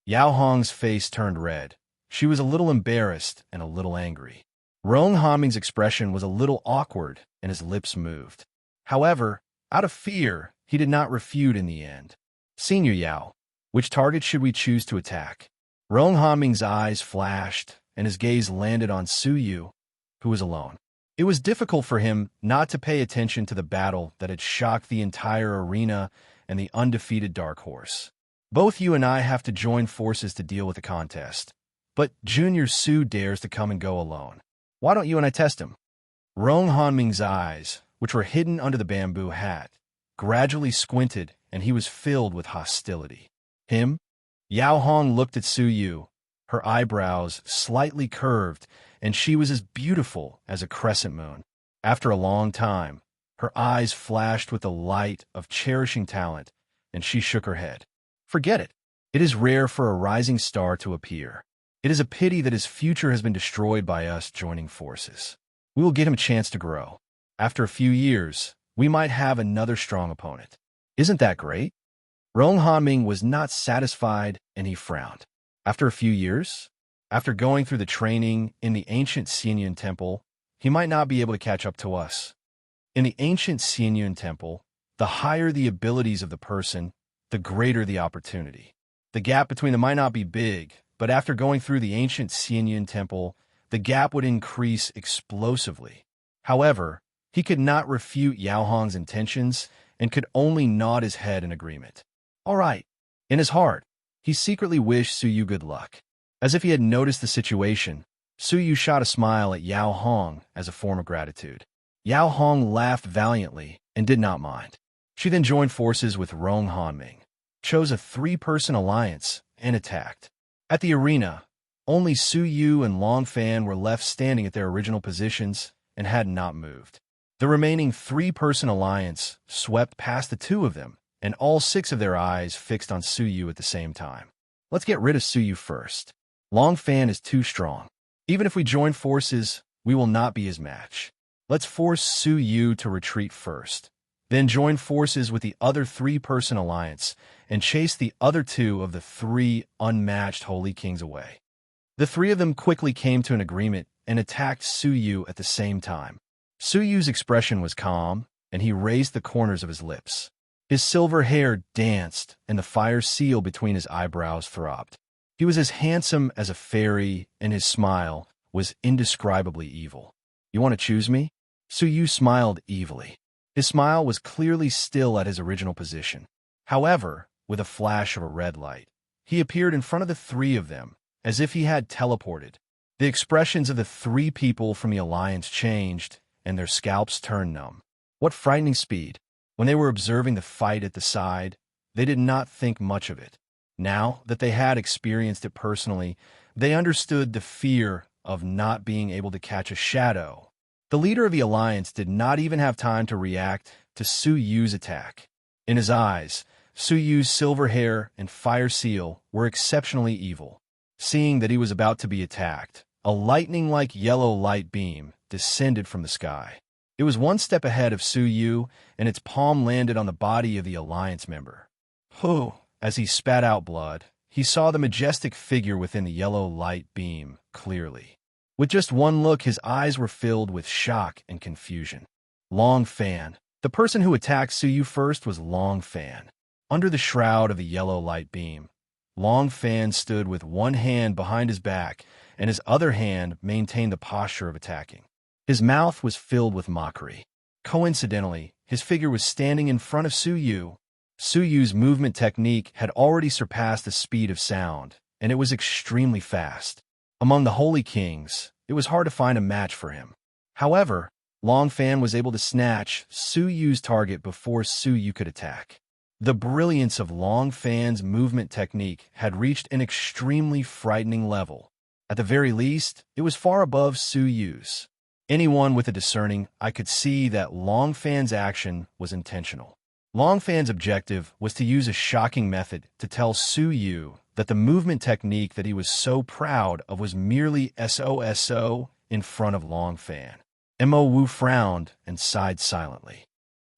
Yao Hong's face turned red. She was a little embarrassed and a little angry. Rong Hanming's expression was a little awkward, and his lips moved. However, out of fear, he did not refute in the end. Senior Yao, which target should we choose to attack? Rong Hanming's eyes flashed, and his gaze landed on Su Yu, who was alone. It was difficult for him not to pay attention to the battle that had shocked the entire arena and the undefeated Dark Horse. Both you and I have to join forces to deal with the contest. But Junior Su dares to come and go alone. Why don't you and I test him? Rong Hanming's eyes, which were hidden under the bamboo hat, gradually squinted, and he was filled with hostility. Him? Yao Hong looked at Su Yu, her eyebrows slightly curved, and she was as beautiful as a crescent moon. After a long time, her eyes flashed with the light of cherishing talent, and she shook her head. Forget it. It is rare for a rising star to appear. It is a pity that his future has been destroyed by us joining forces. We will give him a chance to grow. After a few years, we might have another strong opponent. Isn't that great? Rong Hanming was not satisfied, and he frowned. After a few years? After going through the training in the ancient Xianyan temple, he might not be able to catch up to us. In the ancient Xianyan temple, the higher the abilities of the person, the greater the opportunity. The gap between them might not be big, but after going through the ancient Xianyan temple, the gap would increase explosively. However, he could not refute Yao Hong's intentions and could only nod his head in agreement. All right. In his heart, he secretly wished Su Yu good luck. As if he had noticed the situation, Su Yu shot a smile at Yao Hong as a form of gratitude. Yao Hong laughed valiantly and did not mind. She then joined forces with Rong Hanming, chose a 3-person alliance, and attacked. At the arena, only Su Yu and Long Fan were left standing at their original positions and had not moved. The remaining 3-person alliance swept past the 2 of them, and all 6 of their eyes fixed on Su Yu at the same time. Let's get rid of Su Yu first. Long Fan is too strong. Even if we join forces, we will not be his match. Let's force Su Yu to retreat first, then join forces with the other 3-person alliance and chase the other 2 of the 3 unmatched Holy Kings away. The 3 of them quickly came to an agreement and attacked Su Yu at the same time. Su Yu's expression was calm, and he raised the corners of his lips. His silver hair danced, and the fire seal between his eyebrows throbbed. He was as handsome as a fairy, and his smile was indescribably evil. You want to choose me? Su Yu smiled evilly. His smile was clearly still at his original position. However, with a flash of a red light, he appeared in front of the 3 of them, as if he had teleported. The expressions of the 3 people from the alliance changed, and their scalps turned numb. What frightening speed! When they were observing the fight at the side, they did not think much of it. Now that they had experienced it personally, they understood the fear of not being able to catch a shadow. The leader of the alliance did not even have time to react to Su Yu's attack. In his eyes, Su Yu's silver hair and fire seal were exceptionally evil. Seeing that he was about to be attacked, a lightning-like yellow light beam descended from the sky. It was one step ahead of Su Yu, and its palm landed on the body of the Alliance member. Whew! As he spat out blood, he saw the majestic figure within the yellow light beam clearly. With just one look, his eyes were filled with shock and confusion. Long Fan. The person who attacked Su Yu first was Long Fan. Under the shroud of the yellow light beam, Long Fan stood with one hand behind his back, and his other hand maintained the posture of attacking. His mouth was filled with mockery. Coincidentally, his figure was standing in front of Su Yu. Su Yu's movement technique had already surpassed the speed of sound, and it was extremely fast. Among the Holy Kings, it was hard to find a match for him. However, Long Fan was able to snatch Su Yu's target before Su Yu could attack. The brilliance of Long Fan's movement technique had reached an extremely frightening level. At the very least, it was far above Su Yu's. Anyone with a discerning eye could see that Long Fan's action was intentional. Long Fan's objective was to use a shocking method to tell Su Yu that the movement technique that he was so proud of was merely SOSO in front of Long Fan. Mo Wu frowned and sighed silently.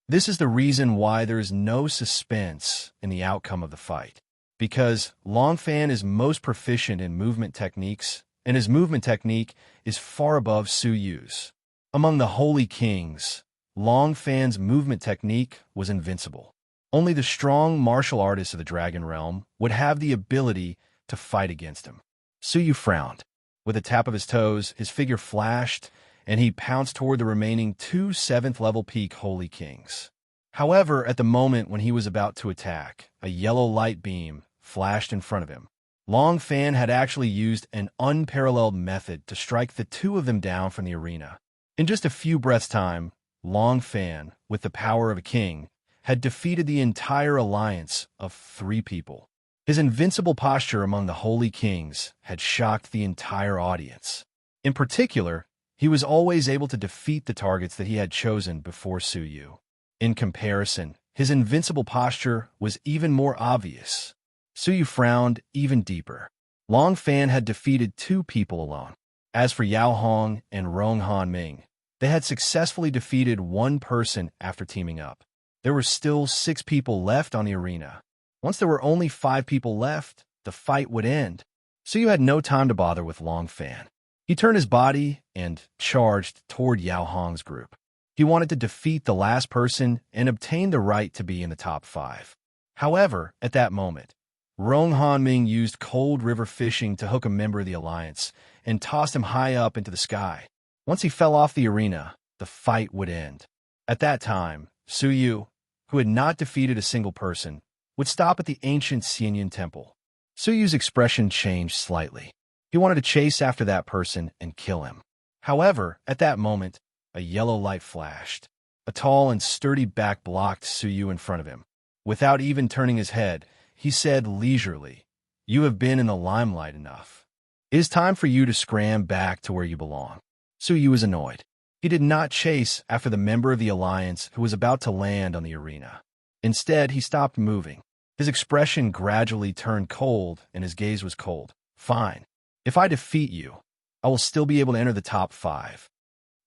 This is the reason why there is no suspense in the outcome of the fight. Because Long Fan is most proficient in movement techniques, and his movement technique is far above Su Yu's. Among the Holy Kings, Long Fan's movement technique was invincible. Only the strong martial artists of the Dragon Realm would have the ability to fight against him. Su Yu frowned. With a tap of his toes, his figure flashed, and he pounced toward the remaining two 7th-level peak Holy Kings. However, at the moment when he was about to attack, a yellow light beam flashed in front of him. Long Fan had actually used an unparalleled method to strike the two of them down from the arena. In just a few breaths' time, Long Fan, with the power of a king, had defeated the entire alliance of 3 people. His invincible posture among the Holy Kings had shocked the entire audience. In particular, he was always able to defeat the targets that he had chosen before Su Yu. In comparison, his invincible posture was even more obvious. Su Yu frowned even deeper. Long Fan had defeated 2 people alone. As for Yao Hong and Rong Han Ming, they had successfully defeated 1 person after teaming up. There were still 6 people left on the arena. Once there were only 5 people left, the fight would end. Su Yu had no time to bother with Long Fan. He turned his body and charged toward Yao Hong's group. He wanted to defeat the last person and obtain the right to be in the top 5. However, at that moment, Rong Han Ming used cold river fishing to hook a member of the alliance and tossed him high up into the sky. Once he fell off the arena, the fight would end. At that time, Su Yu, who had not defeated a single person, would stop at the ancient Xianyan temple. Su Yu's expression changed slightly. He wanted to chase after that person and kill him. However, at that moment, a yellow light flashed. A tall and sturdy back blocked Su Yu in front of him. Without even turning his head, he said leisurely, "You have been in the limelight enough. It is time for you to scram back to where you belong." Su Yu was annoyed. He did not chase after the member of the alliance who was about to land on the arena. Instead, he stopped moving. His expression gradually turned cold, and his gaze was cold. "Fine. If I defeat you, I will still be able to enter the top 5.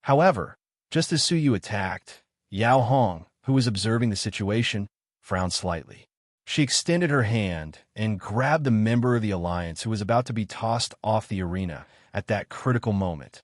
However, just as Su Yu attacked, Yao Hong, who was observing the situation, frowned slightly. She extended her hand and grabbed the member of the alliance who was about to be tossed off the arena at that critical moment.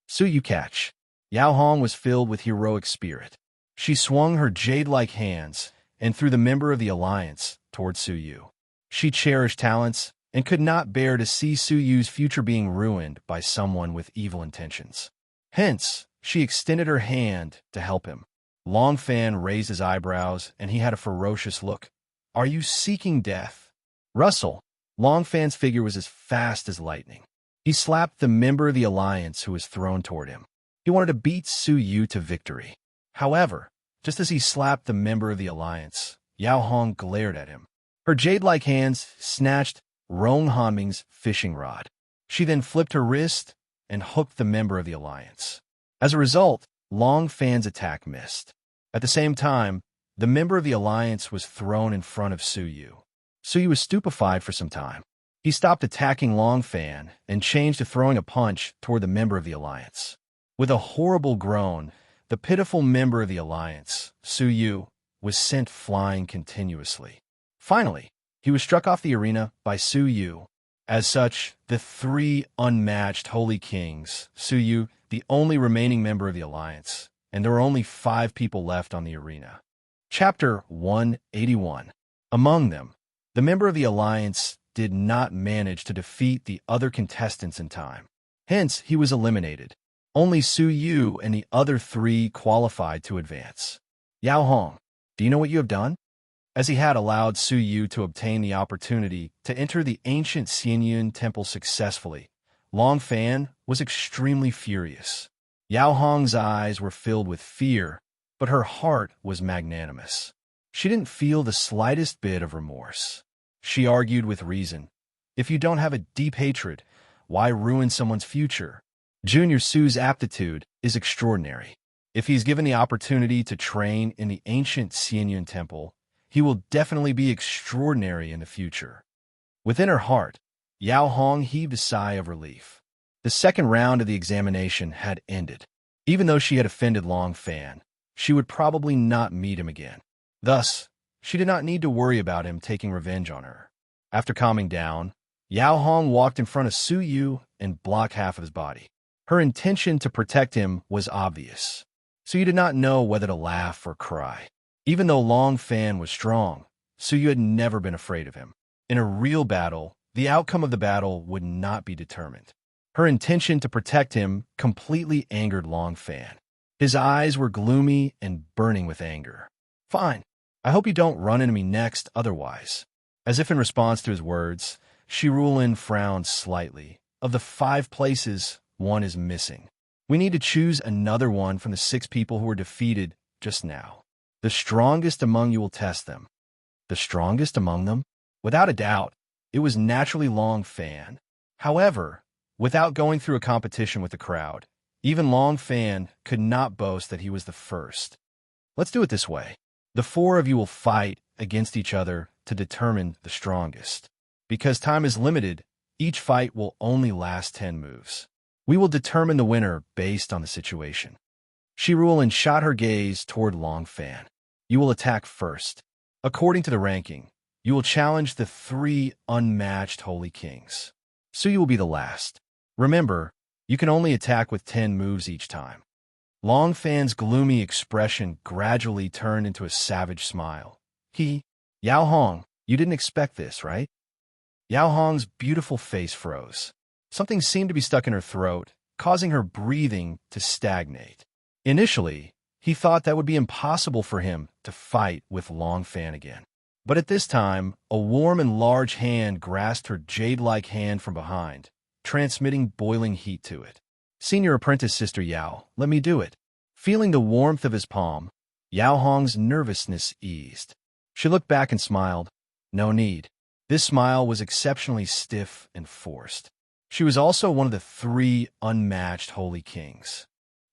Su Yu catch. Yao Hong was filled with heroic spirit. She swung her jade-like hands and threw the member of the alliance toward Su Yu. She cherished talents and could not bear to see Su Yu's future being ruined by someone with evil intentions. Hence, she extended her hand to help him. Long Fan raised his eyebrows, and he had a ferocious look. "Are you seeking death?" Russell, Long Fan's figure was as fast as lightning. He slapped the member of the alliance who was thrown toward him. He wanted to beat Su Yu to victory. However, just as he slapped the member of the alliance, Yao Hong glared at him. Her jade-like hands snatched Rong Hanming's fishing rod. She then flipped her wrist and hooked the member of the alliance. As a result, Long Fan's attack missed. At the same time, the member of the alliance was thrown in front of Su Yu. Su Yu was stupefied for some time. He stopped attacking Long Fan and changed to throwing a punch toward the member of the alliance. With a horrible groan, the pitiful member of the alliance, Su Yu, was sent flying continuously. Finally, he was struck off the arena by Su Yu. As such, the three unmatched Holy Kings, Su Yu, the only remaining member of the alliance, and there were only 5 people left on the arena. Chapter 181. Among them, the member of the alliance did not manage to defeat the other contestants in time. Hence, he was eliminated. Only Su Yu and the other 3 qualified to advance. Yao Hong, do you know what you have done? As he had allowed Su Yu to obtain the opportunity to enter the ancient Xianyun temple successfully, Long Fan was extremely furious. Yao Hong's eyes were filled with fear, but her heart was magnanimous. She didn't feel the slightest bit of remorse. She argued with reason. If you don't have a deep hatred, why ruin someone's future? Junior Su's aptitude is extraordinary. If he's given the opportunity to train in the ancient Xianyun temple, he will definitely be extraordinary in the future. Within her heart, Yao Hong heaved a sigh of relief. The second round of the examination had ended. Even though she had offended Long Fan, she would probably not meet him again. Thus, she did not need to worry about him taking revenge on her. After calming down, Yao Hong walked in front of Su Yu and blocked half of his body. Her intention to protect him was obvious. Su Yu did not know whether to laugh or cry. Even though Long Fan was strong, Su Yu had never been afraid of him. In a real battle, the outcome of the battle would not be determined. Her intention to protect him completely angered Long Fan. His eyes were gloomy and burning with anger. Fine. I hope you don't run into me next otherwise. As if in response to his words, Shi Rulin frowned slightly. Of the 5 places, 1 is missing. We need to choose another one from the 6 people who were defeated just now. The strongest among you will test them. The strongest among them? Without a doubt, it was naturally Long Fan. However, without going through a competition with the crowd, even Long Fan could not boast that he was the first. Let's do it this way. The 4 of you will fight against each other to determine the strongest. Because time is limited, each fight will only last 10 moves. We will determine the winner based on the situation. Shi Rulin shot her gaze toward Long Fan. You will attack first. According to the ranking, you will challenge the 3 unmatched Holy Kings. Su Yu will be the last. Remember, you can only attack with 10 moves each time. Long Fan's gloomy expression gradually turned into a savage smile. Yao Hong, you didn't expect this, right? Yao Hong's beautiful face froze. Something seemed to be stuck in her throat, causing her breathing to stagnate. Initially, he thought that would be impossible for him to fight with Long Fan again. But at this time, a warm and large hand grasped her jade-like hand from behind, transmitting boiling heat to it. Senior apprentice Sister Yao, let me do it. Feeling the warmth of his palm, Yao Hong's nervousness eased. She looked back and smiled. No need. This smile was exceptionally stiff and forced. She was also one of the 3 unmatched Holy Kings.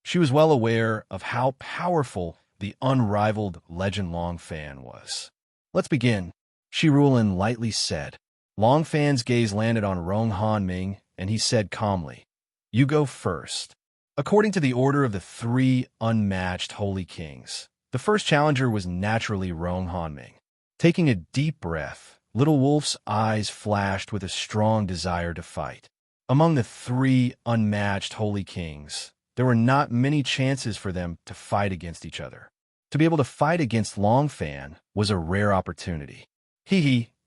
She was well aware of how powerful the unrivaled Legend Long Fan was. Let's begin, Shi Rulin lightly said. Long Fan's gaze landed on Rong Hanming, and he said calmly, You go first. According to the order of the 3 unmatched Holy Kings, the first challenger was naturally Rong Hanming. Taking a deep breath, Little Wolf's eyes flashed with a strong desire to fight. Among the 3 unmatched Holy Kings, there were not many chances for them to fight against each other. To be able to fight against Long Fan was a rare opportunity.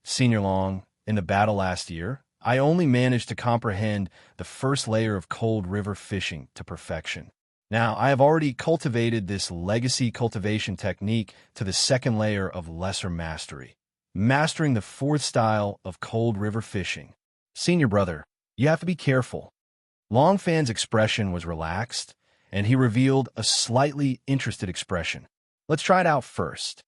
Senior Long, in the battle last year, I only managed to comprehend the first layer of cold river fishing to perfection. Now, I have already cultivated this legacy cultivation technique to the second layer of lesser mastery, mastering the 4th style of cold river fishing. Senior brother, you have to be careful. Long Fan's expression was relaxed, and he revealed a slightly interested expression. Let's try it out first.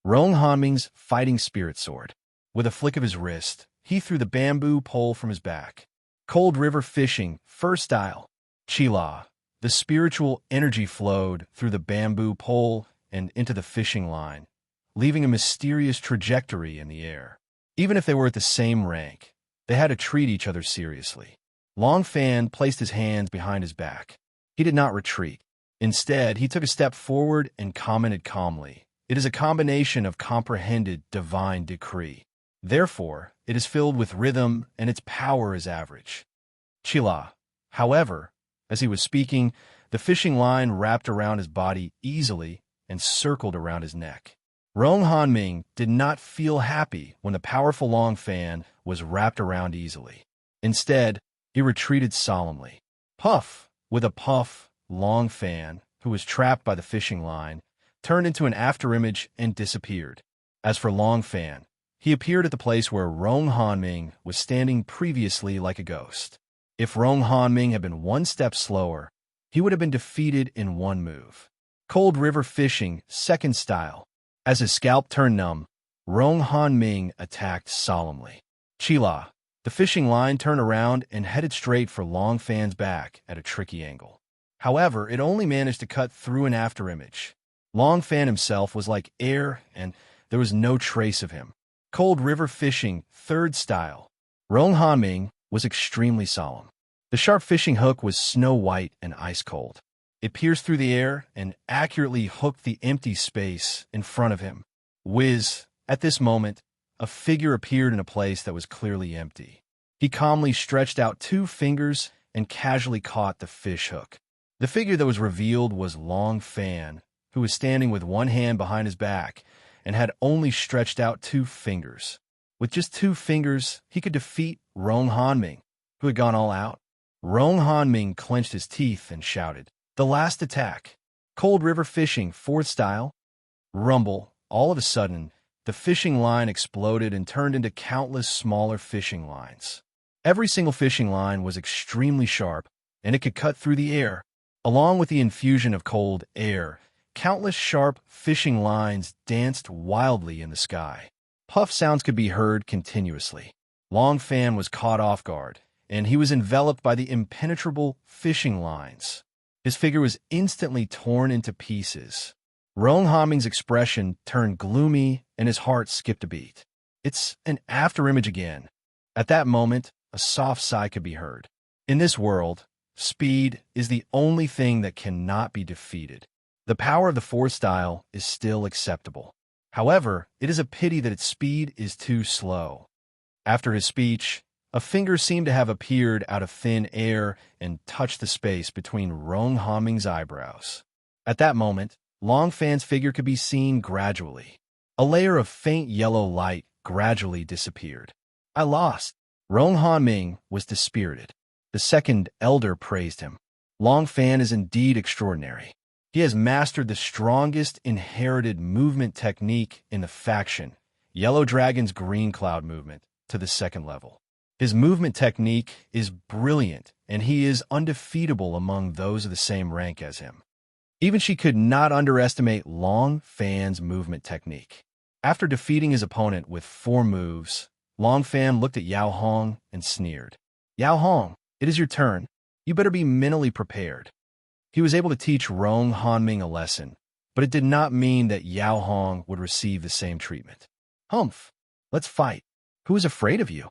Rong Hanming's fighting spirit sword. With a flick of his wrist, he threw the bamboo pole from his back. Cold river fishing, first style. Qila. The spiritual energy flowed through the bamboo pole, and into the fishing line, leaving a mysterious trajectory in the air. Even if they were at the same rank, they had to treat each other seriously. Long Fan placed his hands behind his back. He did not retreat. Instead, he took a step forward and commented calmly, "It is a combination of comprehended divine decree. Therefore, it is filled with rhythm and its power is average." Chila. However, as he was speaking, the fishing line wrapped around his body easily and circled around his neck. Rong Hanming did not feel happy when the powerful Long Fan was wrapped around easily. Instead, he retreated solemnly. Puff! With a puff, Long Fan, who was trapped by the fishing line, turned into an afterimage and disappeared. As for Long Fan, he appeared at the place where Rong Hanming was standing previously like a ghost. If Rong Hanming had been one step slower, he would have been defeated in one move. Cold River Fishing, second style. As his scalp turned numb, Rong Hanming attacked solemnly. Chila. The fishing line turned around and headed straight for Long Fan's back at a tricky angle. However, it only managed to cut through an afterimage. Long Fan himself was like air, and there was no trace of him. Cold River Fishing, third style. Rong Hanming was extremely solemn. The sharp fishing hook was snow-white and ice-cold. It pierced through the air and accurately hooked the empty space in front of him. Whiz! At this moment, a figure appeared in a place that was clearly empty. He calmly stretched out 2 fingers and casually caught the fish hook. The figure that was revealed was Long Fan, who was standing with one hand behind his back and had only stretched out 2 fingers. With just 2 fingers, he could defeat Rong Hanming, who had gone all out. Rong Hanming clenched his teeth and shouted, "The last attack!" Cold River Fishing, fourth style. Rumble. All of a sudden, the fishing line exploded and turned into countless smaller fishing lines. Every single fishing line was extremely sharp, and it could cut through the air. Along with the infusion of cold air, countless sharp fishing lines danced wildly in the sky. Puff sounds could be heard continuously. Long Fan was caught off guard, and he was enveloped by the impenetrable fishing lines. His figure was instantly torn into pieces. Rong Hanming's expression turned gloomy, and his heart skipped a beat. It's an afterimage again. At that moment, a soft sigh could be heard. In this world, speed is the only thing that cannot be defeated. The power of the fourth style is still acceptable. However, it is a pity that its speed is too slow. After his speech, a finger seemed to have appeared out of thin air and touched the space between Rong Hanming's eyebrows. At that moment, Long Fan's figure could be seen gradually. A layer of faint yellow light gradually disappeared. "I lost." Rong Hanming was dispirited. The second elder praised him. Long Fan is indeed extraordinary. He has mastered the strongest inherited movement technique in the faction, Yellow Dragon's Green Cloud movement, to the second level. His movement technique is brilliant, and he is undefeatable among those of the same rank as him. Even she could not underestimate Long Fan's movement technique. After defeating his opponent with 4 moves, Long Fan looked at Yao Hong and sneered. "Yao Hong, it is your turn. You better be mentally prepared." He was able to teach Rong Hanming a lesson, but it did not mean that Yao Hong would receive the same treatment. "Humph, let's fight. Who is afraid of you?"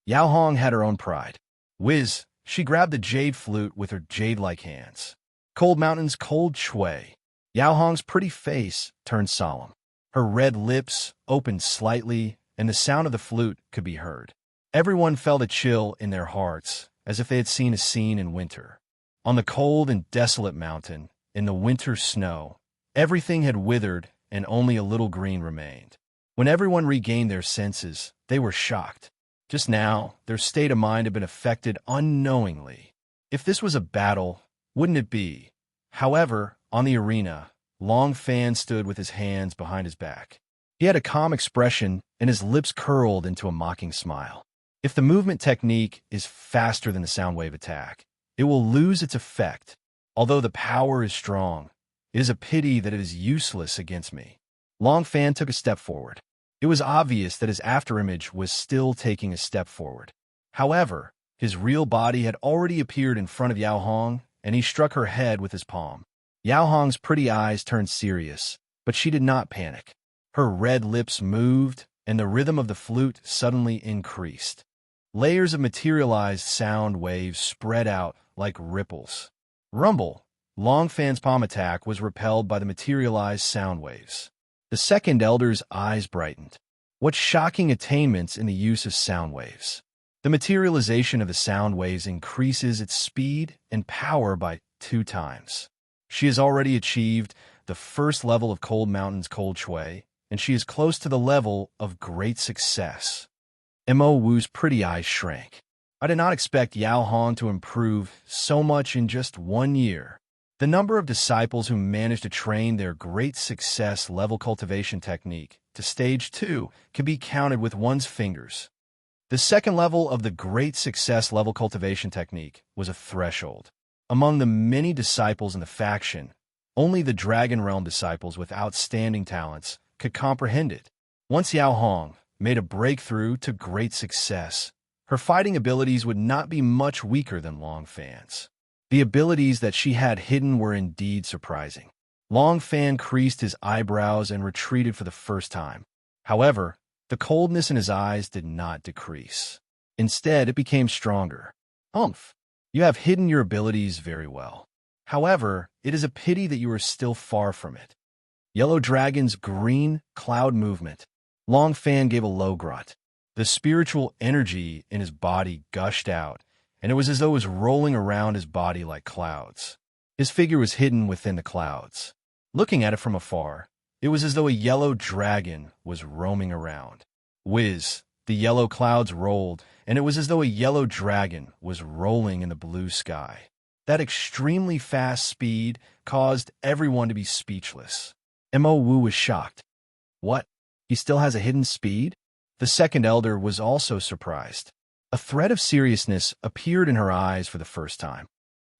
Yao Hong had her own pride. Whiz, she grabbed the jade flute with her jade-like hands. Cold Mountain's cold shui. Yao Hong's pretty face turned solemn. Her red lips opened slightly, and the sound of the flute could be heard. Everyone felt a chill in their hearts, as if they had seen a scene in winter. On the cold and desolate mountain, in the winter snow, everything had withered and only a little green remained. When everyone regained their senses, they were shocked. Just now, their state of mind had been affected unknowingly. If this was a battle, wouldn't it be? However, on the arena, Long Fan stood with his hands behind his back. He had a calm expression, and his lips curled into a mocking smile. If the movement technique is faster than the sound wave attack, it will lose its effect. Although the power is strong, it is a pity that it is useless against me. Long Fan took a step forward. It was obvious that his afterimage was still taking a step forward. However, his real body had already appeared in front of Yao Hong, and he struck her head with his palm. Yao Hong's pretty eyes turned serious, But she did not panic. Her red lips moved, and the rhythm of the flute suddenly increased. Layers of materialized sound waves spread out like ripples. Rumble. Longfan's palm attack was repelled by the materialized sound waves. The second elder's eyes brightened. What shocking attainments in the use of sound waves! The materialization of the sound waves increases its speed and power by 2 times. She has already achieved the first level of Cold Mountain's Cold Shui, and she is close to the level of great success. Mo Wu's pretty eyes shrank. I did not expect Yao Hong to improve so much in just 1 year. The number of disciples who managed to train their great success level cultivation technique to stage 2 can be counted with one's fingers. The second level of the great success level cultivation technique was a threshold. Among the many disciples in the faction, only the Dragon Realm disciples with outstanding talents could comprehend it. Once Yao Hong made a breakthrough to great success, her fighting abilities would not be much weaker than Longfan's. The abilities that she had hidden were indeed surprising. Longfan creased his eyebrows and retreated for the first time. However, the coldness in his eyes did not decrease. Instead, it became stronger. Umph, you have hidden your abilities very well. However, it is a pity that you are still far from it. Yellow Dragon's green cloud movement. Longfan gave a low grunt. The spiritual energy in his body gushed out, and it was as though it was rolling around his body like clouds. His figure was hidden within the clouds. Looking at it from afar, it was as though a yellow dragon was roaming around. Whiz, the yellow clouds rolled, and it was as though a yellow dragon was rolling in the blue sky. That extremely fast speed caused everyone to be speechless. Mo Wu was shocked. What? He still has a hidden speed? The second elder was also surprised. A thread of seriousness appeared in her eyes for the first time.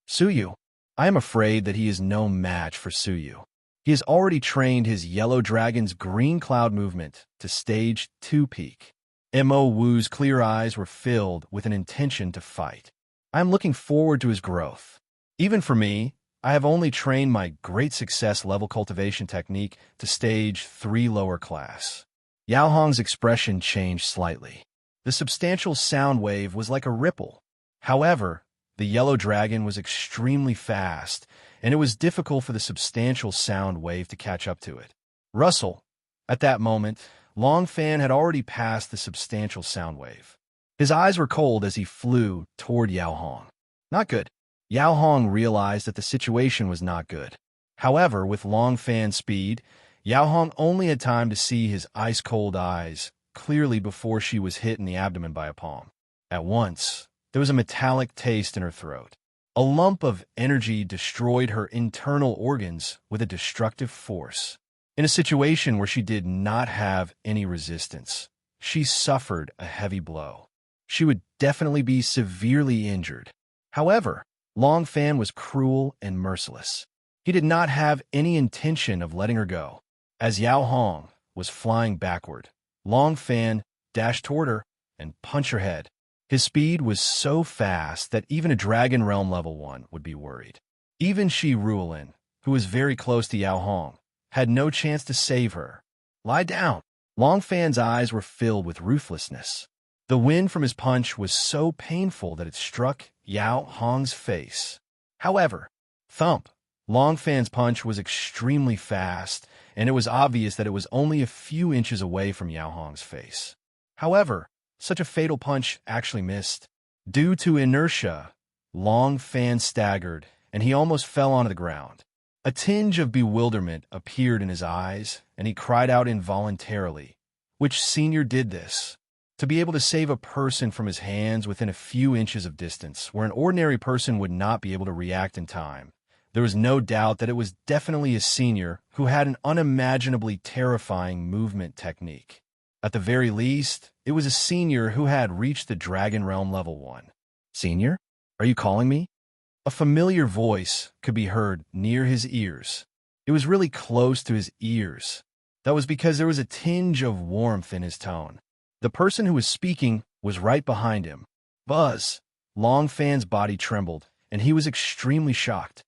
Suyu, I am afraid that he is no match for Suyu. He has already trained his yellow dragon's green cloud movement to stage 2 peak. Mo Wu's clear eyes were filled with an intention to fight. I am looking forward to his growth. Even for me, I have only trained my great success level cultivation technique to stage 3 lower class. Yao Hong's expression changed slightly. The substantial sound wave was like a ripple. However, the yellow dragon was extremely fast, and it was difficult for the substantial sound wave to catch up to it. Rustle. At that moment, Longfan had already passed the substantial sound wave. His eyes were cold as he flew toward Yao Hong. Not good. Yao Hong realized that the situation was not good. However, with Longfan's speed, Yao Hong only had time to see his ice-cold eyes clearly before she was hit in the abdomen by a palm. At once, there was a metallic taste in her throat. A lump of energy destroyed her internal organs with a destructive force. In a situation where she did not have any resistance, she suffered a heavy blow. She would definitely be severely injured. However, Longfan was cruel and merciless. He did not have any intention of letting her go. As Yao Hong was flying backward, Longfan dashed toward her and punched her head. His speed was so fast that even a Dragon Realm level 1 would be worried. Even Shi Ruolin, who was very close to Yao Hong, had no chance to save her. Lie down. Longfan's eyes were filled with ruthlessness. The wind from his punch was so painful that it struck Yao Hong's face. However, thump. Longfan's punch was extremely fast, and it was obvious that it was only a few inches away from Yao Hong's face. However, such a fatal punch actually missed. Due to inertia, Longfan staggered, and he almost fell onto the ground. A tinge of bewilderment appeared in his eyes, and he cried out involuntarily. Which senior did this? To be able to save a person from his hands within a few inches of distance, where an ordinary person would not be able to react in time, there was no doubt that it was definitely a senior who had an unimaginably terrifying movement technique. At the very least, it was a senior who had reached the Dragon Realm level 1. Senior? Are you calling me? A familiar voice could be heard near his ears. It was really close to his ears. That was because there was a tinge of warmth in his tone. The person who was speaking was right behind him. Buzz! Longfan's body trembled, and he was extremely shocked.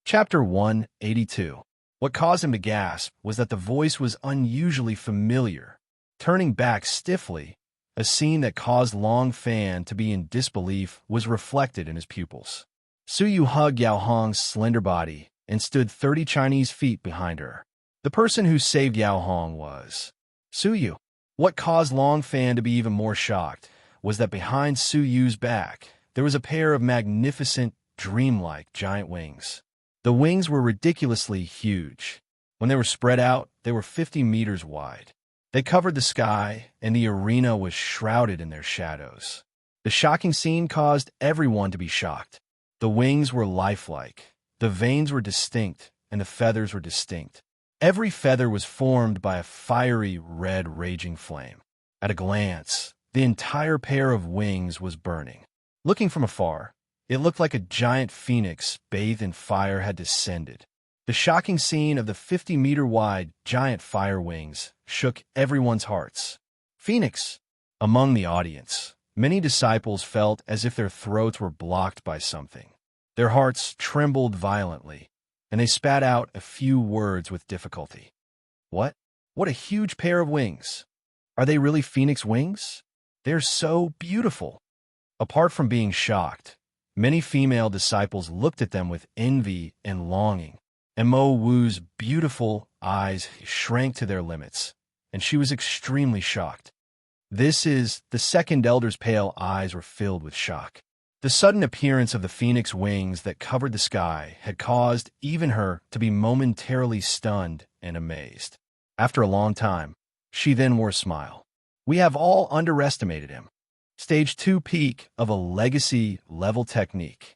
Chapter 182. What caused him to gasp was that the voice was unusually familiar. Turning back stiffly, a scene that caused Long Fan to be in disbelief was reflected in his pupils. Su Yu hugged Yao Hong's slender body and stood 30 Chinese feet behind her. The person who saved Yao Hong was Su Yu. What caused Long Fan to be even more shocked was that behind Su Yu's back, there was a pair of magnificent, dreamlike giant wings. The wings were ridiculously huge. When they were spread out, they were 50 meters wide. They covered the sky, and the arena was shrouded in their shadows. The shocking scene caused everyone to be shocked. The wings were lifelike, the veins were distinct, and the feathers were distinct. Every feather was formed by a fiery red raging flame. At a glance, the entire pair of wings was burning. Looking from afar, it looked like a giant phoenix bathed in fire had descended. The shocking scene of the 50-meter-wide giant fire wings shook everyone's hearts. Phoenix! Among the audience, many disciples felt as if their throats were blocked by something. Their hearts trembled violently, and they spat out a few words with difficulty. What? What a huge pair of wings! Are they really phoenix wings? They're so beautiful! Apart from being shocked, many female disciples looked at them with envy and longing. And Mo Wu's beautiful eyes shrank to their limits, and she was extremely shocked. The second elder's pale eyes were filled with shock. The sudden appearance of the phoenix wings that covered the sky had caused even her to be momentarily stunned and amazed. After a long time, she then wore a smile. We have all underestimated him. Stage 2 peak of a legacy-level technique.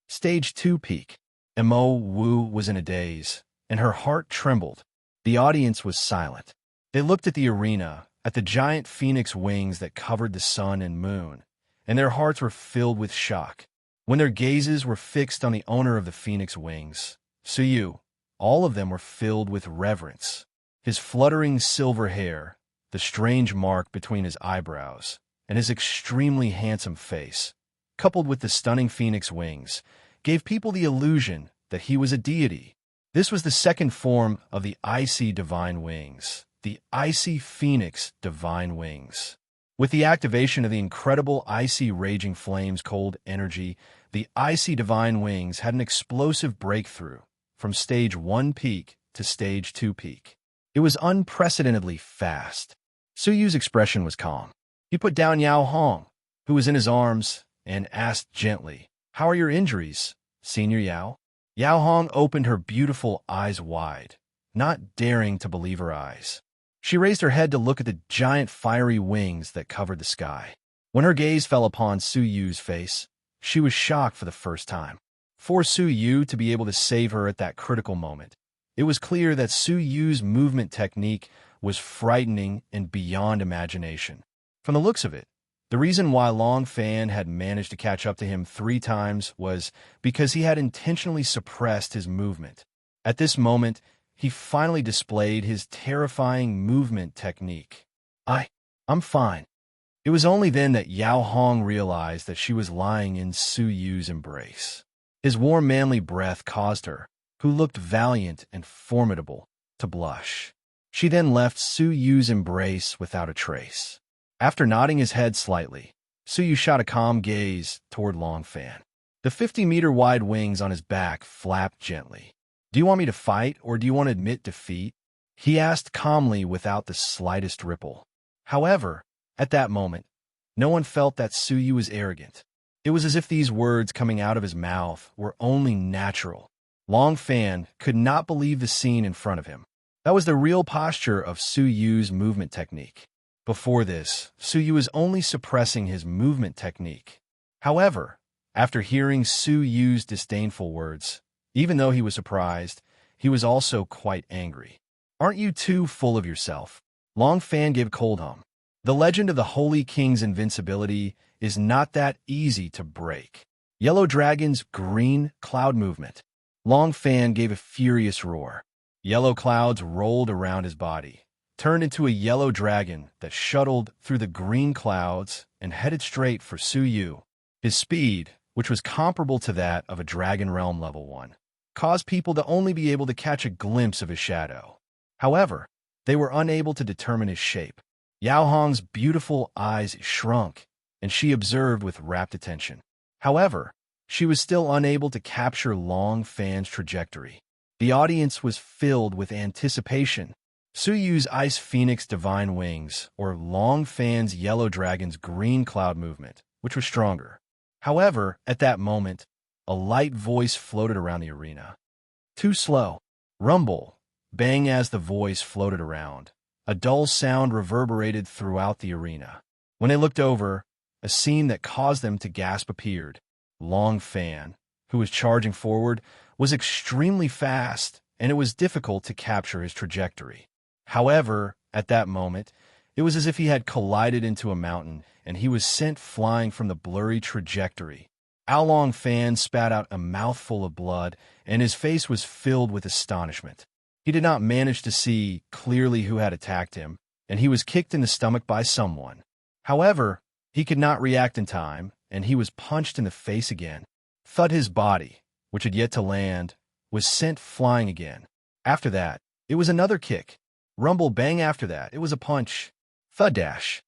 Stage 2 peak. And Mo Wu was in a daze, and her heart trembled. The audience was silent. They looked at the arena, at the giant phoenix wings that covered the sun and moon, and their hearts were filled with shock. When their gazes were fixed on the owner of the phoenix wings, Su Yu, all of them were filled with reverence. His fluttering silver hair, the strange mark between his eyebrows, and his extremely handsome face, coupled with the stunning phoenix wings, gave people the illusion that he was a deity. This was the second form of the icy divine wings, the icy phoenix divine wings. With the activation of the incredible icy raging flames cold energy, the icy divine wings had an explosive breakthrough from stage 1 peak to stage 2 peak. It was unprecedentedly fast. Su Yu's expression was calm. He put down Yao Hong, who was in his arms, and asked gently, "How are your injuries, Senior Yao?" Yao Hong opened her beautiful eyes wide, not daring to believe her eyes. She raised her head to look at the giant fiery wings that covered the sky. When her gaze fell upon Su Yu's face, she was shocked for the first time. For Su Yu to be able to save her at that critical moment, it was clear that Su Yu's movement technique was frightening and beyond imagination. From the looks of it, the reason why Long Fan had managed to catch up to him 3 times was because he had intentionally suppressed his movement. At this moment, he finally displayed his terrifying movement technique. I'm fine. It was only then that Yao Hong realized that she was lying in Su Yu's embrace. His warm manly breath caused her, who looked valiant and formidable, to blush. She then left Su Yu's embrace without a trace. After nodding his head slightly, Su Yu shot a calm gaze toward Long Fan. The 50-meter-wide wings on his back flapped gently. "Do you want me to fight, or do you want to admit defeat?" he asked calmly without the slightest ripple. However, at that moment, no one felt that Su Yu was arrogant. It was as if these words coming out of his mouth were only natural. Long Fan could not believe the scene in front of him. That was the real posture of Su Yu's movement technique. Before this, Su Yu was only suppressing his movement technique. However, after hearing Su Yu's disdainful words, even though he was surprised, he was also quite angry. "Aren't you too full of yourself?" Long Fan gave cold hum. The legend of the Holy King's invincibility is not that easy to break. Yellow Dragon's green cloud movement. Long Fan gave a furious roar. Yellow clouds rolled around his body, turned into a yellow dragon that shuttled through the green clouds and headed straight for Su Yu. His speed, which was comparable to that of a Dragon Realm level 1, caused people to only be able to catch a glimpse of his shadow. However, they were unable to determine his shape. Yao Hong's beautiful eyes shrunk, and she observed with rapt attention. However, she was still unable to capture Long Fan's trajectory. The audience was filled with anticipation. Su Yu's Ice Phoenix Divine Wings, or Long Fan's Yellow Dragon's Green Cloud movement, which was stronger. However, at that moment, a light voice floated around the arena. Too slow. Rumble. Bang as the voice floated around. A dull sound reverberated throughout the arena. When they looked over, a scene that caused them to gasp appeared. Long Fan, who was charging forward, was extremely fast, and it was difficult to capture his trajectory. However, at that moment, it was as if he had collided into a mountain, and he was sent flying from the blurry trajectory. Long Fan spat out a mouthful of blood, and his face was filled with astonishment. He did not manage to see clearly who had attacked him, and he was kicked in the stomach by someone. However, he could not react in time, and he was punched in the face again. Thud, his body, which had yet to land, was sent flying again. After that, it was another kick. Rumble, bang after that, it was a punch. Thud dash.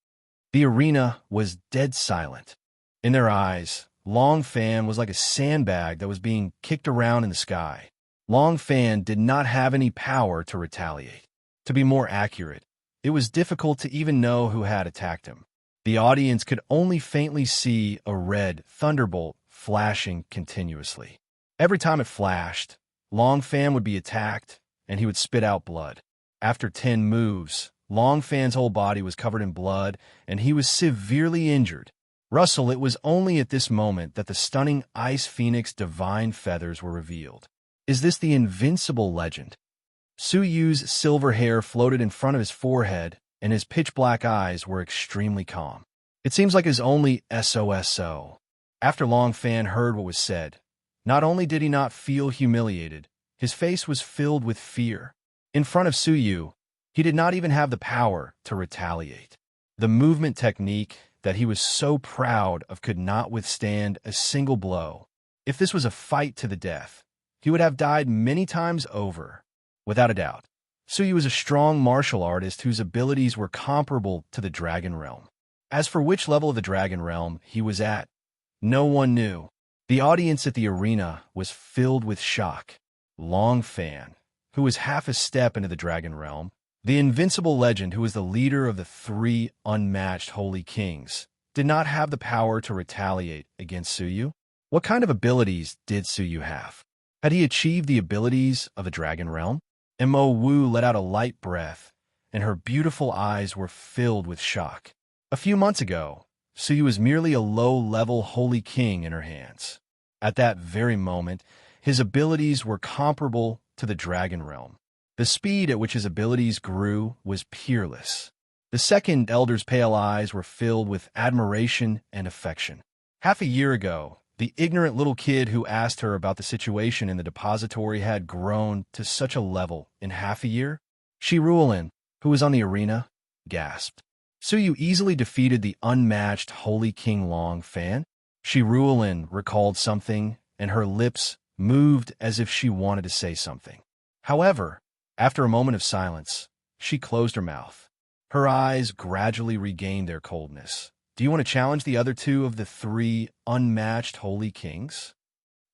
The arena was dead silent. In their eyes, Long Fan was like a sandbag that was being kicked around in the sky. Long Fan did not have any power to retaliate. To be more accurate, it was difficult to even know who had attacked him. The audience could only faintly see a red thunderbolt flashing continuously. Every time it flashed, Long Fan would be attacked, and he would spit out blood. After 10 moves, Long Fan's whole body was covered in blood, and he was severely injured. Russell, it was only at this moment that the stunning Ice Phoenix Divine Feathers were revealed. Is this the invincible legend? Su Yu's silver hair floated in front of his forehead, and his pitch-black eyes were extremely calm. It seems like his only SOSO. After Long Fan heard what was said, not only did he not feel humiliated, his face was filled with fear. In front of Su Yu, he did not even have the power to retaliate. The movement technique that he was so proud of could not withstand a single blow. If this was a fight to the death, he would have died many times over. Without a doubt, Su Yu was a strong martial artist whose abilities were comparable to the Dragon Realm. As for which level of the Dragon Realm he was at, no one knew. The audience at the arena was filled with shock. Long Fan, who was half a step into the Dragon Realm, the invincible legend who was the leader of the 3 unmatched Holy Kings, did not have the power to retaliate against Su Yu. What kind of abilities did Su Yu have? Had he achieved the abilities of the Dragon Realm? Mo Wu let out a light breath, and her beautiful eyes were filled with shock. A few months ago, Su Yu was merely a low-level Holy King in her hands. At that very moment, his abilities were comparable to the Dragon Realm. The speed at which his abilities grew was peerless. The second elder's pale eyes were filled with admiration and affection. Half a year ago, the ignorant little kid who asked her about the situation in the depository had grown to such a level in half a year. Shi Ruolin, who was on the arena, gasped. Su Yu easily defeated the unmatched Holy King Long Fan. Shi Ruolin recalled something, and her lips moved as if she wanted to say something. However, after a moment of silence, she closed her mouth. Her eyes gradually regained their coldness. Do you want to challenge the other 2 of the 3 unmatched Holy Kings?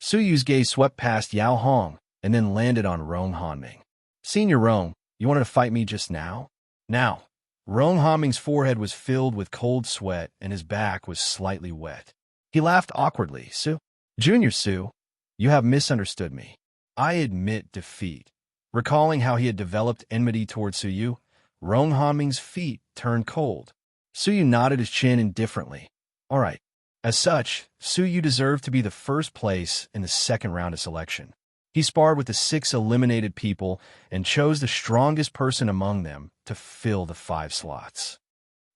Su Yu's gaze swept past Yao Hong and then landed on Rong Hanming. Senior Rong, you wanted to fight me just now? Now. Rong Hanming's forehead was filled with cold sweat and his back was slightly wet. He laughed awkwardly. Su, Junior Su, you have misunderstood me. I admit defeat. Recalling how he had developed enmity towards Su Yu, Rong Hanming's feet turned cold. Su Yu nodded his chin indifferently. All right. As such, Su Yu deserved to be the first place in the second round of selection. He sparred with the 6 eliminated people and chose the strongest person among them to fill the 5 slots.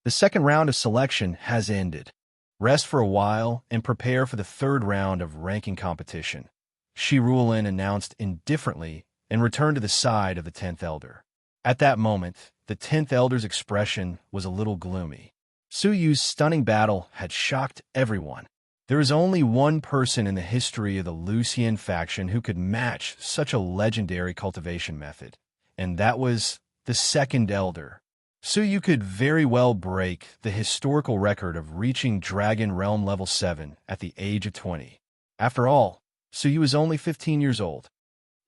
The second round of selection has ended. Rest for a while and prepare for the third round of ranking competition. Shi Ruolin announced indifferently and returned to the side of the 10th Elder. At that moment, the 10th Elder's expression was a little gloomy. Su Yu's stunning battle had shocked everyone. There is only one person in the history of the Lucian faction who could match such a legendary cultivation method, and that was the second elder. So you could very well break the historical record of reaching Dragon Realm level 7 at the age of 20. After all, Suyu was only 15 years old.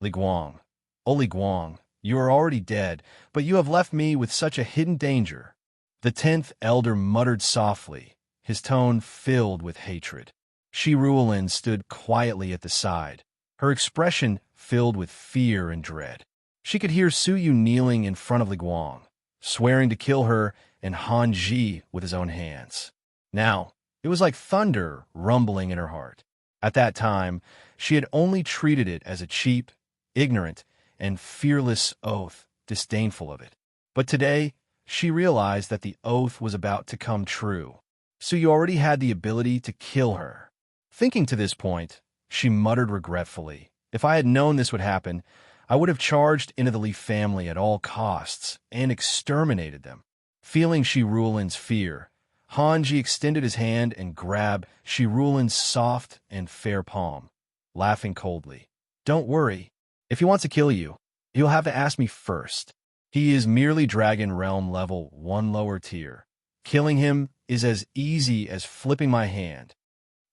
Li Guang. Oh Li Guang, you are already dead, but you have left me with such a hidden danger. The 10th elder muttered softly, his tone filled with hatred. Shi Ruolin stood quietly at the side, her expression filled with fear and dread. She could hear Suyu kneeling in front of Li Guang, swearing to kill her and Han Ji with his own hands. Now, it was like thunder rumbling in her heart. At that time, she had only treated it as a cheap, ignorant, and fearless oath, disdainful of it. But today, she realized that the oath was about to come true. Suyu already had the ability to kill her. Thinking to this point, she muttered regretfully, "If I had known this would happen, I would have charged into the Li family at all costs and exterminated them." Feeling Shi Ruolin's fear, Hanji extended his hand and grabbed Shi Ruolin's soft and fair palm, laughing coldly. "Don't worry. If he wants to kill you, he'll have to ask me first. He is merely Dragon Realm level 1 lower tier. Killing him is as easy as flipping my hand."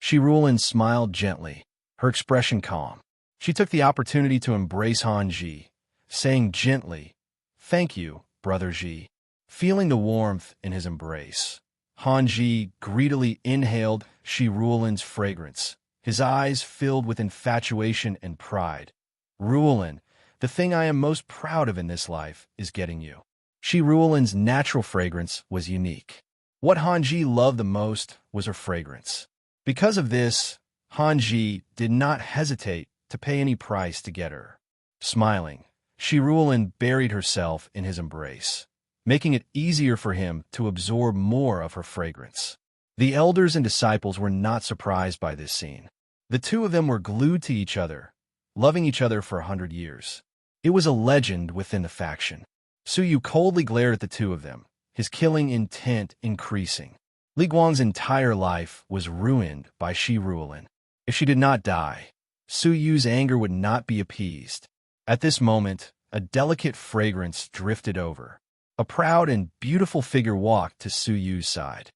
Shi Ruolin smiled gently, her expression calm. She took the opportunity to embrace Han Ji, saying gently, "Thank you, Brother Ji." Feeling the warmth in his embrace, Han Ji greedily inhaled Shi Ruolin's fragrance, his eyes filled with infatuation and pride. "Ruolin, the thing I am most proud of in this life is getting you." Shi Ruolin's natural fragrance was unique. What Han Ji loved the most was her fragrance. Because of this, Han Ji did not hesitate to pay any price to get her. Smiling, Shi Ruolin buried herself in his embrace, making it easier for him to absorb more of her fragrance. The elders and disciples were not surprised by this scene. The two of them were glued to each other, loving each other for 100 years. It was a legend within the faction. Suyu coldly glared at the two of them, his killing intent increasing. Li Guang's entire life was ruined by Shi Ruolin. If she did not die, Suyu's anger would not be appeased. At this moment, a delicate fragrance drifted over. A proud and beautiful figure walked to Suyu's side.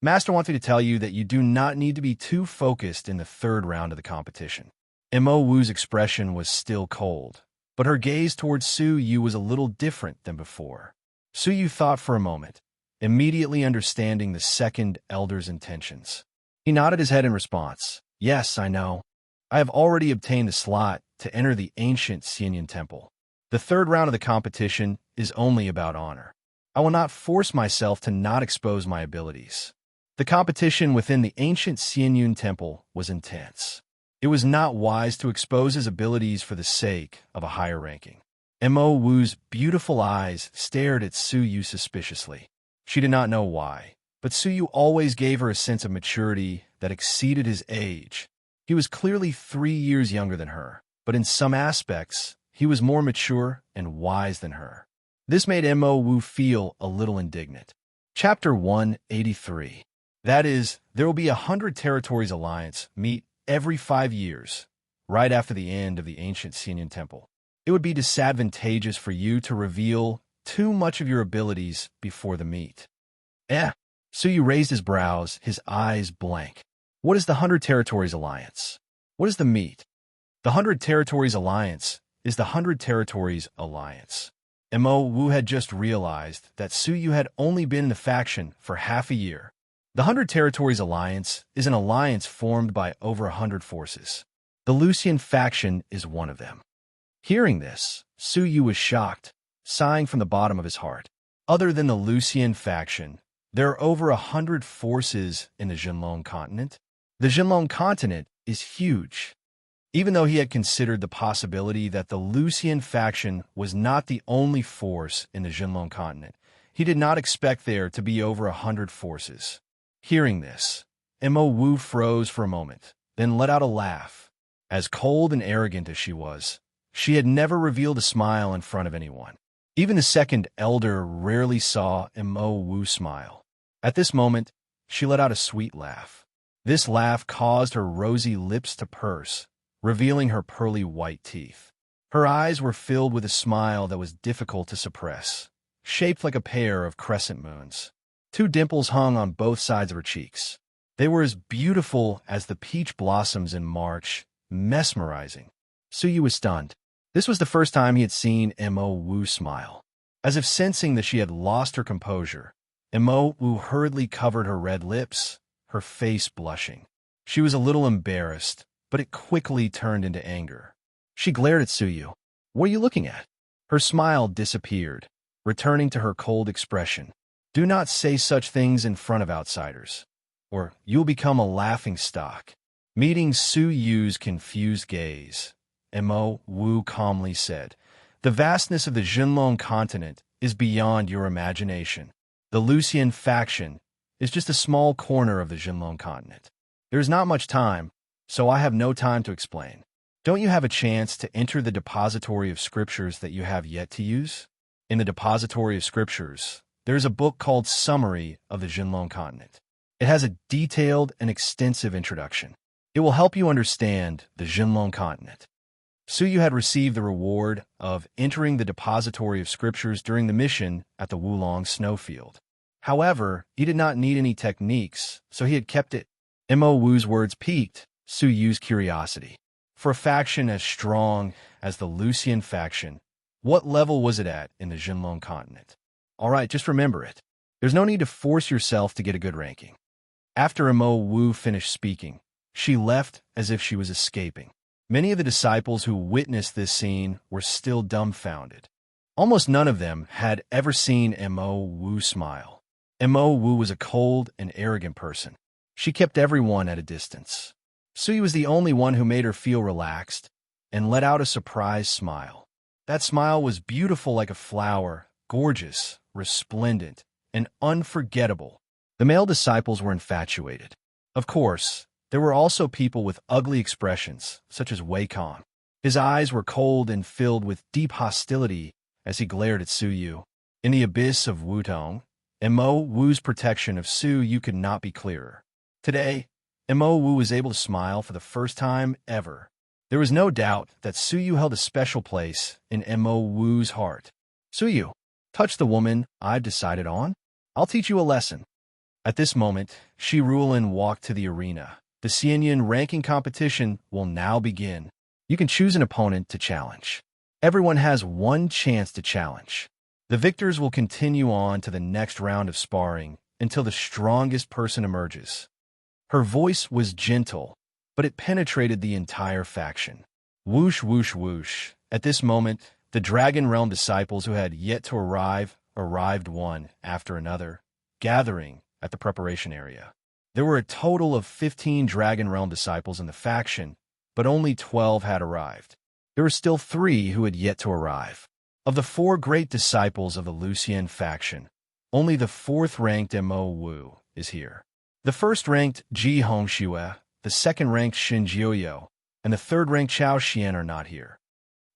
"Master wants me to tell you that you do not need to be too focused in the third round of the competition." Mo Wu's expression was still cold, but her gaze towards Suyu was a little different than before. Suyu thought for a moment, immediately understanding the second elder's intentions. He nodded his head in response. "Yes, I know. I have already obtained the slot to enter the ancient Xianyan temple. The third round of the competition is only about honor. I will not force myself to not expose my abilities." The competition within the ancient Xianyan temple was intense. It was not wise to expose his abilities for the sake of a higher ranking. Mo Wu's beautiful eyes stared at Suyu suspiciously. She did not know why, but Suyu always gave her a sense of maturity that exceeded his age. He was clearly 3 years younger than her, but in some aspects, he was more mature and wise than her. This made Mo Wu feel a little indignant. Chapter 183. That is, there will be 100 Territories Alliance meet every 5 years, right after the end of the ancient Xianyan temple. It would be disadvantageous for you to reveal too much of your abilities before the meet. Suyu raised his brows, his eyes blank. What is the 100 Territories Alliance? What is the meet? The 100 Territories Alliance is the 100 Territories Alliance. Mo Wu had just realized that Suyu had only been in the faction for half a year. The 100 Territories Alliance is an alliance formed by over 100 forces. The Lucian faction is one of them. Hearing this, Suyu was shocked, sighing from the bottom of his heart. Other than the Lucian faction, there are over 100 forces in the Jinlong continent. The Jinlong continent is huge. Even though he had considered the possibility that the Lucian faction was not the only force in the Jinlong continent, he did not expect there to be over 100 forces. Hearing this, Mo Wu froze for a moment, then let out a laugh. As cold and arrogant as she was, she had never revealed a smile in front of anyone. Even the second elder rarely saw Mo Wu smile. At this moment, she let out a sweet laugh. This laugh caused her rosy lips to purse, revealing her pearly white teeth. Her eyes were filled with a smile that was difficult to suppress, shaped like a pair of crescent moons. Two dimples hung on both sides of her cheeks. They were as beautiful as the peach blossoms in March, mesmerizing. Suyu was stunned. This was the first time he had seen Mo Wu smile. As if sensing that she had lost her composure, Mo Wu hurriedly covered her red lips, her face blushing. She was a little embarrassed, but it quickly turned into anger. She glared at Suyu. "What are you looking at?" Her smile disappeared, returning to her cold expression. "Do not say such things in front of outsiders, or you'll become a laughingstock." Meeting Suyu's confused gaze, Mo Wu calmly said, "The vastness of the Jinlong continent is beyond your imagination. The Lucian faction is just a small corner of the Jinlong continent. There is not much time, so I have no time to explain. Don't you have a chance to enter the depository of scriptures that you have yet to use? In the depository of scriptures, there is a book called Summary of the Jinlong continent. It has a detailed and extensive introduction. It will help you understand the Jinlong continent." Suyu had received the reward of entering the depository of scriptures during the mission at the Wulong snowfield. However, he did not need any techniques, so he had kept it. Mo Wu's words piqued Suyu's curiosity. For a faction as strong as the Lucian faction, what level was it at in the Jinlong continent? All right, just remember it. There's no need to force yourself to get a good ranking. After Mo Wu finished speaking, she left as if she was escaping. Many of the disciples who witnessed this scene were still dumbfounded. Almost none of them had ever seen Mo Wu smile. Mo Wu was a cold and arrogant person. She kept everyone at a distance. Suyu was the only one who made her feel relaxed and let out a surprised smile. That smile was beautiful like a flower, gorgeous, resplendent, and unforgettable. The male disciples were infatuated. Of course, there were also people with ugly expressions, such as Wei Kong. His eyes were cold and filled with deep hostility as he glared at Suyu. In the abyss of Wutong, Mo Wu's protection of Suyu could not be clearer. Today, Mo Wu was able to smile for the first time ever. There was no doubt that Suyu held a special place in Mo Wu's heart. "Suyu, touch the woman I've decided on. I'll teach you a lesson." At this moment, Shi Ruolin walked to the arena. The Xianyan ranking competition will now begin. You can choose an opponent to challenge. Everyone has one chance to challenge. The victors will continue on to the next round of sparring until the strongest person emerges. Her voice was gentle, but it penetrated the entire faction. Whoosh, whoosh, whoosh. At this moment, the Dragon Realm disciples who had yet to arrived one after another, gathering at the preparation area. There were a total of 15 Dragon Realm disciples in the faction, but only 12 had arrived. There were still 3 who had yet to arrive. Of the 4 great disciples of the Lucian faction, only the 4th-ranked Mo Wu is here. The 1st-ranked Ji Hongxue, the 2nd-ranked Xin Jiuyo, and the 3rd-ranked Chao Xian are not here.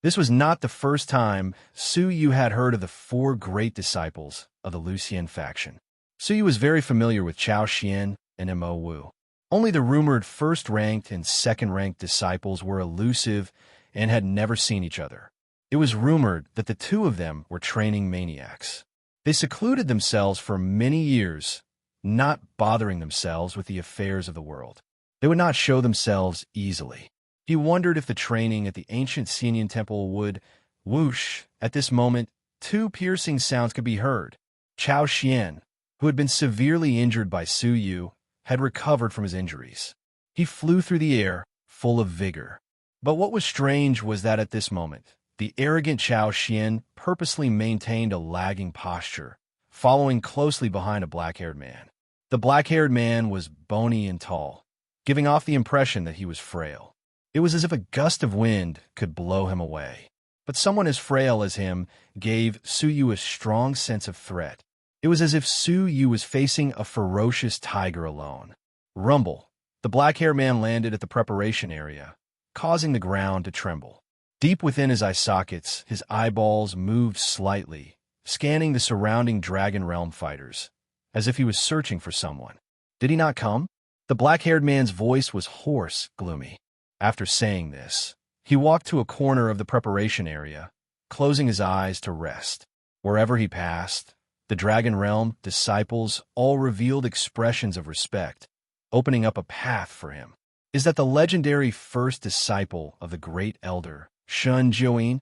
This was not the first time Suyu had heard of the 4 great disciples of the Lucian faction. Suyu was very familiar with Chao Xian and Mo Wu. Only the rumored 1st-ranked and 2nd-ranked disciples were elusive and had never seen each other. It was rumored that the 2 of them were training maniacs. They secluded themselves for many years, not bothering themselves with the affairs of the world. They would not show themselves easily. He wondered if the training at the ancient Xianyan temple would whoosh. At this moment, 2 piercing sounds could be heard. Chao Xian, who had been severely injured by Suyu, had recovered from his injuries. He flew through the air, full of vigor. But what was strange was that at this moment, the arrogant Chao Xian purposely maintained a lagging posture, following closely behind a black-haired man. The black-haired man was bony and tall, giving off the impression that he was frail. It was as if a gust of wind could blow him away. But someone as frail as him gave Suyu a strong sense of threat. It was as if Suyu was facing a ferocious tiger alone. Rumble. The black-haired man landed at the preparation area, causing the ground to tremble. Deep within his eye sockets, his eyeballs moved slightly, scanning the surrounding Dragon Realm fighters, as if he was searching for someone. Did he not come? The black-haired man's voice was hoarse, gloomy. After saying this, he walked to a corner of the preparation area, closing his eyes to rest. Wherever he passed, the Dragon Realm disciples all revealed expressions of respect, opening up a path for him. Is that the legendary first disciple of the Great Elder, Shun Jiuyin?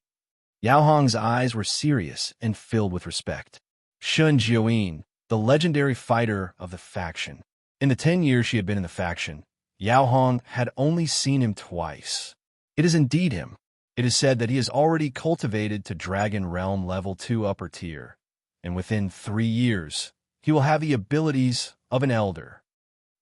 Yao Hong's eyes were serious and filled with respect. Shun Jiuyin, the legendary fighter of the faction. In the 10 years she had been in the faction, Yao Hong had only seen him twice. It is indeed him. It is said that he has already cultivated to Dragon Realm level 2 upper tier, and within 3 years, he will have the abilities of an elder.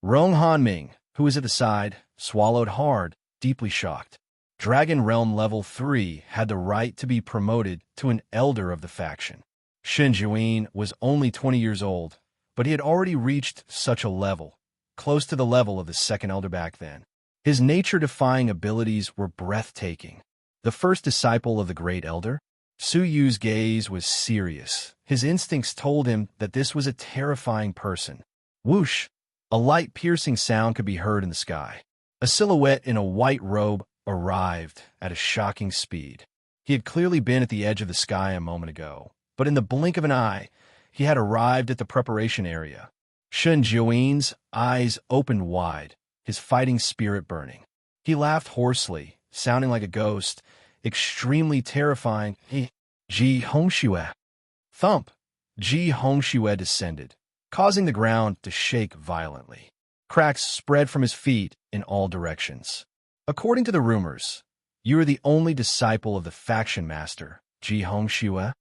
Rong Hanming, who was at the side, swallowed hard, deeply shocked. Dragon Realm level 3 had the right to be promoted to an elder of the faction. Shen Jiuyin was only 20 years old, but he had already reached such a level, close to the level of the second elder back then. His nature-defying abilities were breathtaking. The first disciple of the Great Elder, Su Yu's gaze was serious. His instincts told him that this was a terrifying person. Whoosh! A light piercing sound could be heard in the sky. A silhouette in a white robe arrived at a shocking speed. He had clearly been at the edge of the sky a moment ago, but in the blink of an eye, he had arrived at the preparation area. Shun Jiuyin's eyes opened wide, his fighting spirit burning. He laughed hoarsely, sounding like a ghost, extremely terrifying. Ji Hongxue. Thump! Ji Hongxue descended, causing the ground to shake violently. Cracks spread from his feet in all directions. According to the rumors, you are the only disciple of the faction master, Ji Hongxue.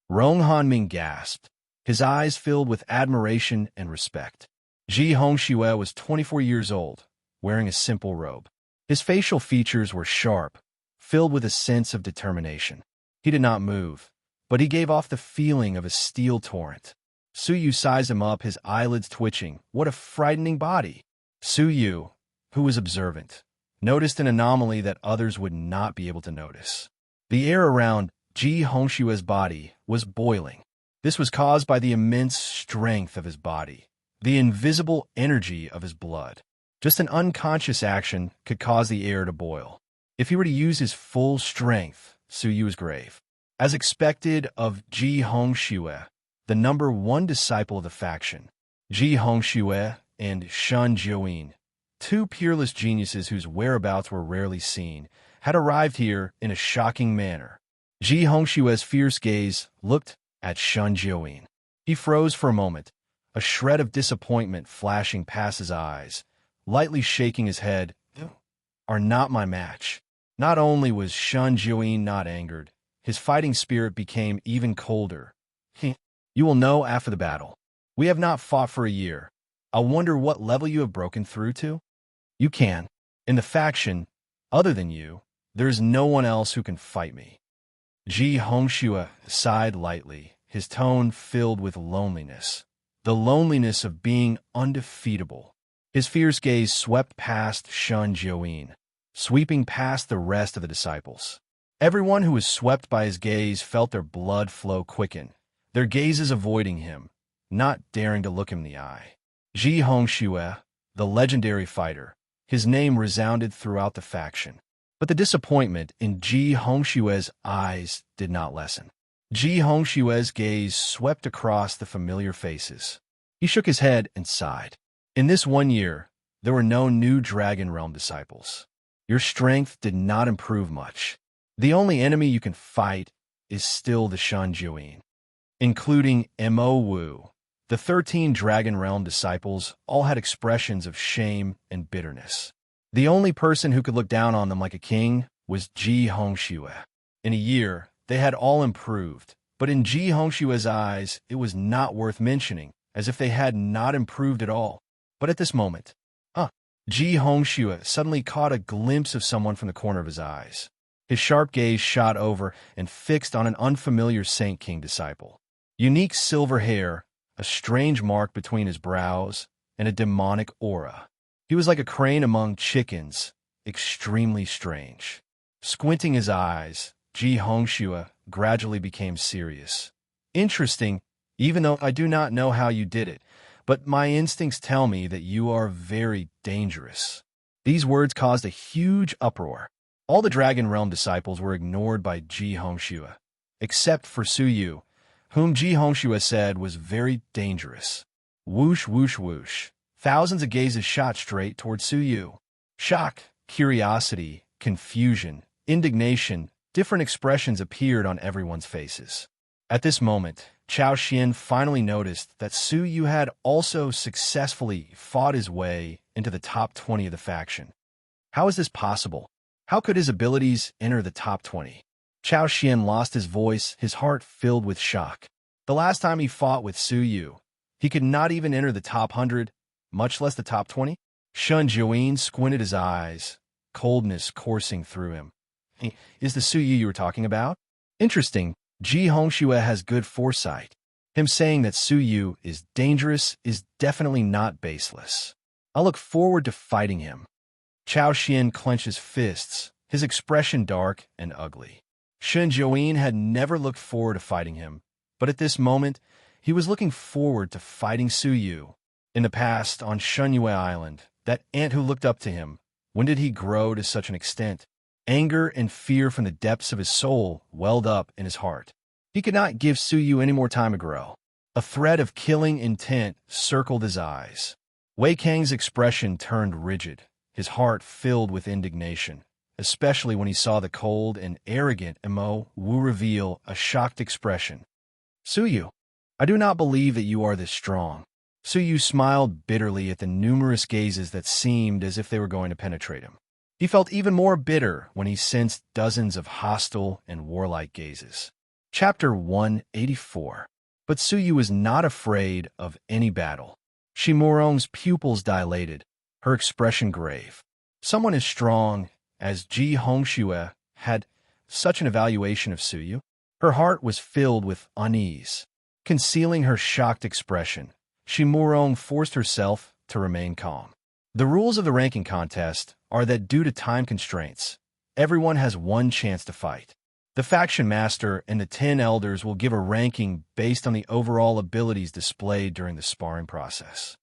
Rong Hanming gasped, his eyes filled with admiration and respect. Ji Hongxue was 24 years old, wearing a simple robe. His facial features were sharp, filled with a sense of determination. He did not move, but he gave off the feeling of a steel torrent. Su Yu sized him up, his eyelids twitching. What a frightening body! Su Yu, who was observant, noticed an anomaly that others would not be able to notice. The air around Ji Hongxue's body was boiling. This was caused by the immense strength of his body, the invisible energy of his blood. Just an unconscious action could cause the air to boil. If he were to use his full strength, Su Yu was grave. As expected of Ji Hongxue, the number 1 disciple of the faction, Ji Hongxue and Shun Jiuyin, 2 peerless geniuses whose whereabouts were rarely seen, had arrived here in a shocking manner. Ji Hongxue's fierce gaze looked at Shun Jiuyin. He froze for a moment, a shred of disappointment flashing past his eyes, lightly shaking his head. Are not my match. Not only was Shun Jiuyin not angered, his fighting spirit became even colder. You will know after the battle. We have not fought for a year. I wonder what level you have broken through to? You can. In the faction, other than you, there is no one else who can fight me. Ji Hongxue sighed lightly, his tone filled with loneliness. The loneliness of being undefeatable. His fierce gaze swept past Shun Jiuyin, sweeping past the rest of the disciples. Everyone who was swept by his gaze felt their blood flow quicken, their gazes avoiding him, not daring to look him in the eye. Ji Hongxue, the legendary fighter, his name resounded throughout the faction. But the disappointment in Ji Hongxue's eyes did not lessen. Ji Hongxue's gaze swept across the familiar faces. He shook his head and sighed. In this 1 year, there were no new Dragon Realm disciples. Your strength did not improve much. The only enemy you can fight is still the Shun Jiuyin, including Mo Wu. The 13 Dragon Realm disciples all had expressions of shame and bitterness. The only person who could look down on them like a king was Ji Hongxue. In a year, they had all improved, but in Ji Hongxue's eyes, it was not worth mentioning, as if they had not improved at all. But at this moment, Ji Hongxue suddenly caught a glimpse of someone from the corner of his eyes. His sharp gaze shot over and fixed on an unfamiliar Saint King disciple. Unique silver hair, a strange mark between his brows, and a demonic aura. He was like a crane among chickens, extremely strange. Squinting his eyes, Ji Hongxue gradually became serious. Interesting, even though I do not know how you did it, but my instincts tell me that you are very dangerous." These words caused a huge uproar. All the Dragon Realm disciples were ignored by Ji Hongxue, except for Su Yu, whom Ji Hongxue said was very dangerous. Whoosh, whoosh, whoosh. Thousands of gazes shot straight toward Su Yu. Shock, curiosity, confusion, indignation, different expressions appeared on everyone's faces. At this moment, Chao Xian finally noticed that Su Yu had also successfully fought his way into the top 20 of the faction. How is this possible? How could his abilities enter the top 20? Chao Xian lost his voice, his heart filled with shock. The last time he fought with Su Yu, he could not even enter the top 100, much less the top 20. Shun Jiuyin squinted his eyes, coldness coursing through him. Is the Su Yu you were talking about? Interesting. Ji Hongxue has good foresight. Him saying that Su Yu is dangerous is definitely not baseless. I look forward to fighting him. Chao Xian clenches fists, his expression dark and ugly. Shun Jiuyin had never looked forward to fighting him, but at this moment, he was looking forward to fighting Su Yu. In the past, on Shunyue Island, that ant who looked up to him, when did he grow to such an extent? Anger and fear from the depths of his soul welled up in his heart. He could not give Su Yu any more time to grow. A thread of killing intent circled his eyes. Wei Kang's expression turned rigid, his heart filled with indignation, especially when he saw the cold and arrogant Mo Wu reveal a shocked expression. "Su Yu, I do not believe that you are this strong." Su Yu smiled bitterly at the numerous gazes that seemed as if they were going to penetrate him. He felt even more bitter when he sensed dozens of hostile and warlike gazes. Chapter 184. But Su Yu was not afraid of any battle. Shi Murong's pupils dilated, her expression grave. Someone as strong as Ji Hongxue had such an evaluation of Su Yu. Her heart was filled with unease. Concealing her shocked expression, Shi Murong forced herself to remain calm. The rules of the ranking contest are that due to time constraints, everyone has one chance to fight. The faction master and the 10 elders will give a ranking based on the overall abilities displayed during the sparring process.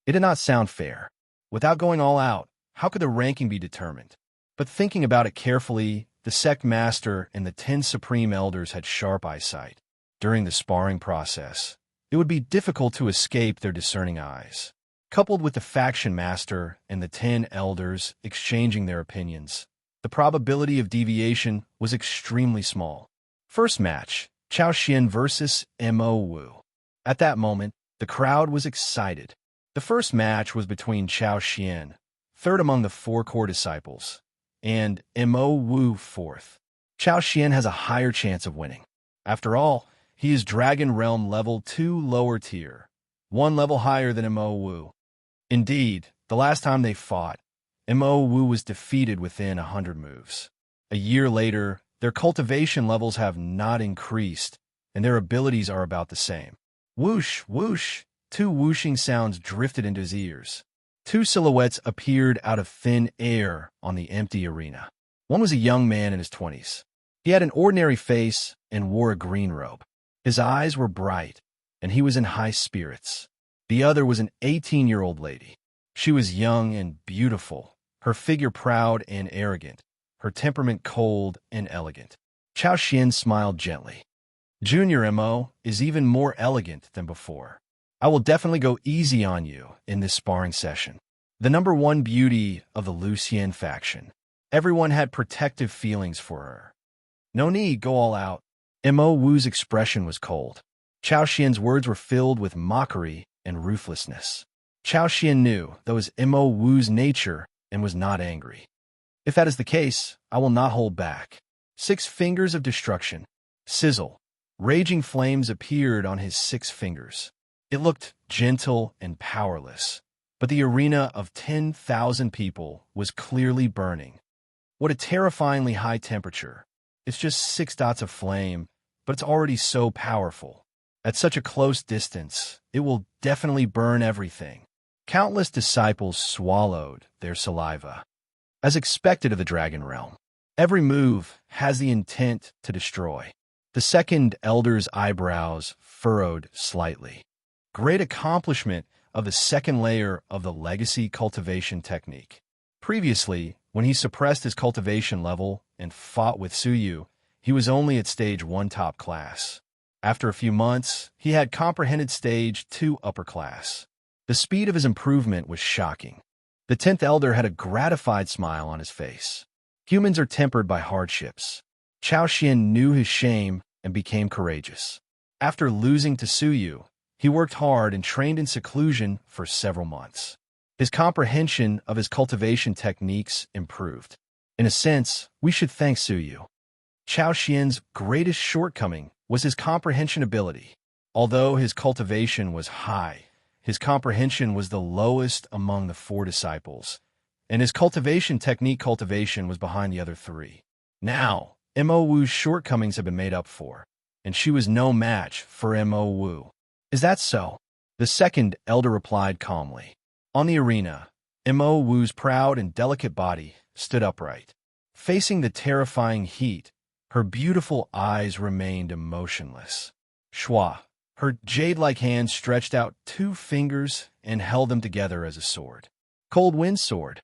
It did not sound fair. Without going all out, how could the ranking be determined? But thinking about it carefully, the sect master and the 10 supreme elders had sharp eyesight. During the sparring process, it would be difficult to escape their discerning eyes. Coupled with the faction master and the 10 elders exchanging their opinions, the probability of deviation was extremely small. First match, Chao Xian versus Mo Wu. At that moment, the crowd was excited. The first match was between Chao Xian, third among the 4 core disciples, and Mo Wu, fourth. Chao Xian has a higher chance of winning. After all, he is Dragon Realm level 2 lower tier, 1 level higher than Mo Wu. Indeed, the last time they fought, Mo Wu was defeated within 100 moves. A year later, their cultivation levels have not increased, and their abilities are about the same. Whoosh, whoosh, 2 whooshing sounds drifted into his ears. 2 silhouettes appeared out of thin air on the empty arena. One was a young man in his 20s. He had an ordinary face and wore a green robe. His eyes were bright, and he was in high spirits. The other was an 18-year-old lady. She was young and beautiful, her figure proud and arrogant, her temperament cold and elegant. Chao Xian smiled gently. Junior Mo is even more elegant than before. I will definitely go easy on you in this sparring session. The number 1 beauty of the Lucien faction. Everyone had protective feelings for her. No need, go all out. Mo Wu's expression was cold. Chao Xian's words were filled with mockery and ruthlessness. Chao Xian knew that was Mo Wu's nature and was not angry. If that is the case, I will not hold back. 6 fingers of destruction. Sizzle. Raging flames appeared on his 6 fingers. It looked gentle and powerless, but the arena of 10,000 people was clearly burning. What a terrifyingly high temperature. It's just 6 dots of flame, but it's already so powerful. At such a close distance, it will definitely burn everything. Countless disciples swallowed their saliva. As expected of the Dragon Realm, every move has the intent to destroy. The second elder's eyebrows furrowed slightly. Great accomplishment of the second layer of the legacy cultivation technique. Previously, when he suppressed his cultivation level and fought with Suyu, he was only at stage 1 top class. After a few months, he had comprehended stage 2 upper class. The speed of his improvement was shocking. The 10th elder had a gratified smile on his face. Humans are tempered by hardships. Chao Xian knew his shame and became courageous. After losing to Suyu, he worked hard and trained in seclusion for several months. His comprehension of his cultivation techniques improved. In a sense, we should thank Suyu. Chao Xian's greatest shortcoming was his comprehension ability. Although his cultivation was high, his comprehension was the lowest among the 4 disciples, and his cultivation technique was behind the other 3. Now, Mo Wu's shortcomings have been made up for, and she was no match for Mo Wu. Is that so? The second elder replied calmly. On the arena, Mo Wu's proud and delicate body stood upright. Facing the terrifying heat, her beautiful eyes remained emotionless. Shua, her jade-like hand stretched out 2 fingers and held them together as a sword. Cold wind sword.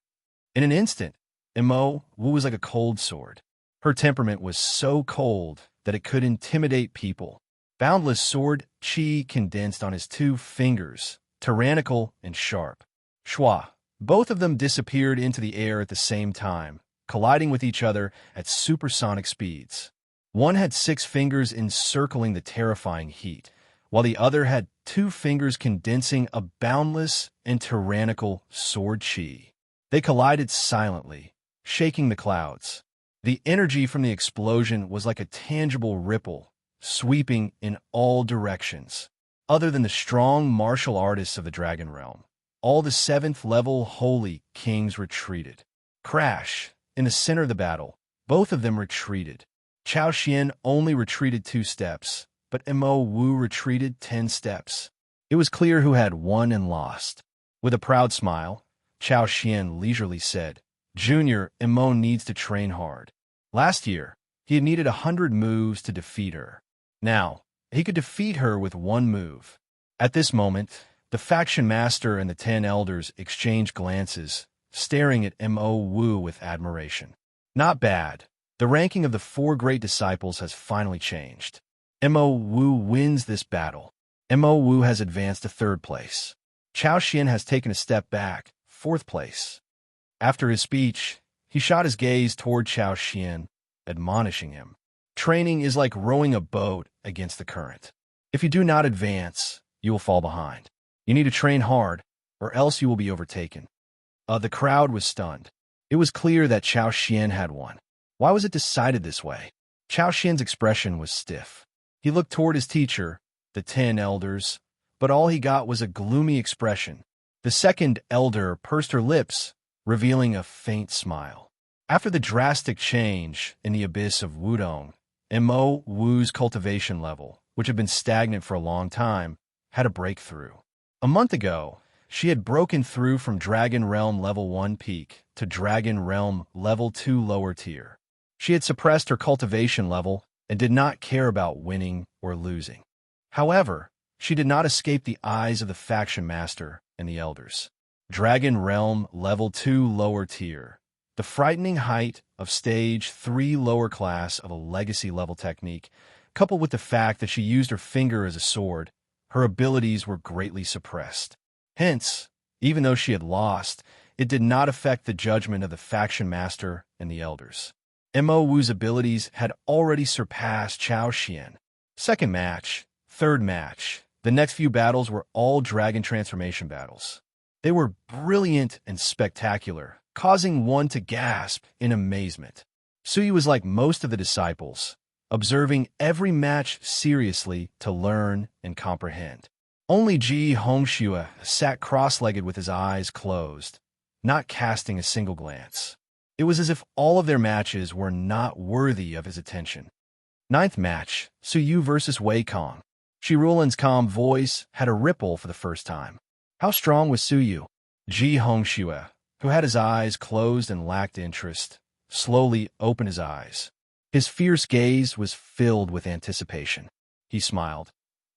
In an instant, Mo Wu was like a cold sword. Her temperament was so cold that it could intimidate people. Boundless sword chi condensed on his 2 fingers, tyrannical and sharp. Shua. Both of them disappeared into the air at the same time, colliding with each other at supersonic speeds. One had 6 fingers encircling the terrifying heat, while the other had 2 fingers condensing a boundless and tyrannical sword chi. They collided silently, shaking the clouds. The energy from the explosion was like a tangible ripple, sweeping in all directions. Other than the strong martial artists of the Dragon Realm, all the 7th-level holy kings retreated. Crash! In the center of the battle, both of them retreated. Chao Xian only retreated 2 steps, but Mo Wu retreated 10 steps. It was clear who had won and lost. With a proud smile, Chao Xian leisurely said, Junior, Mo needs to train hard. Last year, he had needed 100 moves to defeat her. Now, he could defeat her with 1 move. At this moment, the faction master and the 10 elders exchanged glances, staring at Mo Wu with admiration. Not bad. The ranking of the 4 great disciples has finally changed. Mo Wu wins this battle. Mo Wu has advanced to 3rd place. Chao Xian has taken a step back, 4th place. After his speech, he shot his gaze toward Chao Xian, admonishing him. Training is like rowing a boat against the current. If you do not advance, you will fall behind. You need to train hard, or else you will be overtaken. The crowd was stunned. It was clear that Chao Xian had won. Why was it decided this way? Chao Xian's expression was stiff. He looked toward his teacher, the 10 elders, but all he got was a gloomy expression. The 2nd elder pursed her lips, revealing a faint smile. After the drastic change in the abyss of Wudong, Mo Wu's cultivation level, which had been stagnant for a long time, had a breakthrough. A month ago, she had broken through from Dragon Realm Level 1 peak to Dragon Realm Level 2 lower tier. She had suppressed her cultivation level and did not care about winning or losing. However, she did not escape the eyes of the faction master and the elders. Dragon Realm Level 2 lower tier. The frightening height of Stage 3 lower class of a legacy level technique, coupled with the fact that she used her finger as a sword, her abilities were greatly suppressed. Hence, even though she had lost, it did not affect the judgment of the faction master and the elders. Mo Wu's abilities had already surpassed Chao Xian. 2nd match, 3rd match. The next few battles were all dragon transformation battles. They were brilliant and spectacular, causing one to gasp in amazement. Suyu was like most of the disciples, observing every match seriously to learn and comprehend. Only Ji Hongxue sat cross-legged with his eyes closed, not casting a single glance. It was as if all of their matches were not worthy of his attention. 9th match, Suyu versus Wei Kong. Shirulan's calm voice had a ripple for the first time. How strong was Suyu? Ji Hongxue, who had his eyes closed and lacked interest, slowly opened his eyes. His fierce gaze was filled with anticipation. He smiled.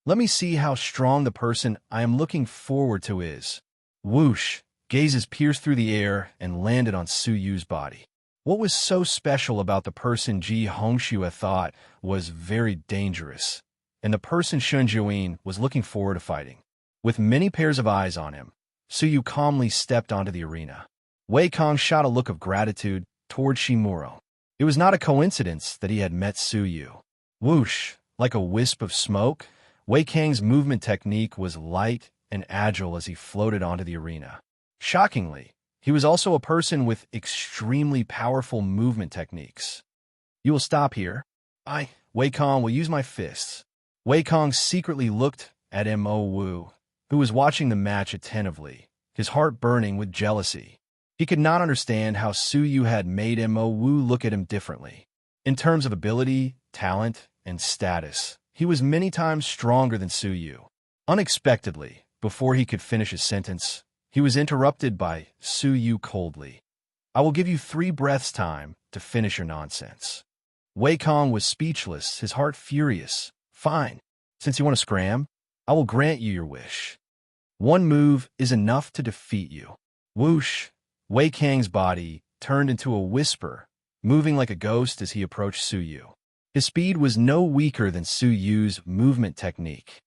Let me see how strong the person I am looking forward to is. Whoosh! Gazes pierced through the air and landed on Su Yu's body. What was so special about the person Ji Hongxue thought was very dangerous, and the person Shun Juin was looking forward to fighting? With many pairs of eyes on him, Su Yu calmly stepped onto the arena. Wei Kong shot a look of gratitude toward Shimuro. It was not a coincidence that he had met Su Yu. Whoosh! Like a wisp of smoke, Wei Kang's movement technique was light and agile as he floated onto the arena. Shockingly, he was also a person with extremely powerful movement techniques. You will stop here. Wei Kong, will use my fists. Wei Kong secretly looked at Mo Wu, who was watching the match attentively, his heart burning with jealousy. He could not understand how Su Yu had made Mo Wu look at him differently. In terms of ability, talent, and status, he was many times stronger than Su Yu. Unexpectedly, before he could finish his sentence, he was interrupted by Su Yu coldly. I will give you 3 breaths time to finish your nonsense. Wei Kong was speechless, his heart furious. Fine. Since you want to scram, I will grant you your wish. 1 move is enough to defeat you. Whoosh! Wei Kang's body turned into a whisper, moving like a ghost as he approached Su Yu. His speed was no weaker than Su Yu's movement technique.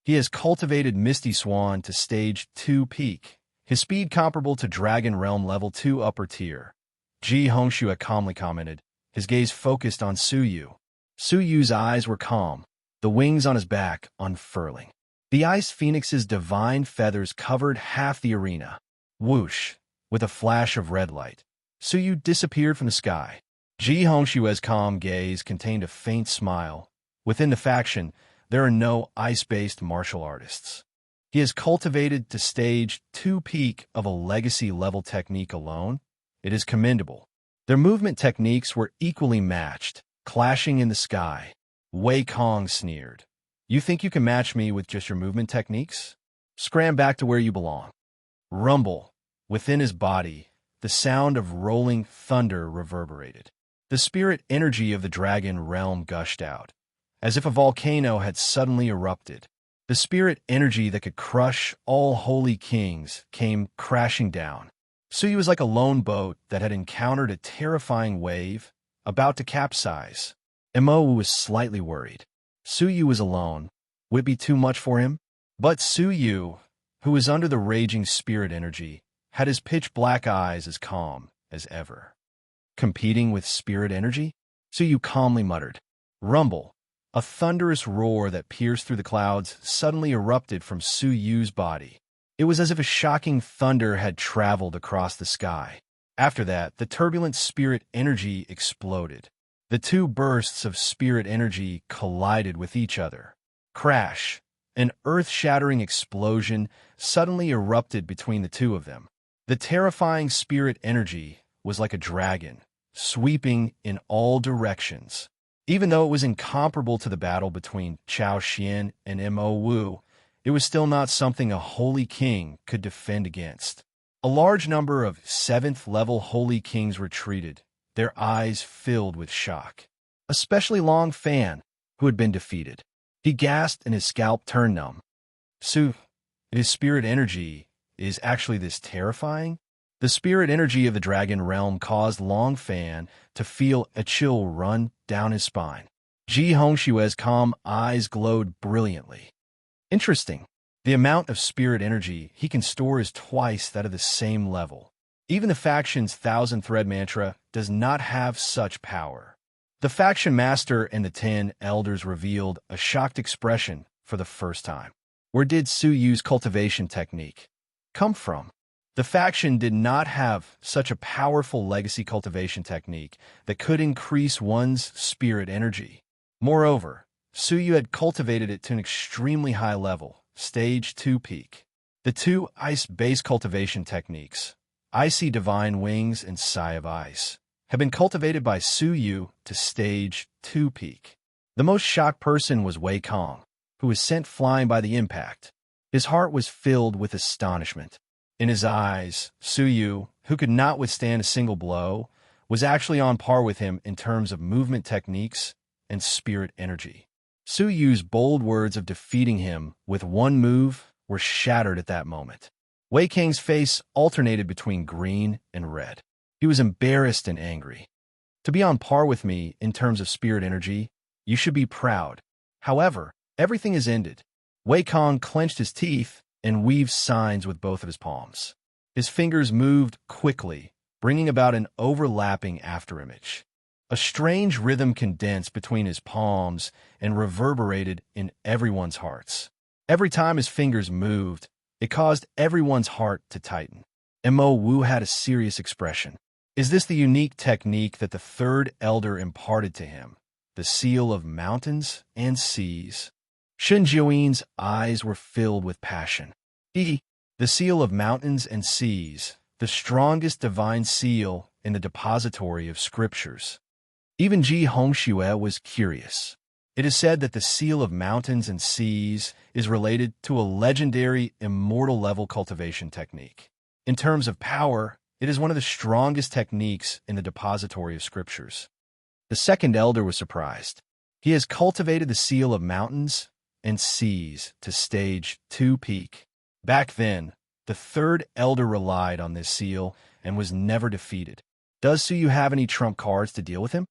He has cultivated Misty Swan to Stage 2 peak, his speed comparable to Dragon Realm Level 2 upper tier. Ji Hongxue calmly commented, his gaze focused on Su Yu. Su Yu's eyes were calm, the wings on his back unfurling. The Ice Phoenix's divine feathers covered half the arena. Whoosh! With a flash of red light, Su Yu disappeared from the sky. Ji Hongxue's calm gaze contained a faint smile. Within the faction, there are no ice-based martial artists. He has cultivated to Stage 2 peak of a legacy-level technique alone. It is commendable. Their movement techniques were equally matched, clashing in the sky. Wei Kong sneered. You think you can match me with just your movement techniques? Scram back to where you belong. Rumble. Within his body, the sound of rolling thunder reverberated. The spirit energy of the dragon realm gushed out, as if a volcano had suddenly erupted. The spirit energy that could crush all holy kings came crashing down. Su Yu was like a lone boat that had encountered a terrifying wave, about to capsize. Mo was slightly worried. Su Yu was alone. Would it be too much for him? But Su Yu, who was under the raging spirit energy, had his pitch-black eyes as calm as ever. Competing with spirit energy? Su Yu calmly muttered. Rumble. A thunderous roar that pierced through the clouds suddenly erupted from Su Yu's body. It was as if a shocking thunder had traveled across the sky. After that, the turbulent spirit energy exploded. The 2 bursts of spirit energy collided with each other. Crash! An earth-shattering explosion suddenly erupted between the 2 of them. The terrifying spirit energy was like a dragon, sweeping in all directions. Even though it was incomparable to the battle between Chao Xian and Mo Wu, it was still not something a holy king could defend against. A large number of 7th-level holy kings retreated, their eyes filled with shock. Especially Long Fan, who had been defeated. He gasped and his scalp turned numb. His spirit energy is actually this terrifying? The spirit energy of the dragon realm caused Long Fan to feel a chill run down his spine. Ji Hongxue's calm eyes glowed brilliantly. Interesting. The amount of spirit energy he can store is twice that of the same level. Even the faction's 1,000-thread mantra does not have such power. The faction master and the 10 elders revealed a shocked expression for the first time. Where did Su Yu's cultivation technique come from? The faction did not have such a powerful legacy cultivation technique that could increase one's spirit energy. Moreover, Su Yu had cultivated it to an extremely high level, Stage 2 peak. The 2 ice-based cultivation techniques, Icy Divine Wings and Sigh of Ice, have been cultivated by Su Yu to Stage 2 peak. The most shocked person was Wei Kong, who was sent flying by the impact. His heart was filled with astonishment. In his eyes, Su Yu, who could not withstand a single blow, was actually on par with him in terms of movement techniques and spirit energy. Su Yu's bold words of defeating him with one move were shattered at that moment. Wei Kang's face alternated between green and red. He was embarrassed and angry. To be on par with me in terms of spirit energy, you should be proud. However, everything is ended. Wei Kang clenched his teeth and weaved signs with both of his palms. His fingers moved quickly, bringing about an overlapping afterimage. A strange rhythm condensed between his palms and reverberated in everyone's hearts. Every time his fingers moved, it caused everyone's heart to tighten. Mo Wu had a serious expression. Is this the unique technique that the third elder imparted to him? The seal of mountains and seas? Shun Jiuyin's eyes were filled with passion. The seal of mountains and seas, the strongest divine seal in the depository of scriptures. Even Ji Hongxue was curious. It is said that the seal of mountains and seas is related to a legendary immortal-level cultivation technique. In terms of power, it is one of the strongest techniques in the depository of scriptures. The second elder was surprised. He has cultivated the seal of mountains and seas to stage 2 peak. Back then, the third elder relied on this seal and was never defeated. Does Su Yu have any trump cards to deal with him?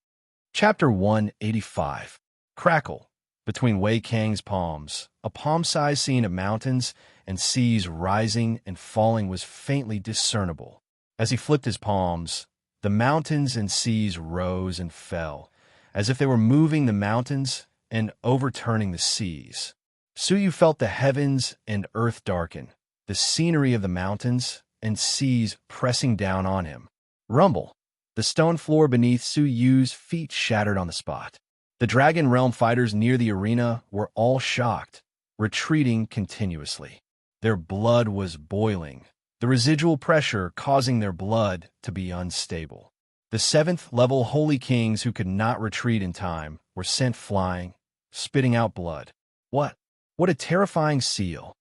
Chapter 185. Crackle. Between Wei Kang's palms, a palm-sized scene of mountains and seas rising and falling was faintly discernible. As he flipped his palms, the mountains and seas rose and fell, as if they were moving the mountains and overturning the seas. Su Yu felt the heavens and earth darken, the scenery of the mountains and seas pressing down on him. Rumble. The stone floor beneath Su Yu's feet shattered on the spot. The Dragon Realm fighters near the arena were all shocked, retreating continuously. Their blood was boiling, the residual pressure causing their blood to be unstable. The 7th-level Holy Kings who could not retreat in time were sent flying, spitting out blood. What a terrifying seal!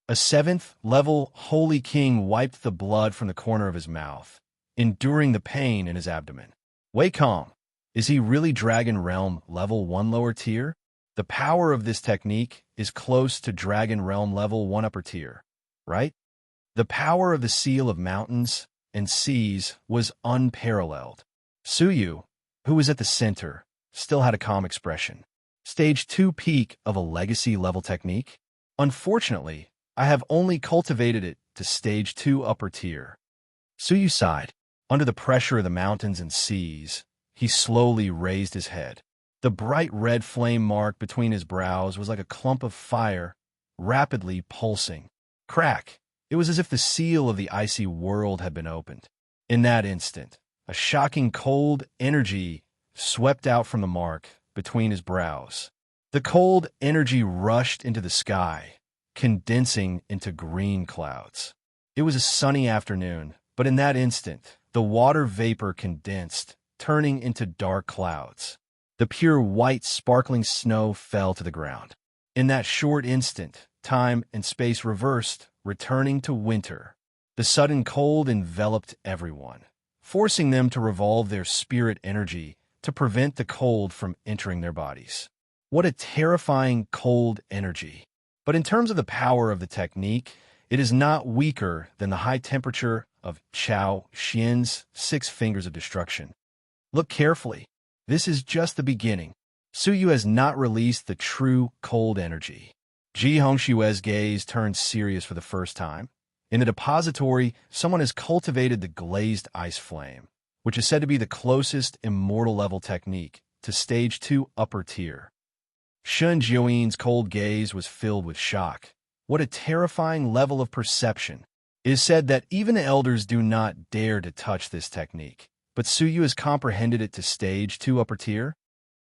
A 7th-level Holy King wiped the blood from the corner of his mouth, enduring the pain in his abdomen. Wei Kang, is he really Dragon Realm level 1 lower tier? The power of this technique is close to Dragon Realm level 1 upper tier, right? The power of the seal of mountains and seas was unparalleled. Su Yu, who was at the center, still had a calm expression. Stage 2 peak of a legacy level technique? Unfortunately, I have only cultivated it to stage 2 upper tier. Su Yu sighed. Under the pressure of the mountains and seas, he slowly raised his head. The bright red flame mark between his brows was like a clump of fire, rapidly pulsing. Crack! It was as if the seal of the icy world had been opened. In that instant, a shocking cold energy swept out from the mark between his brows. The cold energy rushed into the sky, condensing into green clouds. It was a sunny afternoon, but in that instant, the water vapor condensed, turning into dark clouds. The pure white sparkling snow fell to the ground. In that short instant, time and space reversed, returning to winter. The sudden cold enveloped everyone, forcing them to revolve their spirit energy to prevent the cold from entering their bodies. What a terrifying cold energy. But in terms of the power of the technique, it is not weaker than the high temperature of Chao Xian's 6 fingers of destruction. Look carefully. This is just the beginning. Su Yu has not released the true cold energy. Ji Hongxue's gaze turned serious for the first time. In the depository, someone has cultivated the glazed ice flame, which is said to be the closest immortal level technique to stage 2 upper tier. Shun Jiuyin's cold gaze was filled with shock. What a terrifying level of perception. It is said that even elders do not dare to touch this technique, but Su Yu has comprehended it to stage 2 upper tier.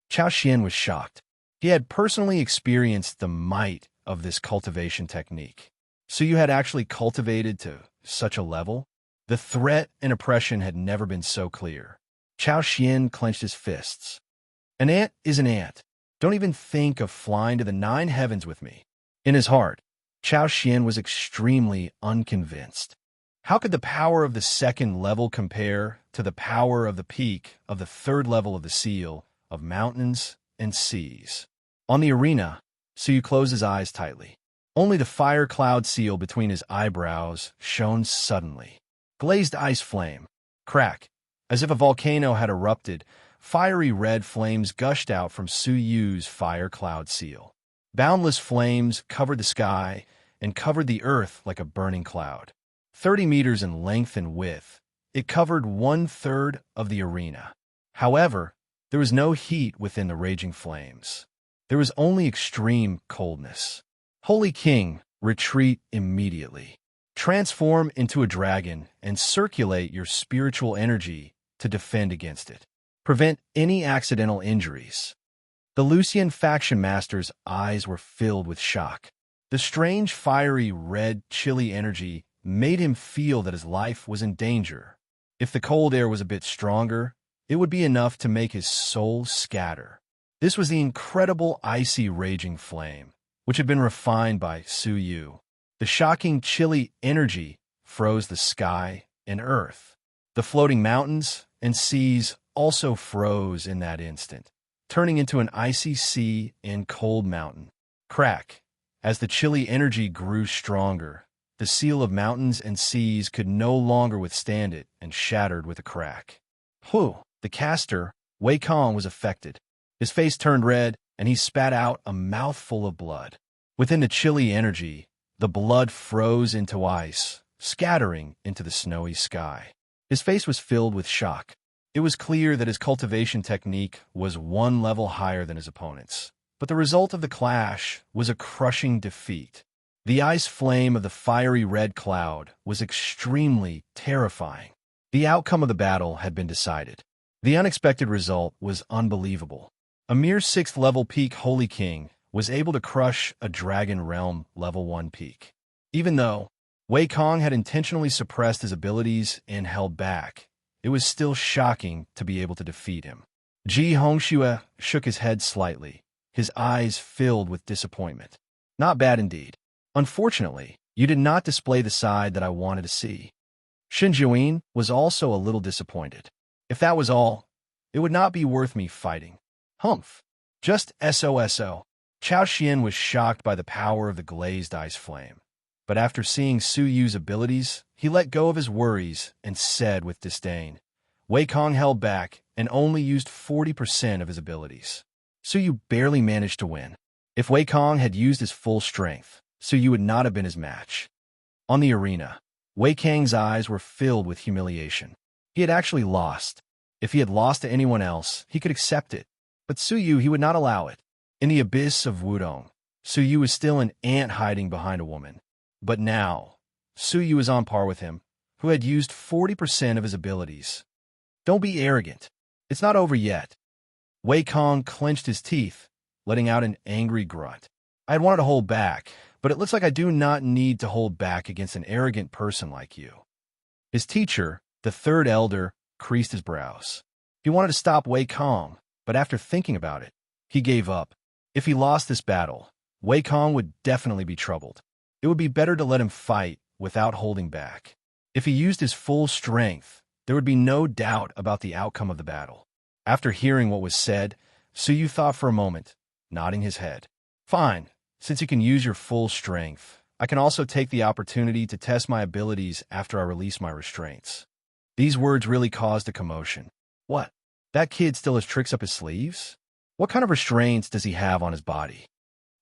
Chao Xian was shocked. He had personally experienced the might of this cultivation technique. Su Yu had actually cultivated to such a level? The threat and oppression had never been so clear. Chao Xian clenched his fists. An ant is an ant. Don't even think of flying to the 9 heavens with me. In his heart, Chao Xian was extremely unconvinced. How could the power of the 2nd level compare to the power of the peak of the 3rd level of the seal of mountains and seas? On the arena, Suyu closed his eyes tightly. Only the fire cloud seal between his eyebrows shone suddenly. Glazed ice flame. Crack. As if a volcano had erupted, fiery red flames gushed out from Suyu's fire cloud seal. Boundless flames covered the sky and covered the earth like a burning cloud. 30 meters in length and width, it covered 1/3 of the arena. However, there was no heat within the raging flames. There was only extreme coldness. Holy King, retreat immediately. Transform into a dragon and circulate your spiritual energy to defend against it. Prevent any accidental injuries. The Lucian faction master's eyes were filled with shock. The strange, fiery, red, chilly energy made him feel that his life was in danger. If the cold air was a bit stronger, it would be enough to make his soul scatter. This was the incredible icy raging flame, which had been refined by Suyu. The shocking, chilly energy froze the sky and earth. The floating mountains and seas also froze in that instant, turning into an icy sea and cold mountain. Crack. As the chilly energy grew stronger, the seal of mountains and seas could no longer withstand it and shattered with a crack. The caster, Wei Kong, was affected. His face turned red, and he spat out a mouthful of blood. Within the chilly energy, the blood froze into ice, scattering into the snowy sky. His face was filled with shock. It was clear that his cultivation technique was one level higher than his opponent's. But the result of the clash was a crushing defeat. The ice flame of the fiery red cloud was extremely terrifying. The outcome of the battle had been decided. The unexpected result was unbelievable. A mere 6th level peak Holy King was able to crush a Dragon Realm level 1 peak. Even though Wei Kong had intentionally suppressed his abilities and held back, it was still shocking to be able to defeat him. Ji Hongxue shook his head slightly, his eyes filled with disappointment. Not bad indeed. Unfortunately, you did not display the side that I wanted to see. Shen Juyin was also a little disappointed. If that was all, it would not be worth me fighting. Humph. Just SOSO. Chao Xian was shocked by the power of the glazed ice flame. But after seeing Suyu's abilities, he let go of his worries and said with disdain, Wei Kong held back and only used 40% of his abilities. Suyu barely managed to win. If Wei Kong had used his full strength, Suyu would not have been his match. On the arena, Wei Kang's eyes were filled with humiliation. He had actually lost. If he had lost to anyone else, he could accept it. But Suyu, he would not allow it. In the abyss of Wudong, Suyu was still an ant hiding behind a woman. But now, Suyu is on par with him, who had used 40% of his abilities. Don't be arrogant. It's not over yet. Wei Kong clenched his teeth, letting out an angry grunt. I had wanted to hold back, but it looks like I do not need to hold back against an arrogant person like you. His teacher, the third elder, creased his brows. He wanted to stop Wei Kong, but after thinking about it, he gave up. If he lost this battle, Wei Kong would definitely be troubled. It would be better to let him fight without holding back. If he used his full strength, there would be no doubt about the outcome of the battle. After hearing what was said, Suyu thought for a moment, nodding his head. Fine, since you can use your full strength, I can also take the opportunity to test my abilities after I release my restraints. These words really caused a commotion. What? That kid still has tricks up his sleeves? What kind of restraints does he have on his body?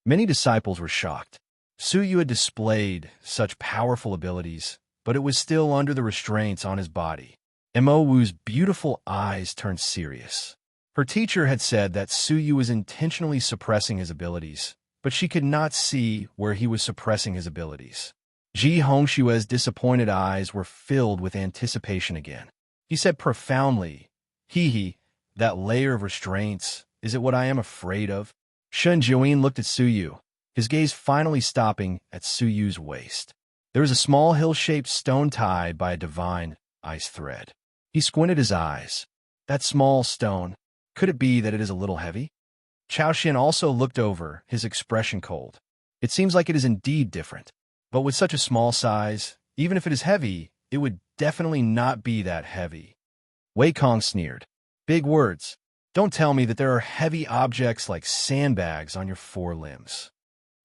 Many disciples were shocked. Suyu had displayed such powerful abilities, but it was still under the restraints on his body. Mo Wu's beautiful eyes turned serious. Her teacher had said that Suyu was intentionally suppressing his abilities, but she could not see where he was suppressing his abilities. Ji Hongxue's disappointed eyes were filled with anticipation again. He said profoundly, Hee, that layer of restraints, is it what I am afraid of? Shen Juyin looked at Suyu, his gaze finally stopping at Suyu's waist. There was a small hill-shaped stone tied by a divine ice thread. He squinted his eyes. That small stone, could it be that it is a little heavy? Chao Xian also looked over, his expression cold. It seems like it is indeed different. But with such a small size, even if it is heavy, it would definitely not be that heavy. Wei Kong sneered. Big words. Don't tell me that there are heavy objects like sandbags on your forelimbs.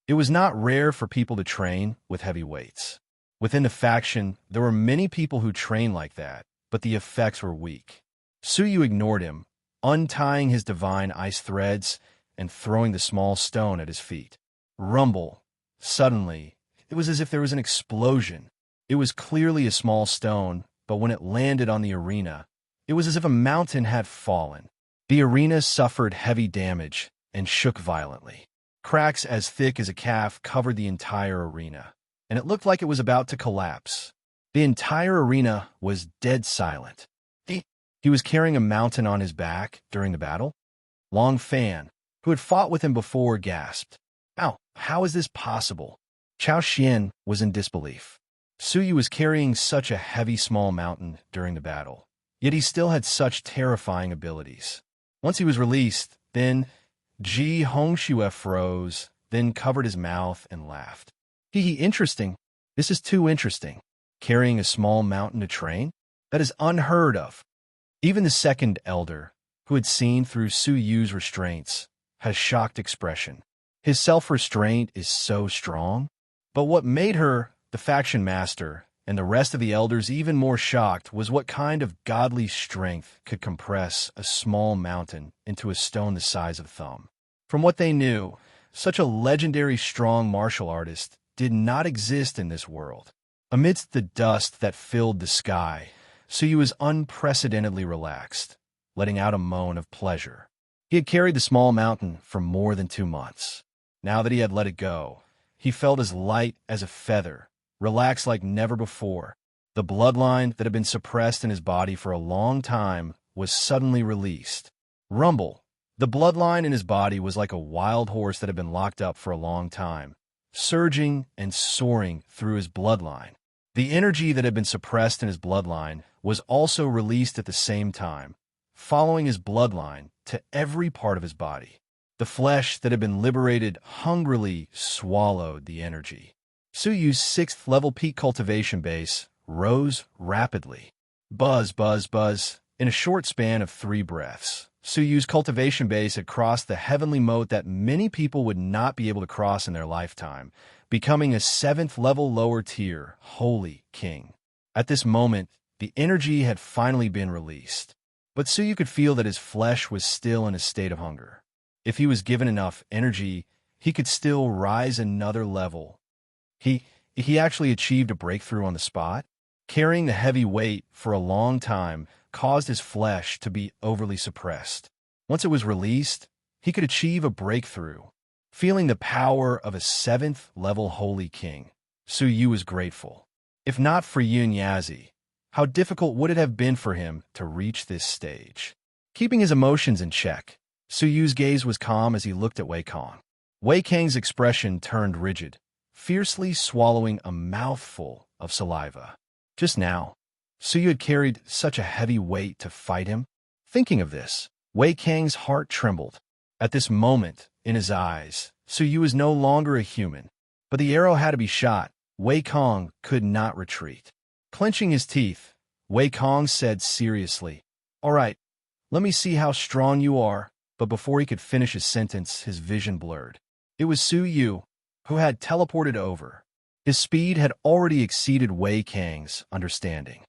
It was not rare for people to train with heavy weights. Within the faction, there were many people who trained like that, but the effects were weak. Suyu ignored him, untying his divine ice threads and throwing the small stone at his feet. Rumble. Suddenly, it was as if there was an explosion. It was clearly a small stone, but when it landed on the arena, it was as if a mountain had fallen. The arena suffered heavy damage and shook violently. Cracks as thick as a calf covered the entire arena, and it looked like it was about to collapse. The entire arena was dead silent. He was carrying a mountain on his back during the battle? Long Fan, who had fought with him before, gasped. How is this possible? Chao Xian was in disbelief. Suyu was carrying such a heavy small mountain during the battle, yet he still had such terrifying abilities. Once he was released, then Ji Hongxue froze, then covered his mouth and laughed. Interesting. This is too interesting. Carrying a small mountain to train? That is unheard of. Even the second elder, who had seen through Suyu's restraints, had a shocked expression. His self-restraint is so strong. But what made her, the faction master, and the rest of the elders even more shocked was what kind of godly strength could compress a small mountain into a stone the size of a thumb. From what they knew, such a legendary strong martial artist did not exist in this world. Amidst the dust that filled the sky, Suyu was unprecedentedly relaxed, letting out a moan of pleasure. He had carried the small mountain for more than 2 months. Now that he had let it go, he felt as light as a feather, relaxed like never before. The bloodline that had been suppressed in his body for a long time was suddenly released. Rumble. The bloodline in his body was like a wild horse that had been locked up for a long time, surging and soaring through his bloodline. The energy that had been suppressed in his bloodline was also released at the same time, following his bloodline to every part of his body. The flesh that had been liberated hungrily swallowed the energy. Suyu's 6th level peak cultivation base rose rapidly. Buzz, buzz, buzz. In a short span of 3 breaths, Suyu's cultivation base had crossed the heavenly moat that many people would not be able to cross in their lifetime, becoming a 7th level lower tier, Holy King. At this moment, the energy had finally been released, but Suyu could feel that his flesh was still in a state of hunger. If he was given enough energy, he could still rise another level. He actually achieved a breakthrough on the spot. Carrying the heavy weight for a long time caused his flesh to be overly suppressed. Once it was released, he could achieve a breakthrough. Feeling the power of a 7th level Holy King, Suyu was grateful. If not for Yun Yazi, how difficult would it have been for him to reach this stage? Keeping his emotions in check, Suyu's gaze was calm as he looked at Wei Kong. Wei Kang's expression turned rigid, fiercely swallowing a mouthful of saliva. Just now, Suyu had carried such a heavy weight to fight him. Thinking of this, Wei Kang's heart trembled. At this moment, in his eyes, Suyu was no longer a human. But the arrow had to be shot. Wei Kong could not retreat. Clenching his teeth, Wei Kong said seriously, "All right, let me see how strong you are." But before he could finish his sentence, his vision blurred. It was Suyu, who had teleported over. His speed had already exceeded Wei Kang's understanding.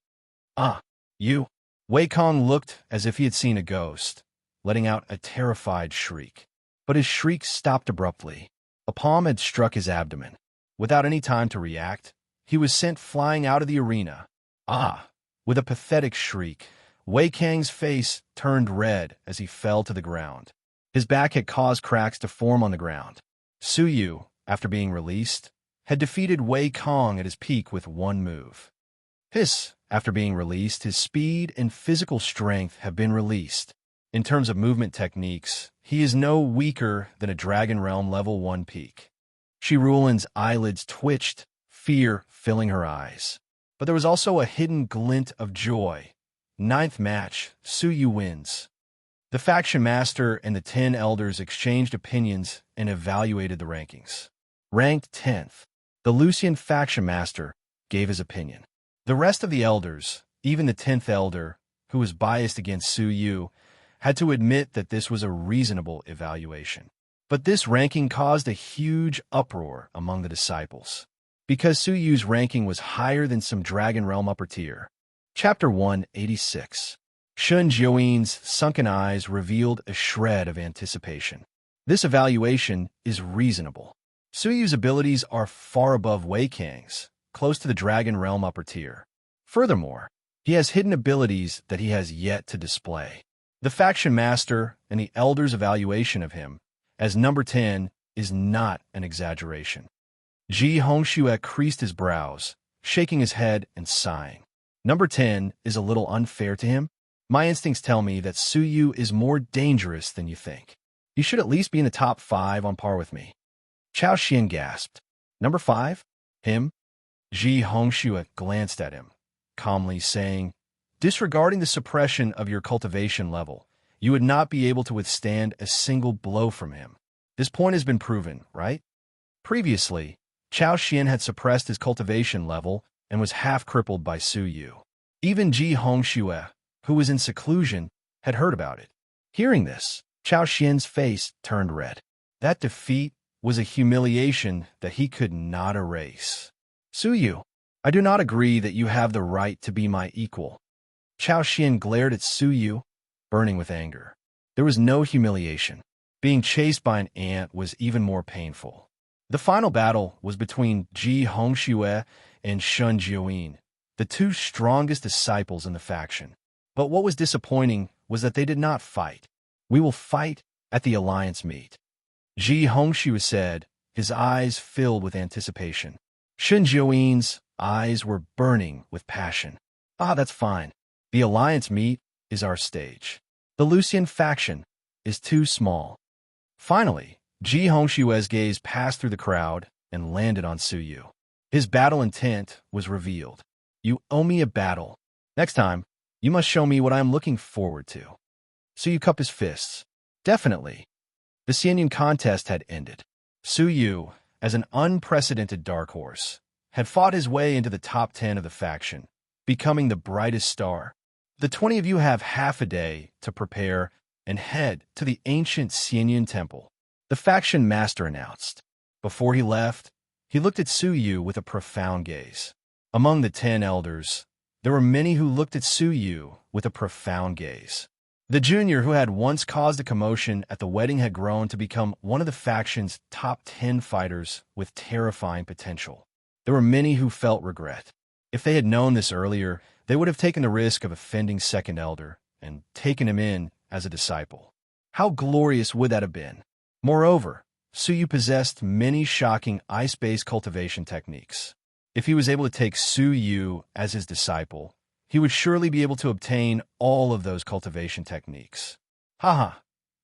You. Wei Kong looked as if he had seen a ghost, letting out a terrified shriek. But his shriek stopped abruptly. A palm had struck his abdomen. Without any time to react, he was sent flying out of the arena. With a pathetic shriek, Wei Kang's face turned red as he fell to the ground. His back had caused cracks to form on the ground. Suyu, after being released, had defeated Wei Kong at his peak with 1 move. After being released, his speed and physical strength have been released. In terms of movement techniques, he is no weaker than a Dragon Realm level 1 peak. Shi Rulin's eyelids twitched, fear filling her eyes. But there was also a hidden glint of joy. 9th match, Suyu wins. The faction master and the 10 elders exchanged opinions and evaluated the rankings. Ranked 10th, the Lucian faction master gave his opinion. The rest of the elders, even the 10th elder, who was biased against Suyu, had to admit that this was a reasonable evaluation. But this ranking caused a huge uproar among the disciples, because Su Yu's ranking was higher than some Dragon Realm upper tier. Chapter 186. Shun Jiuyin's sunken eyes revealed a shred of anticipation. This evaluation is reasonable. Su Yu's abilities are far above Wei Kang's, close to the Dragon Realm upper tier. Furthermore, he has hidden abilities that he has yet to display. The faction master and the elders' evaluation of him as number 10 is not an exaggeration. Ji Hongxue creased his brows, shaking his head and sighing. Number 10 is a little unfair to him. My instincts tell me that Su Yu is more dangerous than you think. You should at least be in the top 5 on par with me. Chao Xian gasped. Number 5? Him? Ji Hongxue glanced at him, calmly saying, disregarding the suppression of your cultivation level, you would not be able to withstand a single blow from him. This point has been proven, right? Previously, Chao Xian had suppressed his cultivation level and was half crippled by Su Yu. Even Ji Hongxue, who was in seclusion, had heard about it. Hearing this, Chao Xian's face turned red. That defeat was a humiliation that he could not erase. Su Yu, I do not agree that you have the right to be my equal. Chao Xian glared at Su Yu, burning with anger. There was no humiliation. Being chased by an ant was even more painful. The final battle was between Ji Hongxue and Shun Jiuyin, the two strongest disciples in the faction. But what was disappointing was that they did not fight. We will fight at the alliance meet. Ji Hongxue said, his eyes filled with anticipation. Shun Jiuyin's eyes were burning with passion. Ah, that's fine. The alliance meet is our stage. The Lucian faction is too small. Finally, Ji Hongxue's gaze passed through the crowd and landed on Su Yu. His battle intent was revealed. You owe me a battle. Next time, you must show me what I am looking forward to. Su Yu cupped his fists. Definitely. The Xianyun contest had ended. Su Yu, as an unprecedented dark horse, had fought his way into the top 10 of the faction, becoming the brightest star. The 20 of you have half a day to prepare and head to the ancient Xianyun temple, the faction master announced. Before he left, he looked at Su Yu with a profound gaze. Among the 10 elders, there were many who looked at Su Yu with a profound gaze. The junior who had once caused a commotion at the wedding had grown to become one of the faction's top 10 fighters with terrifying potential. There were many who felt regret. If they had known this earlier, they would have taken the risk of offending second elder and taken him in as a disciple. How glorious would that have been? Moreover, Su Yu possessed many shocking ice-based cultivation techniques. If he was able to take Su Yu as his disciple, he would surely be able to obtain all of those cultivation techniques. Haha,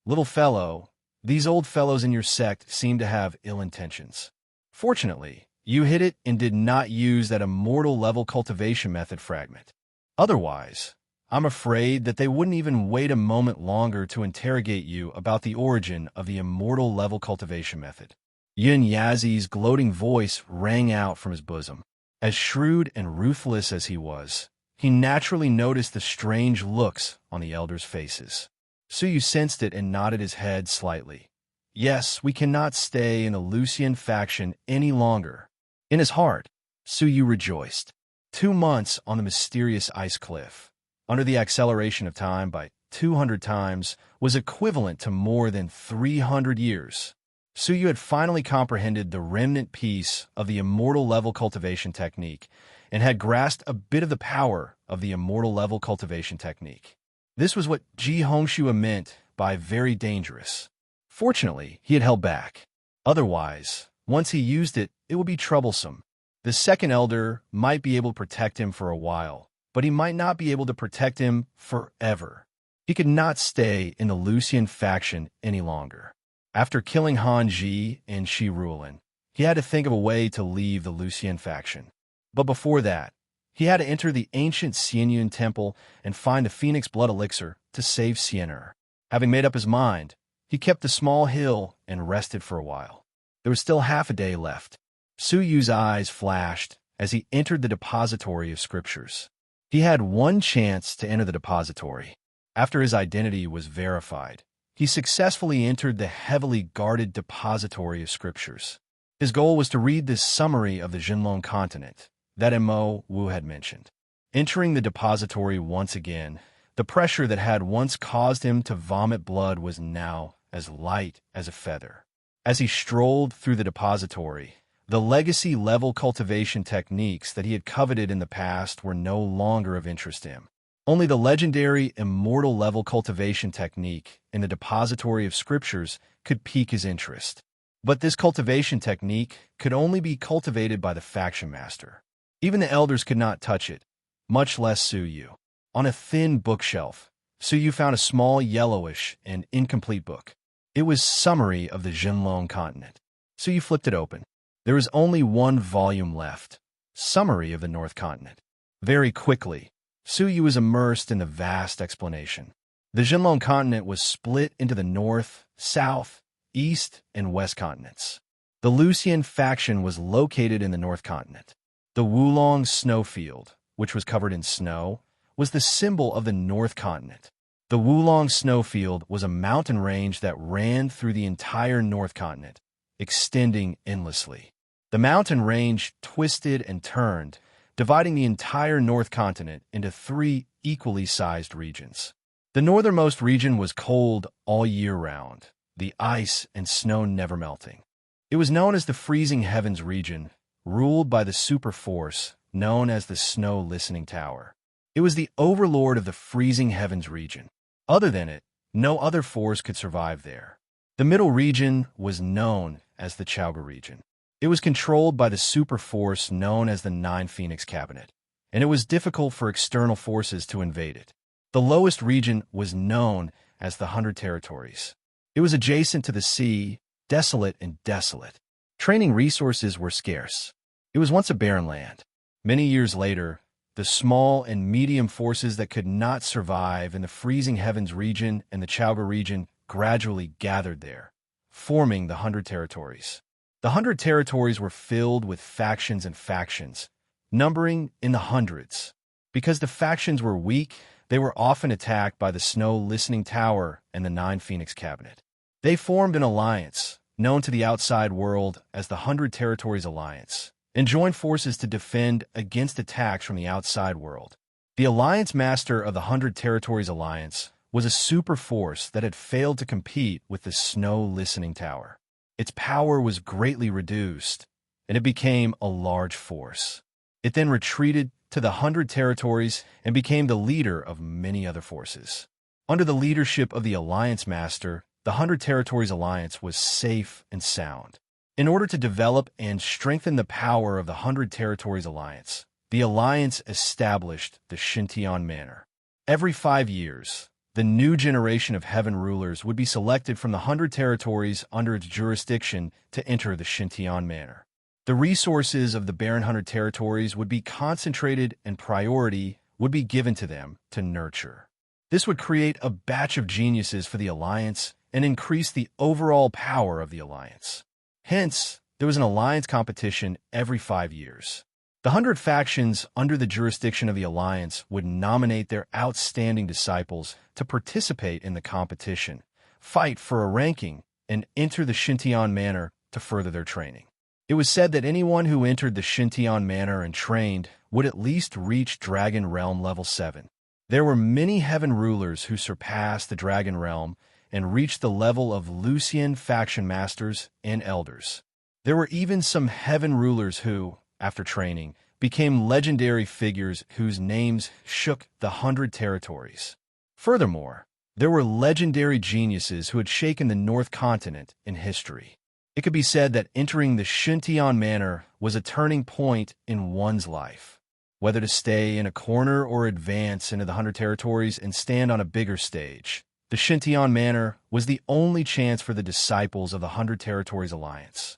little fellow, these old fellows in your sect seem to have ill intentions. Fortunately, you hit it and did not use that immortal level cultivation method fragment. Otherwise, I'm afraid that they wouldn't even wait a moment longer to interrogate you about the origin of the immortal level cultivation method. Yin Yazi's gloating voice rang out from his bosom. As shrewd and ruthless as he was, he naturally noticed the strange looks on the elders' faces. Su Yu sensed it and nodded his head slightly. Yes, we cannot stay in the Lucian faction any longer. In his heart, Su Yu rejoiced. 2 months on the mysterious ice cliff, under the acceleration of time by 200 times, was equivalent to more than 300 years. Su Yu had finally comprehended the remnant piece of the immortal level cultivation technique and had grasped a bit of the power of the immortal level cultivation technique. This was what Ji Hongxue meant by very dangerous. Fortunately, he had held back. Otherwise, once he used it, it would be troublesome. The second elder might be able to protect him for a while, but he might not be able to protect him forever. He could not stay in the Lucian faction any longer. After killing Han Ji and Shi Rulin, he had to think of a way to leave the Lucian faction. But before that, he had to enter the ancient Xianyun temple and find the Phoenix blood elixir to save Xian'er. Having made up his mind, he kept the small hill and rested for a while. There was still half a day left. Su Yu's eyes flashed as he entered the depository of scriptures. He had one chance to enter the depository. After his identity was verified, he successfully entered the heavily guarded depository of scriptures. His goal was to read this summary of the Jinlong continent that Mo Wu had mentioned. Entering the depository once again, the pressure that had once caused him to vomit blood was now as light as a feather. As he strolled through the depository, the legacy-level cultivation techniques that he had coveted in the past were no longer of interest to him. Only the legendary immortal-level cultivation technique in the depository of scriptures could pique his interest. But this cultivation technique could only be cultivated by the faction master. Even the elders could not touch it, much less Su Yu. On a thin bookshelf, Su Yu found a small yellowish and incomplete book. It was Summary of the Jinlong Continent. Su Yu flipped it open. There was only one volume left, Summary of the North Continent. Very quickly, Su Yu was immersed in the vast explanation. The Jinlong continent was split into the north, south, east, and west continents. The Lucian faction was located in the north continent. The Wulong snowfield, which was covered in snow, was the symbol of the north continent. The Wulong snowfield was a mountain range that ran through the entire north continent, extending endlessly. The mountain range twisted and turned, dividing the entire north continent into 3 equally sized regions. The northernmost region was cold all year round, the ice and snow never melting. It was known as the Freezing Heavens region, ruled by the super force known as the Snow Listening Tower. It was the overlord of the Freezing Heavens region. Other than it, no other force could survive there. The middle region was known as the Chaoga region. It was controlled by the super force known as the Nine Phoenix Cabinet, and it was difficult for external forces to invade it. The lowest region was known as the 100 Territories. It was adjacent to the sea, desolate and desolate. Training resources were scarce. It was once a barren land. Many years later, the small and medium forces that could not survive in the Freezing Heavens region and the Chaoga region gradually gathered there, forming the 100 Territories. The 100 Territories were filled with factions and factions, numbering in the hundreds. Because the factions were weak, they were often attacked by the Snow Listening Tower and the Nine Phoenix Cabinet. They formed an alliance, known to the outside world as the 100 Territories Alliance, and joined forces to defend against attacks from the outside world. The Alliance Master of the 100 Territories Alliance was a super force that had failed to compete with the Snow Listening Tower. Its power was greatly reduced, and it became a large force. It then retreated to the 100 Territories and became the leader of many other forces. Under the leadership of the Alliance Master, the 100 Territories Alliance was safe and sound. In order to develop and strengthen the power of the 100 Territories Alliance, the Alliance established the Xintian Manor. Every 5 years, the new generation of heaven rulers would be selected from the 100 territories under its jurisdiction to enter the Xintian Manor. The resources of the barren 100 territories would be concentrated and priority would be given to them to nurture. This would create a batch of geniuses for the Alliance and increase the overall power of the Alliance. Hence, there was an alliance competition every 5 years. The 100 factions under the jurisdiction of the Alliance would nominate their outstanding disciples to participate in the competition, fight for a ranking, and enter the Xintian Manor to further their training. It was said that anyone who entered the Xintian Manor and trained would at least reach Dragon Realm level 7. There were many heaven rulers who surpassed the Dragon Realm and reached the level of Lucian faction masters and elders. There were even some heaven rulers who, after training, became legendary figures whose names shook the 100 territories. Furthermore, there were legendary geniuses who had shaken the North Continent in history. It could be said that entering the Xintian Manor was a turning point in one's life. Whether to stay in a corner or advance into the 100 territories and stand on a bigger stage, the Xintian Manor was the only chance for the disciples of the 100 Territories Alliance.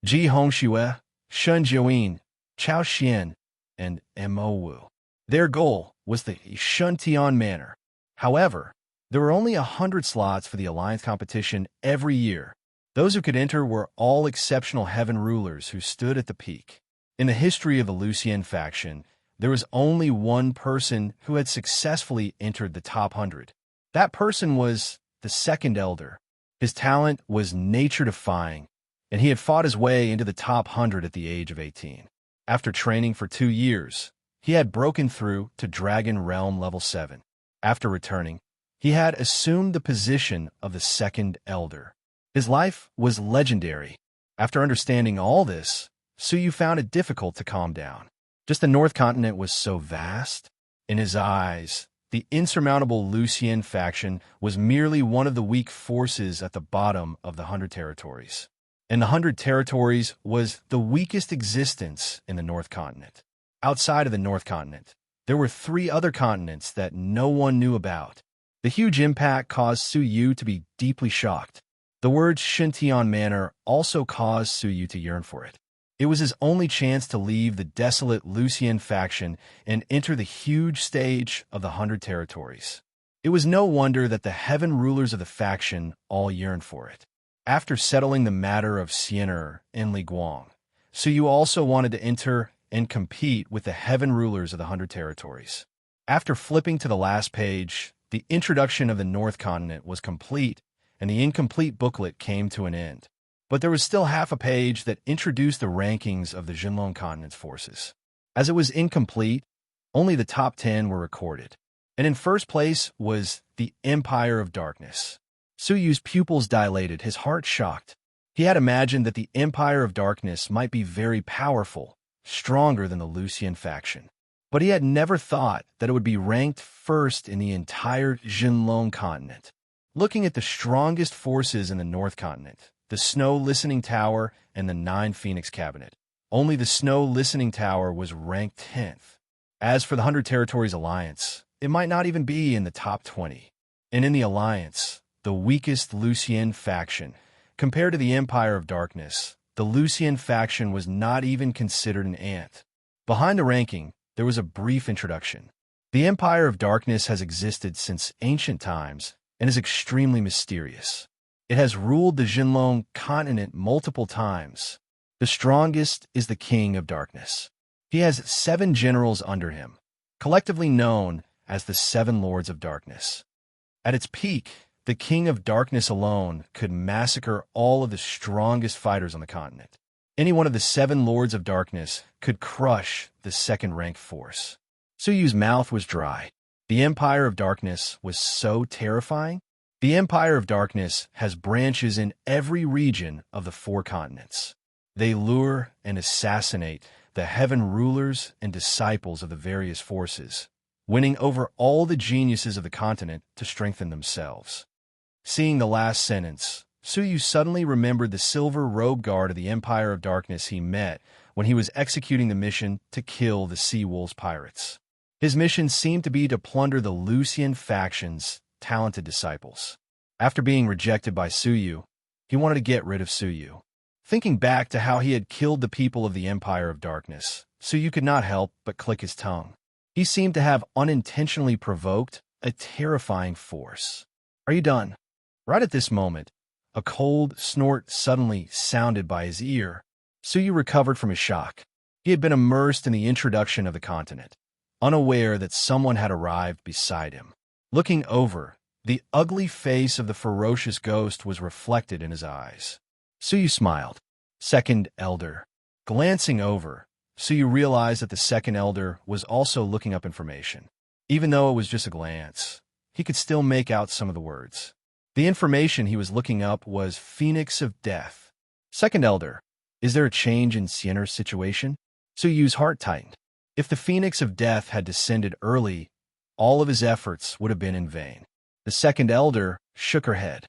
Ji Hongxue, Shun Jiuyin, Chao Xian, and Mo Wu. Their goal was the Xintian Manor. However, there were only 100 slots for the Alliance competition every year. Those who could enter were all exceptional heaven rulers who stood at the peak. In the history of the Lucian faction, there was only one person who had successfully entered the top 100. That person was the second elder. His talent was nature-defying, and he had fought his way into the top 100 at the age of 18. After training for 2 years, he had broken through to Dragon Realm Level 7. After returning, he had assumed the position of the second elder. His life was legendary. After understanding all this, Suyu found it difficult to calm down. Just the North Continent was so vast. In his eyes, the insurmountable Lucian faction was merely one of the weak forces at the bottom of the 100 territories. And the 100 territories was the weakest existence in the North Continent. Outside of the North Continent, there were 3 other continents that no one knew about. The huge impact caused Suyu to be deeply shocked. The word Shintian Manor also caused Suyu to yearn for it. It was his only chance to leave the desolate Lucian faction and enter the huge stage of the 100 territories. It was no wonder that the heaven rulers of the faction all yearned for it. After settling the matter of Siener and Li Guang, Suyu also wanted to enter and compete with the heaven rulers of the 100 territories. After flipping to the last page, the introduction of the North Continent was complete, and the incomplete booklet came to an end. But there was still half a page that introduced the rankings of the Jinlong Continent's forces. As it was incomplete, only the top 10 were recorded. And in first place was the Empire of Darkness. Suyu's pupils dilated, his heart shocked. He had imagined that the Empire of Darkness might be very powerful, stronger than the Lucian faction. But he had never thought that it would be ranked first in the entire Jinlong Continent. Looking at the strongest forces in the North Continent, the Snow Listening Tower and the 9 Phoenix Cabinet, only the Snow Listening Tower was ranked 10th. As for the 100 Territories Alliance, it might not even be in the top 20. And in the Alliance, the weakest Lucian faction, compared to the Empire of Darkness, the Lucian faction was not even considered an ant. Behind the ranking, there was a brief introduction. The Empire of Darkness has existed since ancient times and is extremely mysterious. It has ruled the Jinlong continent multiple times. The strongest is the King of Darkness. He has 7 generals under him, collectively known as the 7 Lords of Darkness. At its peak, the King of Darkness alone could massacre all of the strongest fighters on the continent. Any one of the 7 Lords of Darkness could crush the second-ranked force. Suyu's mouth was dry. The Empire of Darkness was so terrifying. The Empire of Darkness has branches in every region of the 4 continents. They lure and assassinate the heaven rulers and disciples of the various forces, winning over all the geniuses of the continent to strengthen themselves. Seeing the last sentence, Suyu suddenly remembered the silver robe guard of the Empire of Darkness he met when he was executing the mission to kill the Sea Wolves pirates. His mission seemed to be to plunder the Lucian faction's talented disciples. After being rejected by Suyu, he wanted to get rid of Suyu. Thinking back to how he had killed the people of the Empire of Darkness, Suyu could not help but click his tongue. He seemed to have unintentionally provoked a terrifying force. "Are you done?" Right at this moment, a cold snort suddenly sounded by his ear. Suyu recovered from his shock. He had been immersed in the introduction of the continent, unaware that someone had arrived beside him. Looking over, the ugly face of the ferocious ghost was reflected in his eyes. Suyu smiled. Second Elder. Glancing over, Suyu realized that the second elder was also looking up information. Even though it was just a glance, he could still make out some of the words. The information he was looking up was Phoenix of Death. Second elder, is there a change in Siener's situation? Suyu's heart tightened. If the Phoenix of Death had descended early, all of his efforts would have been in vain. The second elder shook her head.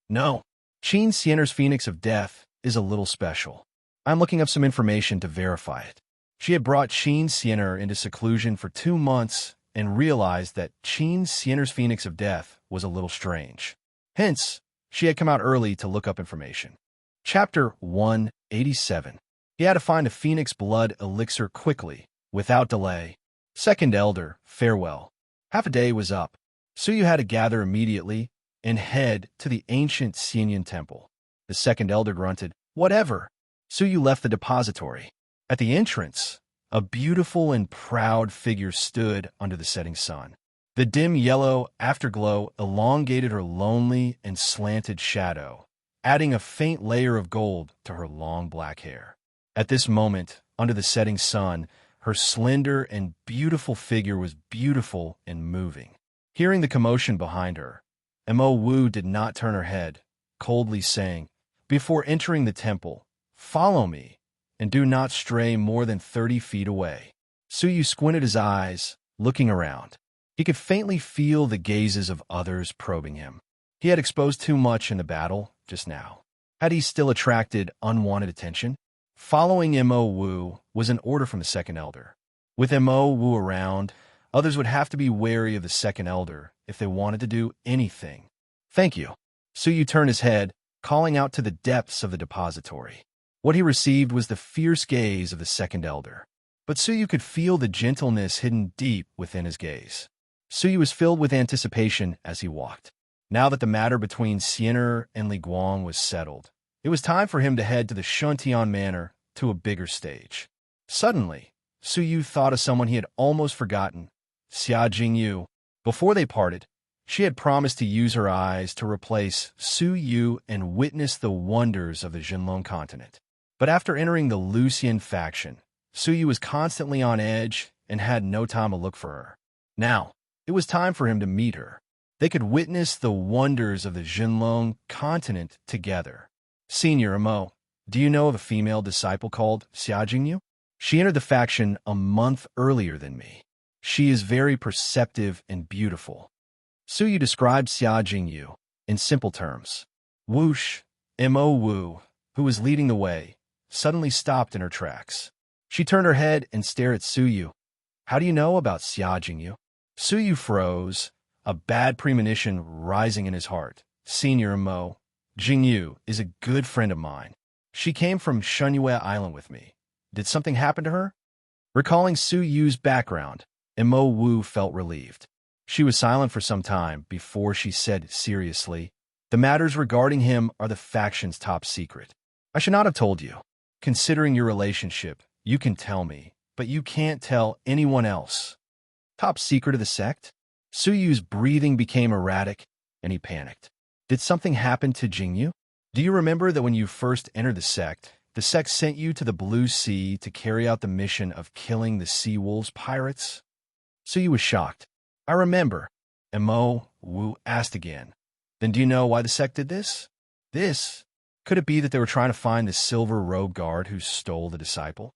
No, Qin Siener's Phoenix of Death is a little special. I'm looking up some information to verify it. She had brought Qin Siener into seclusion for 2 months and realized that Qin Siener's Phoenix of Death was a little strange. Hence, she had come out early to look up information. Chapter 187. He had to find a Phoenix blood elixir quickly, without delay. Second elder, farewell. Half a day was up. Suyu had to gather immediately and head to the ancient Xianyan temple. The second elder grunted, whatever. Suyu left the depository. At the entrance, a beautiful and proud figure stood under the setting sun. The dim yellow afterglow elongated her lonely and slanted shadow, adding a faint layer of gold to her long black hair. At this moment, under the setting sun, her slender and beautiful figure was beautiful and moving. Hearing the commotion behind her, Mo Wu did not turn her head, coldly saying, "Before entering the temple, follow me, and do not stray more than 30 feet away." Suyu squinted his eyes, looking around. He could faintly feel the gazes of others probing him. He had exposed too much in the battle just now. Had he still attracted unwanted attention? Following Mo Wu was an order from the second elder. With Mo Wu around, others would have to be wary of the second elder if they wanted to do anything. "Thank you." Suyu turned his head, calling out to the depths of the depository. What he received was the fierce gaze of the second elder. But Suyu could feel the gentleness hidden deep within his gaze. Suyu was filled with anticipation as he walked. Now that the matter between Xiener and Li Guang was settled, it was time for him to head to the Shuntian Manor to a bigger stage. Suddenly, Suyu thought of someone he had almost forgotten, Xia Jingyu. Before they parted, she had promised to use her eyes to replace Suyu and witness the wonders of the Jinlong continent. But after entering the Lucian faction, Suyu was constantly on edge and had no time to look for her. Now, it was time for him to meet her. They could witness the wonders of the Jinlong continent together. "Senior Mo, do you know of a female disciple called Xia Jingyu? She entered the faction a month earlier than me. She is very perceptive and beautiful." Suyu described Xia Jingyu in simple terms. Whoosh, Mo Wu, who was leading the way, suddenly stopped in her tracks. She turned her head and stared at Suyu. "How do you know about Xia Jingyu?" Suyu froze, a bad premonition rising in his heart. "Senior Mo, Jingyu is a good friend of mine. She came from Shunyue Island with me. Did something happen to her?" Recalling Suyu's background, Mo Wu felt relieved. She was silent for some time before she said seriously, "The matters regarding him are the faction's top secret. I should not have told you. Considering your relationship, you can tell me, but you can't tell anyone else." Top secret of the sect? Suyu's breathing became erratic, and he panicked. "Did something happen to Jingyu? Do you remember that when you first entered the sect sent you to the Blue Sea to carry out the mission of killing the Sea Wolves pirates?" Suyu was shocked. "I remember." And Mo Wu asked again, "Then do you know why the sect did this?" "This? Could it be that they were trying to find the silver robe guard who stole the disciple?"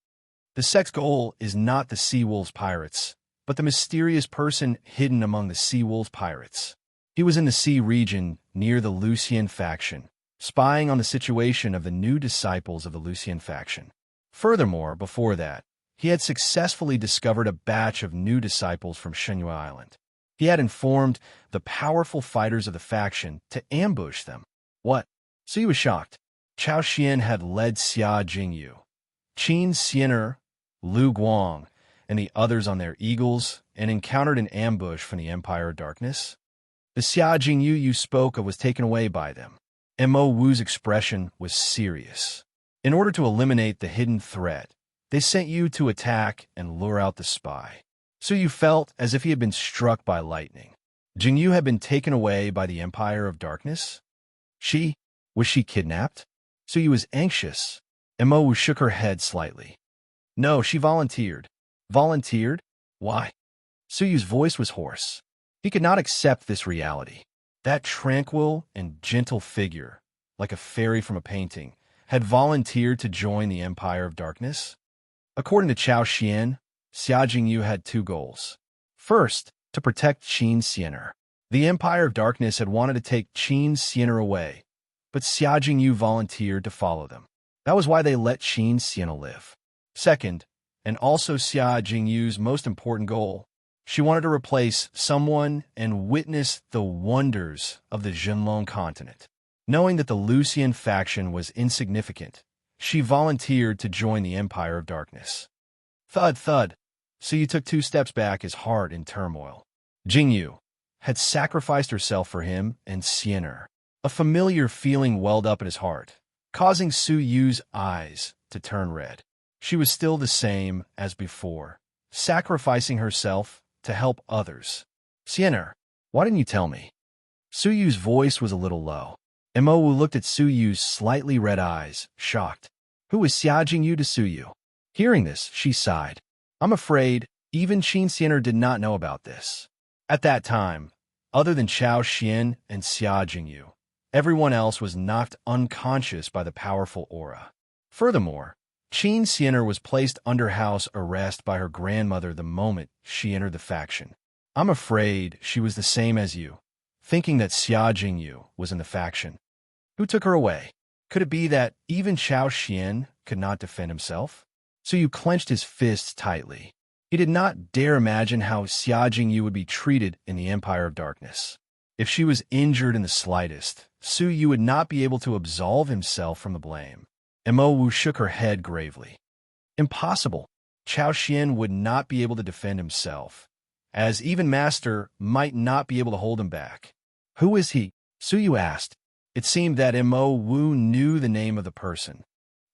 "The sect's goal is not the Sea Wolves pirates, but the mysterious person hidden among the Sea Wolves pirates. He was in the sea region near the Lucian faction, spying on the situation of the new disciples of the Lucian faction. Furthermore, before that, he had successfully discovered a batch of new disciples from Shunyue Island. He had informed the powerful fighters of the faction to ambush them." "What?" So he was shocked. Chao Xian had led Xia Jingyu, Qin Xiener, Lu Guang, and the others on their eagles and encountered an ambush from the Empire of Darkness. The Xia Jingyu you spoke of was taken away by them. Mo Wu's expression was serious. In order to eliminate the hidden threat, they sent you to attack and lure out the spy. So you felt as if he had been struck by lightning. Jingyu had been taken away by the Empire of Darkness? Was she kidnapped? So you was anxious. Mo Wu shook her head slightly. "No, she volunteered." "Volunteered? Why?" Suyu's voice was hoarse. He could not accept this reality. That tranquil and gentle figure, like a fairy from a painting, had volunteered to join the Empire of Darkness. According to Chao Xian, Xia Jingyu had two goals. First, to protect Qin Xiener. The Empire of Darkness had wanted to take Qin Xiener away, but Xia Jingyu volunteered to follow them. That was why they let Qin Xiener live. Second, and also Xia Jingyu's most important goal, she wanted to replace someone and witness the wonders of the Jinlong continent. Knowing that the Lucian faction was insignificant, she volunteered to join the Empire of Darkness. Thud, thud. So you took 2 steps back, his heart in turmoil. Jingyu had sacrificed herself for him and Xiener. A familiar feeling welled up in his heart, causing Su Yu's eyes to turn red. She was still the same as before, sacrificing herself to help others. Sienna, why didn't you tell me? Suyu's voice was a little low. Mo looked at Suyu's slightly red eyes, shocked. Who is Xiajing you to Suyu? Hearing this, she sighed. I'm afraid even Qin Sienna did not know about this. At that time, other than Chao Xian and Xia Jingyu, everyone else was knocked unconscious by the powerful aura. Furthermore, Qin Sienna was placed under house arrest by her grandmother the moment she entered the faction. I'm afraid she was the same as you, thinking that Xia Jingyu was in the faction. Who took her away? Could it be that even Chao Xian could not defend himself? Suyu clenched his fists tightly. He did not dare imagine how Xia Jingyu would be treated in the Empire of Darkness. If she was injured in the slightest, Suyu would not be able to absolve himself from the blame. Mo Wu shook her head gravely. Impossible. Chao Xian would not be able to defend himself, as even Master might not be able to hold him back. Who is he? Suyu asked. It seemed that Mo Wu knew the name of the person.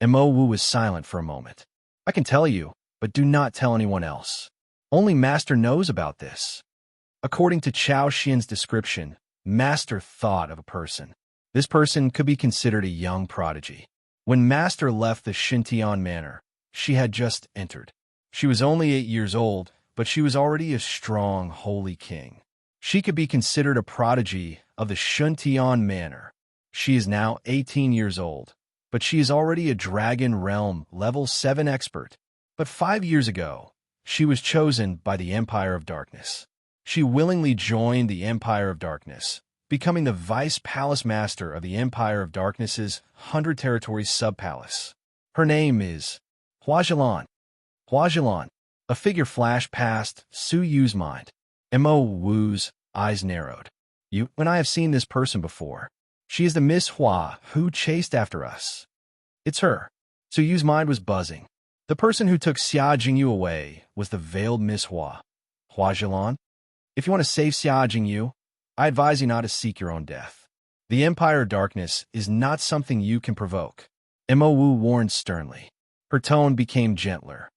Mo Wu was silent for a moment. I can tell you, but do not tell anyone else. Only Master knows about this. According to Chao Xian's description, Master thought of a person. This person could be considered a young prodigy. When Master left the Xintian Manor, she had just entered. She was only 8 years old, but she was already a strong, holy king. She could be considered a prodigy of the Xintian Manor. She is now 18 years old, but she is already a Dragon Realm Level 7 expert. But 5 years ago, she was chosen by the Empire of Darkness. She willingly joined the Empire of Darkness, becoming the Vice Palace Master of the Empire of Darkness's 100 Territories Sub-Palace. Her name is Huajilan. Huajilan. A figure flashed past Suyu's mind. Mo Wu's eyes narrowed. When I have seen this person before. She is the Miss Hua who chased after us. It's her. Suyu's mind was buzzing. The person who took Xia Jingyu away was the veiled Miss Hua. Huajilan? If you want to save Xia Jingyu, I advise you not to seek your own death. The Empire of Darkness is not something you can provoke. Mo Wu warned sternly. Her tone became gentler.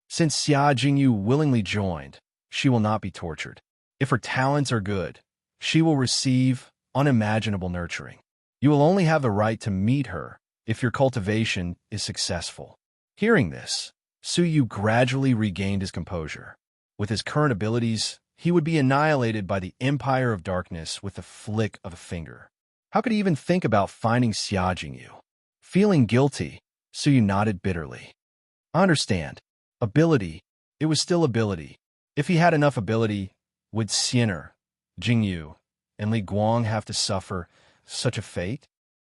Since Xia Jingyu willingly joined, she will not be tortured. If her talents are good, she will receive unimaginable nurturing. You will only have the right to meet her if your cultivation is successful. Hearing this, Suyu gradually regained his composure. With his current abilities, he would be annihilated by the Empire of Darkness with a flick of a finger. How could he even think about finding Xia Jingyu? Feeling guilty, Suyu nodded bitterly. I understand. Ability. It was still ability. If he had enough ability, would Sienna, Jingyu, and Li Guang have to suffer such a fate?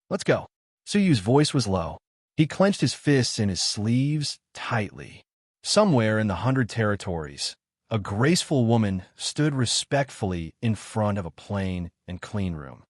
Let's go. Suyu's voice was low. He clenched his fists in his sleeves tightly. Somewhere in the 100 Territories, a graceful woman stood respectfully in front of a plain and clean room.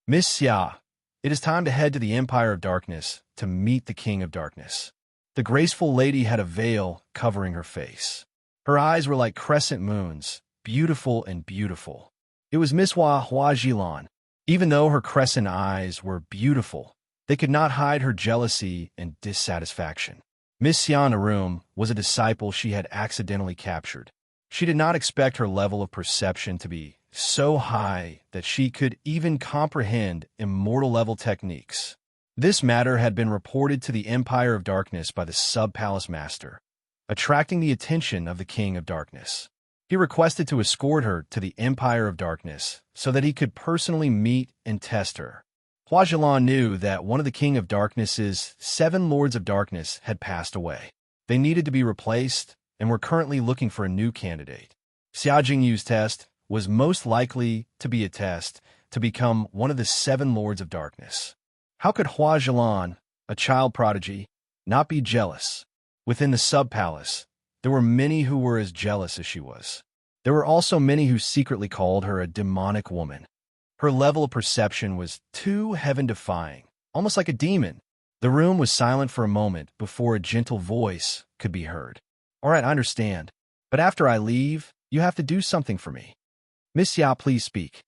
Miss Xia, it is time to head to the Empire of Darkness to meet the King of Darkness. The graceful lady had a veil covering her face. Her eyes were like crescent moons, beautiful and beautiful. It was Miss Huajilan. Even though her crescent eyes were beautiful, they could not hide her jealousy and dissatisfaction. Miss Xian Arum was a disciple she had accidentally captured. She did not expect her level of perception to be so high that she could even comprehend immortal-level techniques. This matter had been reported to the Empire of Darkness by the Sub-Palace Master, attracting the attention of the King of Darkness. He requested to escort her to the Empire of Darkness so that he could personally meet and test her. Huajilan knew that one of the King of Darkness's 7 Lords of Darkness had passed away. They needed to be replaced and were currently looking for a new candidate. Xia Jingyu's test was most likely to be a test to become one of the 7 Lords of Darkness. How could Huajilan, a child prodigy, not be jealous? Within the sub-palace, there were many who were as jealous as she was. There were also many who secretly called her a demonic woman. Her level of perception was too heaven-defying, almost like a demon. The room was silent for a moment before a gentle voice could be heard. All right, I understand. But after I leave, you have to do something for me. Miss Xia, please speak.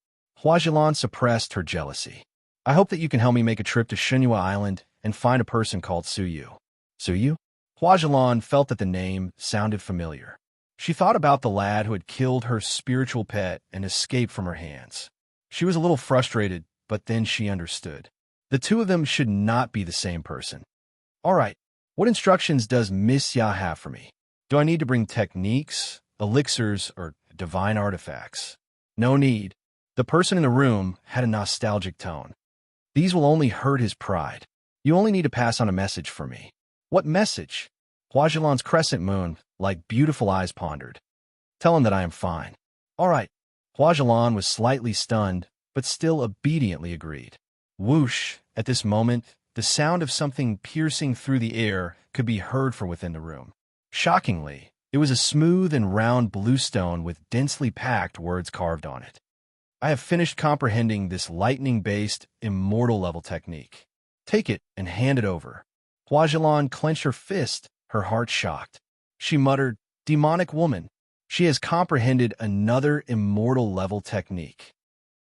Huajilan suppressed her jealousy. I hope that you can help me make a trip to Shenyua Island and find a person called Suyu. Suyu? Huajilan felt that the name sounded familiar. She thought about the lad who had killed her spiritual pet and escaped from her hands. She was a little frustrated, but then she understood. The two of them should not be the same person. All right, what instructions does Miss Ya have for me? Do I need to bring techniques, elixirs, or divine artifacts? No need. The person in the room had a nostalgic tone. These will only hurt his pride. You only need to pass on a message for me. What message? Huajilan's crescent moon, like beautiful eyes, pondered. Tell him that I am fine. All right. Huajilan was slightly stunned, but still obediently agreed. Whoosh! At this moment, the sound of something piercing through the air could be heard from within the room. Shockingly, it was a smooth and round blue stone with densely packed words carved on it. I have finished comprehending this lightning-based, immortal-level technique. Take it and hand it over. Huajilan clenched her fist, her heart shocked. She muttered, "Demonic woman, she has comprehended another immortal-level technique."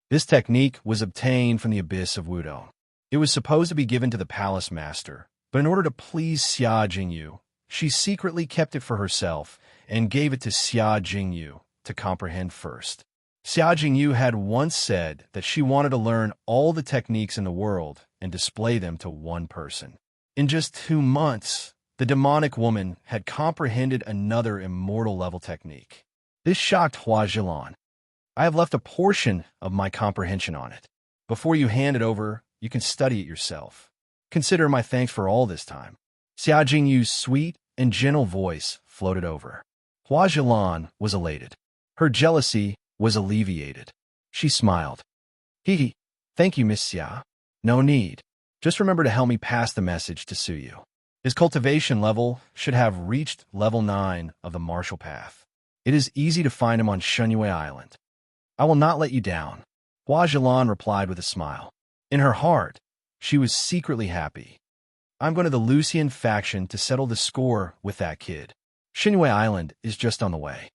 This technique was obtained from the abyss of Wudong. It was supposed to be given to the palace master, but in order to please Xia Jingyu, she secretly kept it for herself and gave it to Xia Jingyu to comprehend first. Xia Jingyu had once said that she wanted to learn all the techniques in the world and display them to one person. In just 2 months, the demonic woman had comprehended another immortal-level technique. This shocked Huajilan. I have left a portion of my comprehension on it. Before you hand it over, you can study it yourself. Consider my thanks for all this time. Xia Jingyu's sweet and gentle voice floated over. Huajilan was elated. Her jealousy was alleviated. She smiled. Hee, thank you, Miss Xia. No need. Just remember to help me pass the message to Suyu. His cultivation level should have reached level 9 of the martial path. It is easy to find him on Shunyue Island. I will not let you down. Huajilan replied with a smile. In her heart, she was secretly happy. I'm going to the Lucian faction to settle the score with that kid. Shunyue Island is just on the way.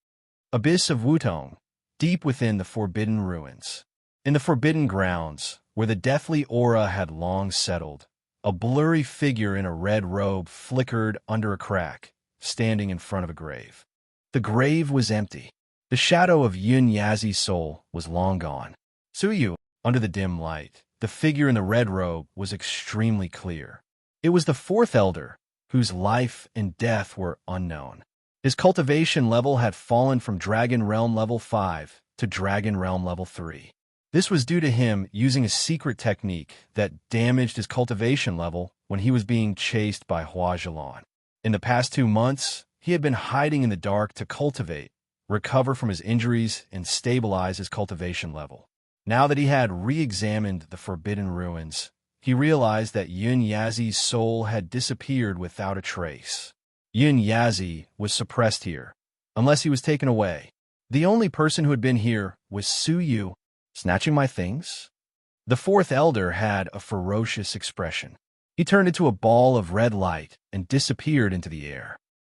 Abyss of Wutong, deep within the Forbidden Ruins. In the Forbidden Grounds, where the deathly aura had long settled, a blurry figure in a red robe flickered under a crack, standing in front of a grave. The grave was empty. The shadow of Yun Yazi's soul was long gone. Suyu, under the dim light, the figure in the red robe was extremely clear. It was the fourth elder, whose life and death were unknown. His cultivation level had fallen from Dragon Realm level 5 to Dragon Realm level 3. This was due to him using a secret technique that damaged his cultivation level when he was being chased by Huajilan. In the past 2 months, he had been hiding in the dark to cultivate, recover from his injuries, and stabilize his cultivation level. Now that he had re-examined the Forbidden Ruins, he realized that Yun Yazi's soul had disappeared without a trace. Yun Yazi was suppressed here, unless he was taken away. The only person who had been here was Suyu. Snatching my things? The fourth elder had a ferocious expression. He turned into a ball of red light and disappeared into the air.